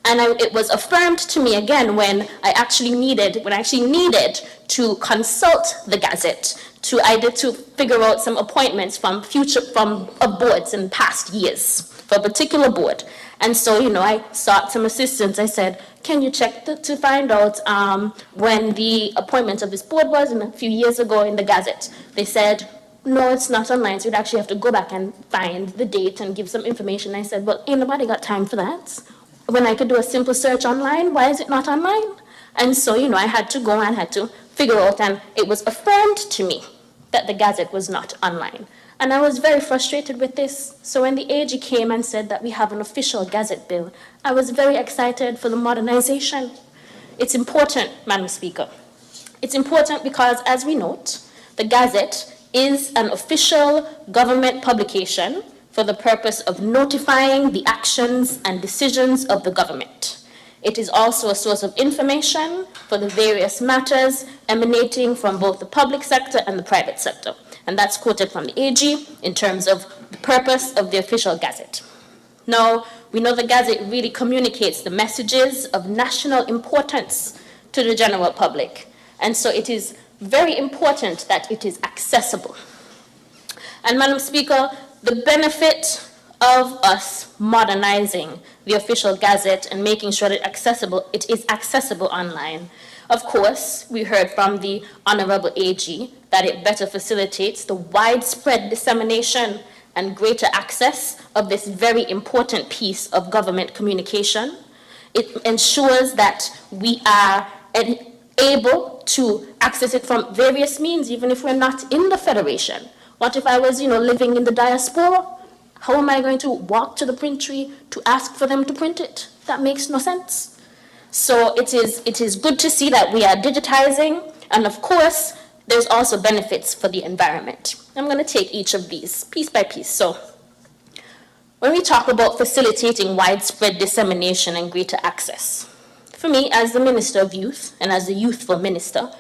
And it was affirmed to me again when I actually needed to consult the Gazette to figure out some appointments from boards in past years for a particular board. And so, I sought some assistance. I said, can you check to find out when the appointment of this board was a few years ago in the Gazette? They said, no, it's not online, so you'd actually have to go back and find the date and give some information. I said, well, ain't nobody got time for that. When I could do a simple search online, why is it not online? And so, I had to go and had to figure out, and it was affirmed to me that the Gazette was not online. And I was very frustrated with this. So when the AG came and said that we have an official Gazette bill, I was very excited for the modernization. It's important, Madam Speaker. It's important because, as we note, the Gazette is an official government publication for the purpose of notifying the actions and decisions of the government. It is also a source of information for the various matters emanating from both the public sector and the private sector. And that's quoted from the AG in terms of the purpose of the official Gazette. Now, we know the Gazette really communicates the messages of national importance to the general public. And so it is very important that it is accessible. And Madam Speaker, the benefit of us modernizing the official gazette and making sure that it is accessible online. Of course, we heard from the Honorable AG that it better facilitates the widespread dissemination and greater access of this very important piece of government communication. It ensures that we are able to access it from various means, even if we're not in the Federation. What if I was, living in the diaspora? How am I going to walk to the printry to ask for them to print it? That makes no sense. So it is good to see that we are digitizing, and of course, there's also benefits for the environment. I'm going to take each of these piece by piece. So when we talk about facilitating widespread dissemination and greater access, for me, as the Minister of Youth and as the youthful minister,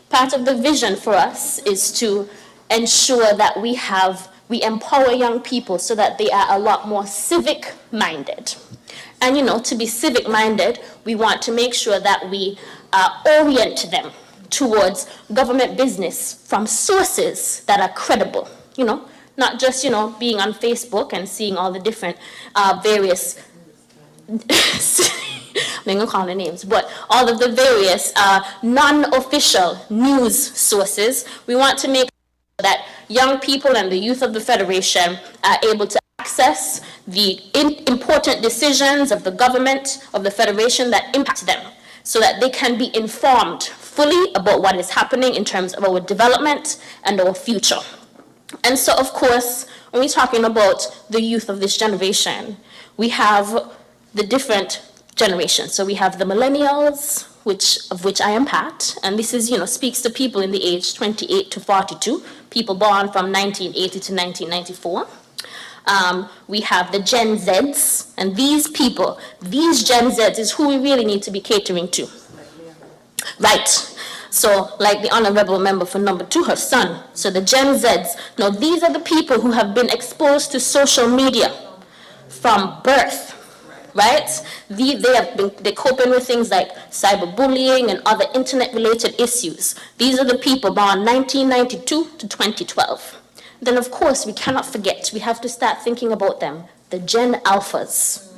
part of the vision for us is to ensure that we empower young people so that they are a lot more civic-minded. And, to be civic-minded, we want to make sure that we orient them towards government business from sources that are credible, not just, being on Facebook and seeing all the different various, I'm not going to call the names, but all of the various non-official news sources. We want to make sure that young people and the youth of the Federation are able to access the important decisions of the government of the Federation that impact them, so that they can be informed fully about what is happening in terms of our development and our future. And so, of course, when we're talking about the youth of this generation, we have the different generations. So we have the millennials, of which I am part, and this is, speaks to people in the age 28 to 42, people born from 1980 to 1994. We have the Gen Zs, and these Gen Zs is who we really need to be catering to. Right. So, like the Honorable Member for number 2, her son. So the Gen Zs, now these are the people who have been exposed to social media from birth, right? They're coping with things like cyberbullying and other internet-related issues. These are the people born 1992 to 2012. Then, of course, we cannot forget, we have to start thinking about them, the Gen Alphas.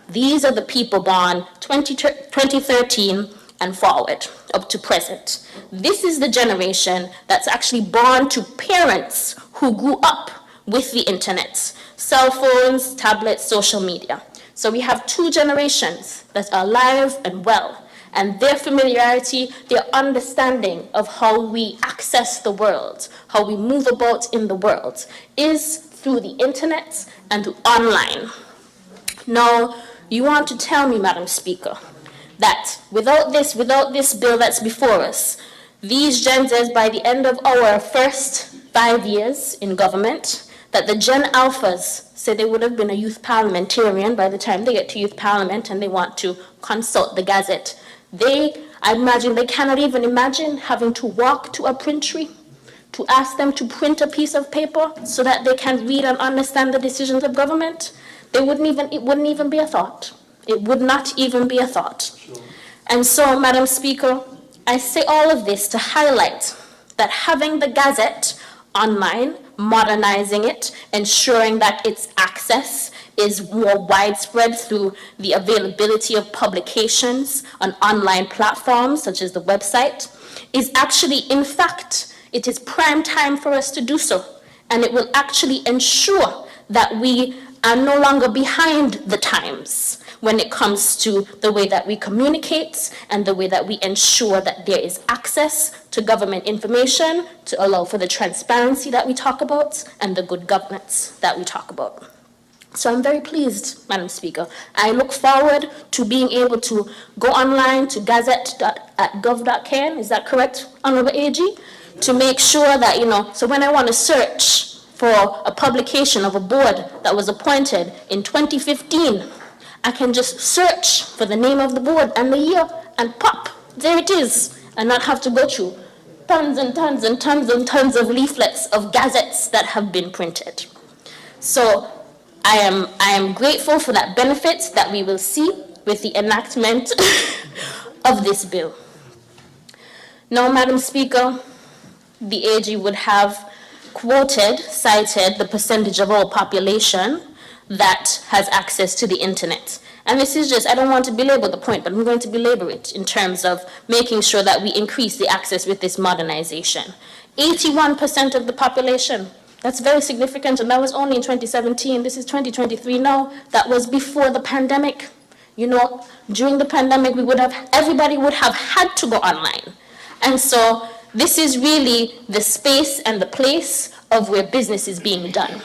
These are the people born 2013 and forward, up to present. This is the generation that's actually born to parents who grew up with the internet, cell phones, tablets, social media. So we have 2 generations that are alive and well, and their familiarity, their understanding of how we access the world, how we move about in the world, is through the internet and through online. Now, you want to tell me, Madam Speaker, that without this bill that's before us, these Gen Zs, by the end of our first 5 years in government, that the Gen Alphas say they would have been a youth parliamentarian by the time they get to youth parliament and they want to consult the Gazette. I imagine they cannot even imagine having to walk to a printry to ask them to print a piece of paper so that they can read and understand the decisions of government. It wouldn't even be a thought. It would not even be a thought. Sure. And so, Madam Speaker, I say all of this to highlight that having the Gazette online, modernizing it, ensuring that its access is more widespread through the availability of publications on online platforms such as the website, is actually, in fact, it is prime time for us to do so. And it will actually ensure that we are no longer behind the times when it comes to the way that we communicate and the way that we ensure that there is access to government information to allow for the transparency that we talk about and the good governance that we talk about. So I'm very pleased, Madam Speaker. I look forward to being able to go online to gazette.gov.kn, is that correct, Honorable AG? To make sure that, so when I want to search for a publication of a board that was appointed in 2015, I can just search for the name of the board and the year and pop, there it is, and not have to go through tons and tons and tons and tons of leaflets of gazettes that have been printed. So I am grateful for that benefit that we will see with the enactment of this bill. Now, Madam Speaker, the AG would have cited the percentage of our population that has access to the internet. And this is just, I don't want to belabor the point, but I'm going to belabor it in terms of making sure that we increase the access with this modernization. 81% of the population, that's very significant, and that was only in 2017. This is 2023 now. That was before the pandemic. You know, during the pandemic, everybody would have had to go online. And so this is really the space and the place of where business is being done.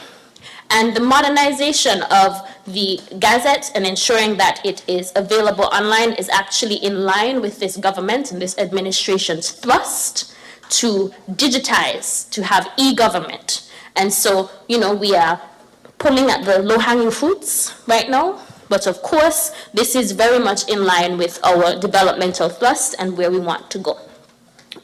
And the modernization of the Gazette and ensuring that it is available online is actually in line with this government and this administration's thrust to digitize, to have e-government. And so, you know, we are pulling at the low-hanging fruits right now. But of course, this is very much in line with our developmental thrust and where we want to go.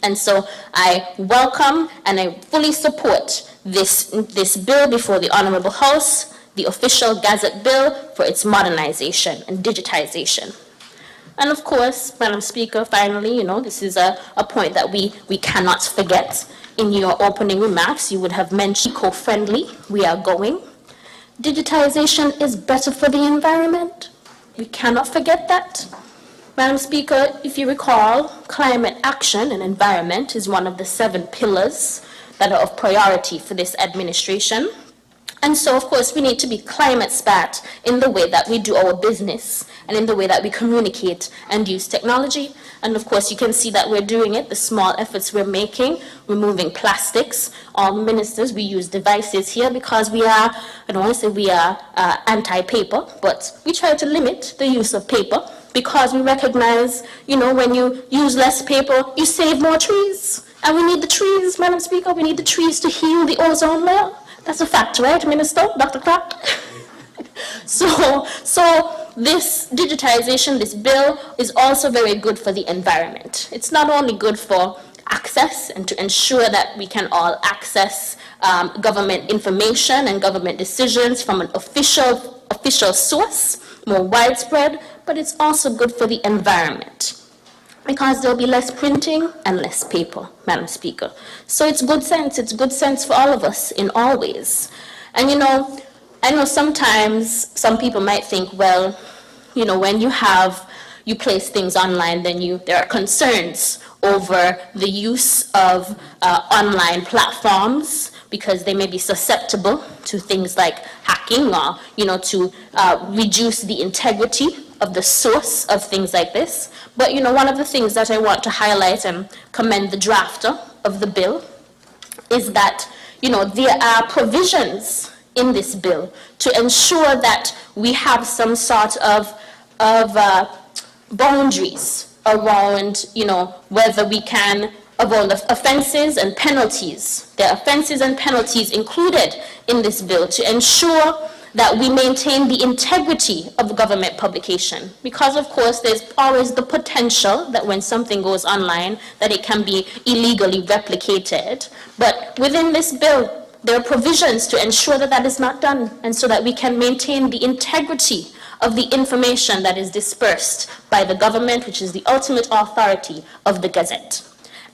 And so I welcome and I fully support this bill before the Honorable House, the official Gazette bill for its modernization and digitization. And of course, Madam Speaker, finally, you know, this is a point that we cannot forget. In your opening remarks, you would have mentioned eco-friendly, we are going. Digitization is better for the environment. We cannot forget that. Madam Speaker, if you recall, climate action and environment is one of the 7 pillars that are of priority for this administration. And so, of course, we need to be climate smart in the way that we do our business and in the way that we communicate and use technology. And of course, you can see that we're doing it, the small efforts we're making, removing plastics. All ministers, we use devices here because we are, I don't want to say we are anti-paper, but we try to limit the use of paper because we recognize, you know, when you use less paper, you save more trees. And we need the trees, Madam Speaker, we need the trees to heal the ozone layer. That's a fact, right, Minister, Dr. Clark? So this digitization, this bill, is also very good for the environment. It's not only good for access and to ensure that we can all access government information and government decisions from an official source, more widespread, but it's also good for the environment because there'll be less printing and less paper, Madam Speaker. So it's good sense for all of us in all ways. And you know, I know sometimes some people might think, well, you know, when you place things online, then there are concerns over the use of online platforms because they may be susceptible to things like hacking or, you know, to reduce the integrity of the source of things like this. But, you know, one of the things that I want to highlight and commend the drafter of the bill is that, you know, there are provisions in this bill to ensure that we have some sort of boundaries around, you know, whether we can, around offenses and penalties. There are offenses and penalties included in this bill to ensure that we maintain the integrity of government publication. Because, of course, there's always the potential that when something goes online, that it can be illegally replicated. But within this bill, there are provisions to ensure that that is not done, and so that we can maintain the integrity of the information that is dispersed by the government, which is the ultimate authority of the Gazette.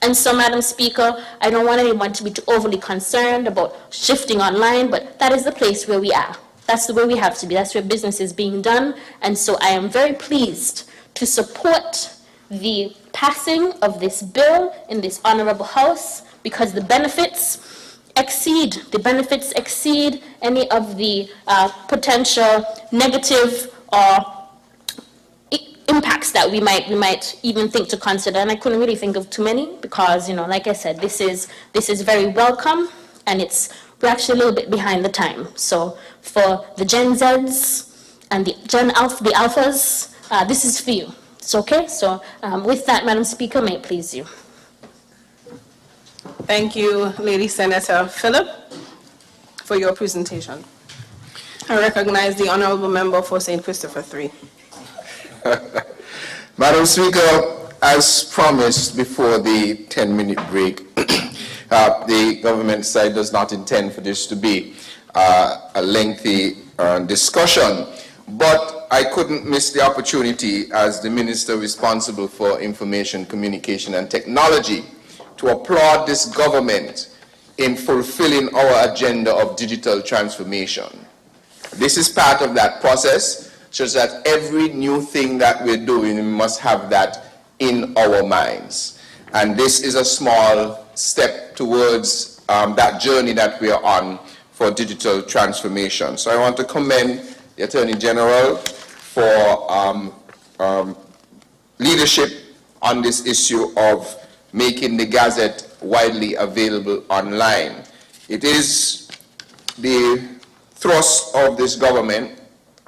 And so, Madam Speaker, I don't want anyone to be too overly concerned about shifting online, but that is the place where we are. That's the way we have to be. That's where business is being done. And so I am very pleased to support the passing of this bill in this honorable House because the benefits exceed any of the potential negative or impacts that we might even think to consider. And I couldn't really think of too many because, you know, like I said, this is very welcome, and we're actually a little bit behind the time. So for the Gen Zs and the Alphas, this is for you. It's okay? So with that, Madam Speaker, may it please you. Thank you, Lady Senator Phillip, for your presentation. I recognize the Honourable Member for St. Christopher 3. Madam Speaker, as promised before the 10-minute break, the government side does not intend for this to be a lengthy discussion, but I couldn't miss the opportunity as the Minister responsible for Information, Communication and Technology to applaud this government in fulfilling our agenda of digital transformation. This is part of that process, such that every new thing that we're doing, we must have that in our minds. And this is a small step towards that journey that we are on for digital transformation. So I want to commend the Attorney General for leadership on this issue of making the Gazette widely available online. It is the thrust of this government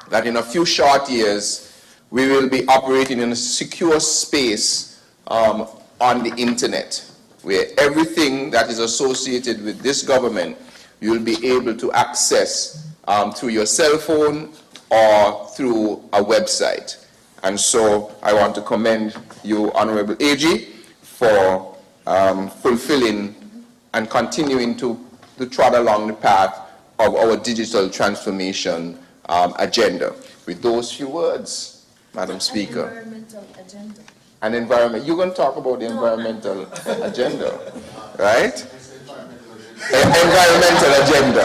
that in a few short years we will be operating in a secure space on the internet, where everything that is associated with this government you will be able to access through your cell phone or through a website. And so I want to commend you, Honorable AG, for fulfilling and continuing to trot along the path of our digital transformation agenda. With those few words, Madam Speaker. Environmental agenda. An environment. You're going to talk about the environmental agenda, right? Environmental agenda.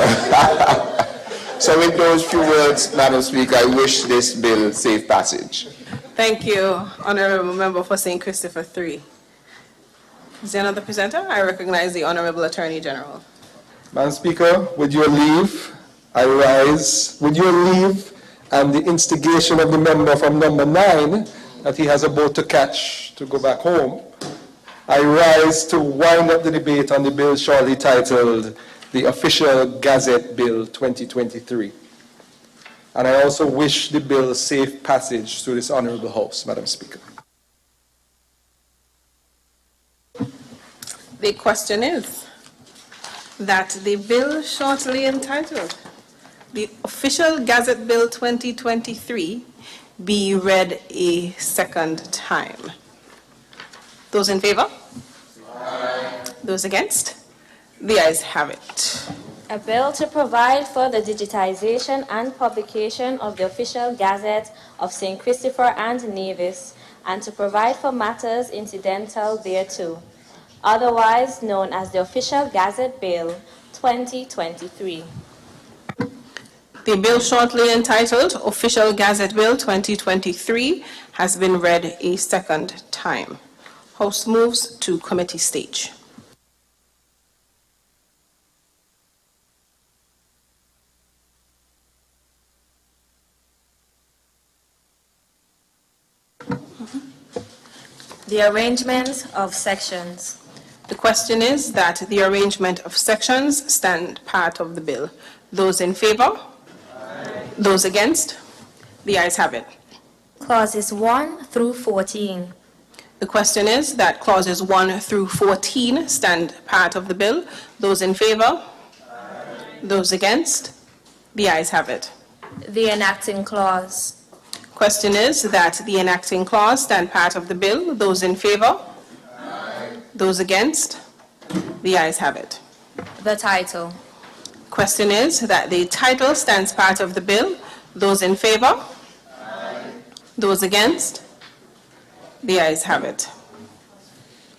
So with those few words, Madam Speaker, I wish this bill safe passage. Thank you, Honourable Member for St. Christopher 3. Is there another presenter? I recognize the Honourable Attorney General. Madam Speaker, with your leave, I rise. With your leave and the instigation of the member from number 9 that he has a boat to catch to go back home, I rise to wind up the debate on the bill shortly titled the Official Gazette Bill 2023. And I also wish the bill safe passage through this honourable House, Madam Speaker. The question is that the bill shortly entitled the Official Gazette Bill 2023 be read a second time. Those in favor? Aye. Those against? The ayes have it. A bill to provide for the digitization and publication of the Official Gazette of St. Christopher and Nevis, and to provide for matters incidental thereto, otherwise known as the Official Gazette Bill 2023. The bill shortly entitled Official Gazette Bill 2023 has been read a second time. House moves to committee stage. The arrangement of sections. The question is that the arrangement of sections stand part of the bill. Those in favor? Aye. Those against? The ayes have it. Clauses 1 through 14. The question is that clauses 1 through 14 stand part of the bill. Those in favor? Aye. Those against? The ayes have it. The enacting clause. Question is that the enacting clause stand part of the bill. Those in favor? Aye. Those against? The ayes have it. The title. Question is that the title stands part of the bill. Those in favor? Aye. Those against? The ayes have it.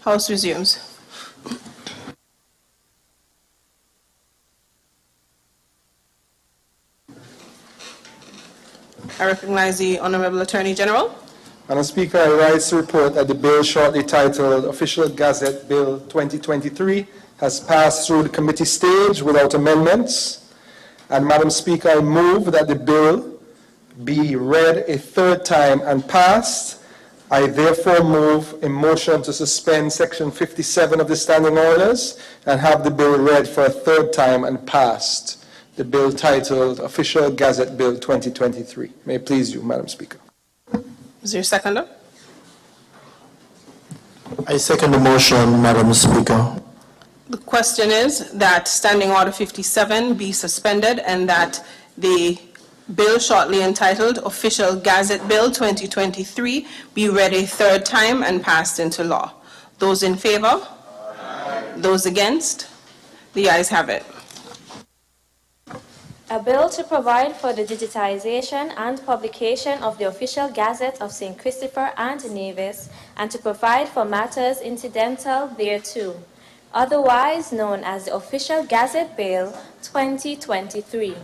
House resumes. I recognize the Honourable Attorney General. Madam Speaker, I rise to report that the bill shortly titled Official Gazette Bill 2023 has passed through the committee stage without amendments. And Madam Speaker, I move that the bill be read a third time and passed. I therefore move a motion to suspend Section 57 of the Standing Orders and have the bill read for a third time and passed. The bill titled Official Gazette Bill 2023. May it please you, Madam Speaker. Is there a seconder? I second the motion, Madam Speaker. The question is that Standing Order 57 be suspended and that the bill shortly entitled Official Gazette Bill 2023 be read a third time and passed into law. Those in favor? Aye. Those against? The ayes have it. A bill to provide for the digitization and publication of the Official Gazette of St. Christopher and Nevis, and to provide for matters incidental thereto, otherwise known as the Official Gazette Bill 2023.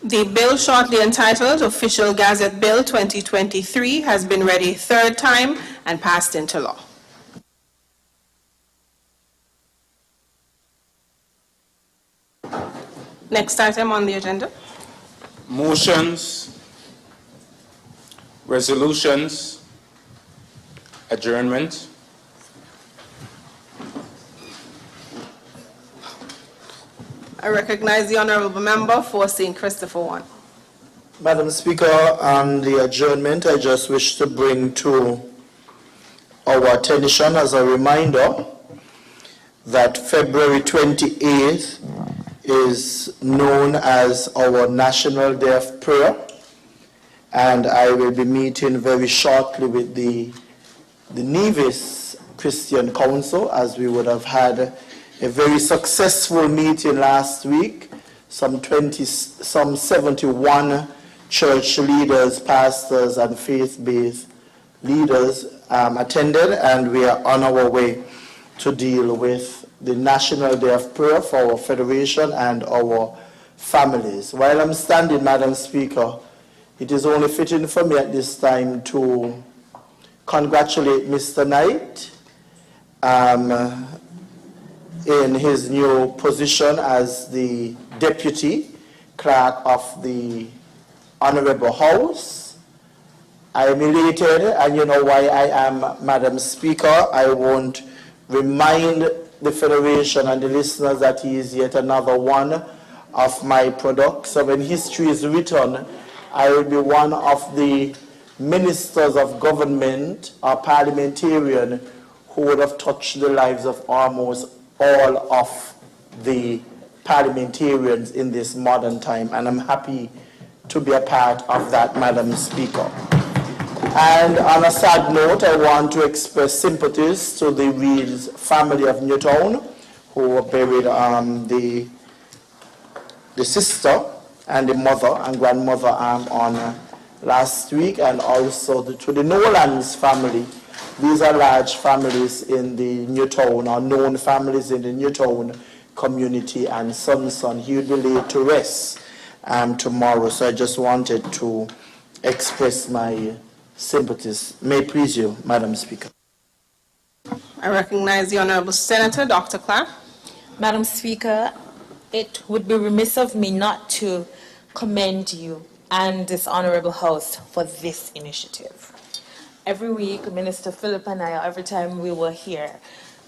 The bill shortly entitled Official Gazette Bill 2023 has been read a third time and passed into law. Next item on the agenda. Motions, resolutions, adjournment. I recognize the honorable member for St. Christopher 1. Madam Speaker, on the adjournment, I just wish to bring to our attention as a reminder that February 28th is known as our National Day of Prayer, and I will be meeting very shortly with the Nevis Christian Council, as we would have had a very successful meeting last week. Some 71 church leaders, pastors, and faith-based leaders attended, and we are on our way to deal with the National Day of Prayer for our federation and our families. While I'm standing, Madam Speaker, it is only fitting for me at this time to congratulate Mr. Knight in his new position as the Deputy Clerk of the Honorable House. I am elated, and you know why I am, Madam Speaker. I won't remind the Federation and the listeners that he is yet another one of my products. So when history is written, I will be one of the ministers of government or parliamentarian who would have touched the lives of almost all of the parliamentarians in this modern time, and I'm happy to be a part of that, Madam Speaker. And on a sad note, I want to express sympathies to the Reeds family of Newtown, who buried the sister and the mother and grandmother on last week, and also to the Nolan's family. These are large families in the Newtown, or known families in the Newtown community, and son, he will be laid to rest tomorrow. So I just wanted to express my sympathies. May it please you, Madam Speaker. I recognize the Honorable Senator, Dr. Clark. Madam Speaker, it would be remiss of me not to commend you and this Honorable House for this initiative. Every week, Minister Philip and I, every time we were here,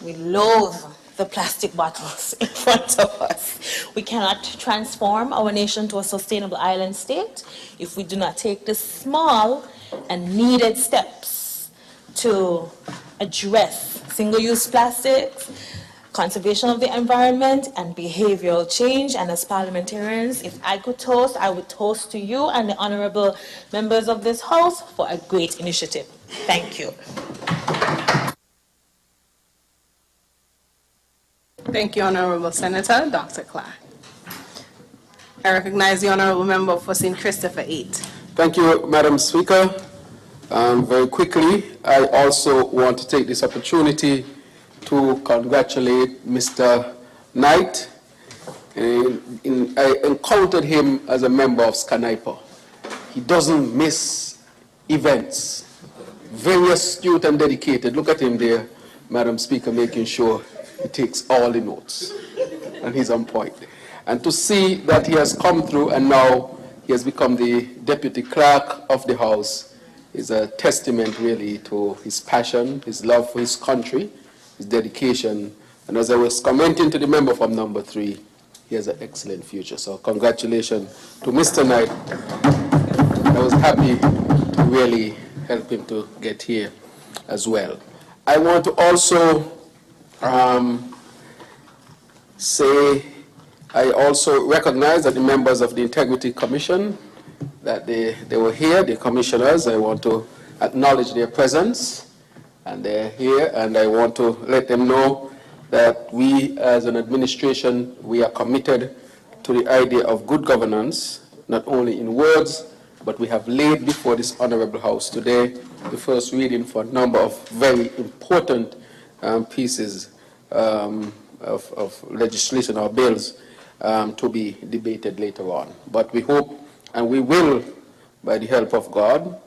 we loathe the plastic bottles in front of us. We cannot transform our nation to a sustainable island state if we do not take the small and needed steps to address single-use plastics, conservation of the environment, and behavioral change. And as parliamentarians, if I could toast, I would toast to you and the honorable members of this House for a great initiative. Thank you. Thank you, Honorable Senator. Dr. Clark. I recognize the Honorable Member for St. Christopher 8. Thank you, Madam Speaker. Very quickly, I also want to take this opportunity to congratulate Mr. Knight. I encountered him as a member of Scanaipa. He doesn't miss events. Very astute and dedicated. Look at him there, Madam Speaker, making sure he takes all the notes. And he's on point. And to see that he has come through and now he has become the Deputy Clerk of the House is a testament really to his passion, his love for his country, his dedication. And as I was commenting to the member from number 3, he has an excellent future. So congratulations to Mr. Knight. I was happy to really help him to get here as well. I want to also say I also recognize that the members of the Integrity Commission, that they were here, the commissioners. I want to acknowledge their presence, and they're here, and I want to let them know that we as an administration, we are committed to the idea of good governance, not only in words, but we have laid before this Honorable House today the first reading for a number of very important pieces of legislation or bills to be debated later on. But we hope, and we will, by the help of God,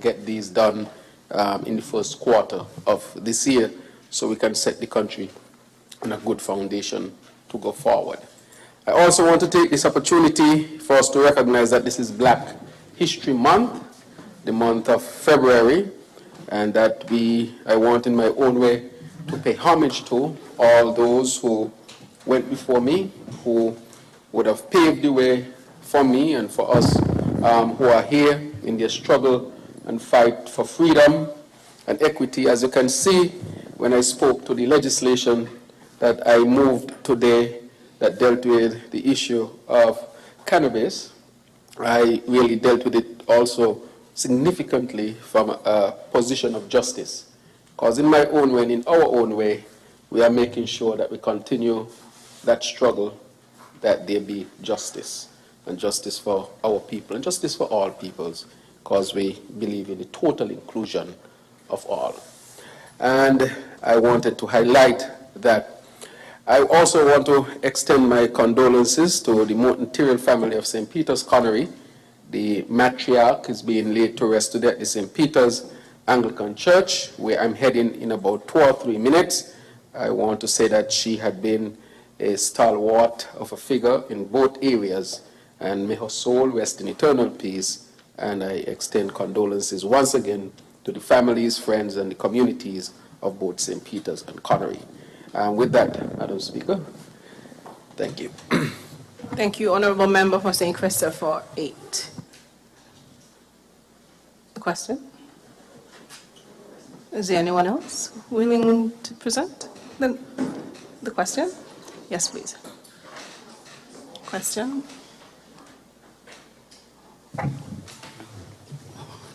get these done in the first quarter of this year so we can set the country on a good foundation to go forward. I also want to take this opportunity for us to recognize that this is Black History Month, the month of February, and that I want in my own way to pay homage to all those who went before me, who would have paved the way for me and for us who are here in their struggle and fight for freedom and equity. As you can see, when I spoke to the legislation that I moved today that dealt with the issue of cannabis, I really dealt with it also significantly from a position of justice. Because in my own way and in our own way, we are making sure that we continue that struggle, that there be justice, and justice for our people, and justice for all peoples, because we believe in the total inclusion of all. And I wanted to highlight that I also want to extend my condolences to the Martin family of St. Peter's Connery. The matriarch is being laid to rest today at the St. Peter's Anglican Church, where I'm heading in about 2 or 3 minutes. I want to say that she had been a stalwart of a figure in both areas, and may her soul rest in eternal peace. And I extend condolences once again to the families, friends, and the communities of both St. Peter's and Connery. And with that, Madam Speaker, thank you. Thank you, Honourable Member for St. Christopher 8. Question? Is there anyone else willing to present the question? Yes, please. Question?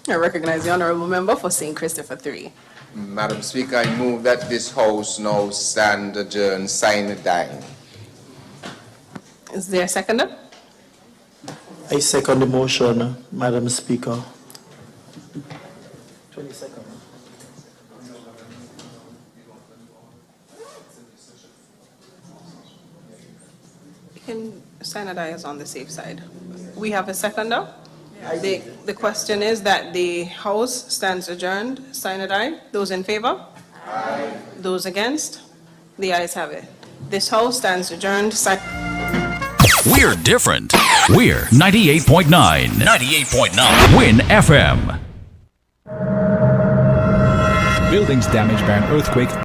I recognize the Honourable Member for St. Christopher 3. Madam Speaker, I move that this House now stand adjourned, sine die. Is there a seconder? I second the motion, Madam Speaker. 20 seconds. Sine die is on the safe side. We have a seconder? The question is that the House stands adjourned, sine die. Those in favor? Aye. Those against? The ayes have it. This House stands adjourned, We're different. We're 98.9. 98.9. Win FM. Buildings damaged by an earthquake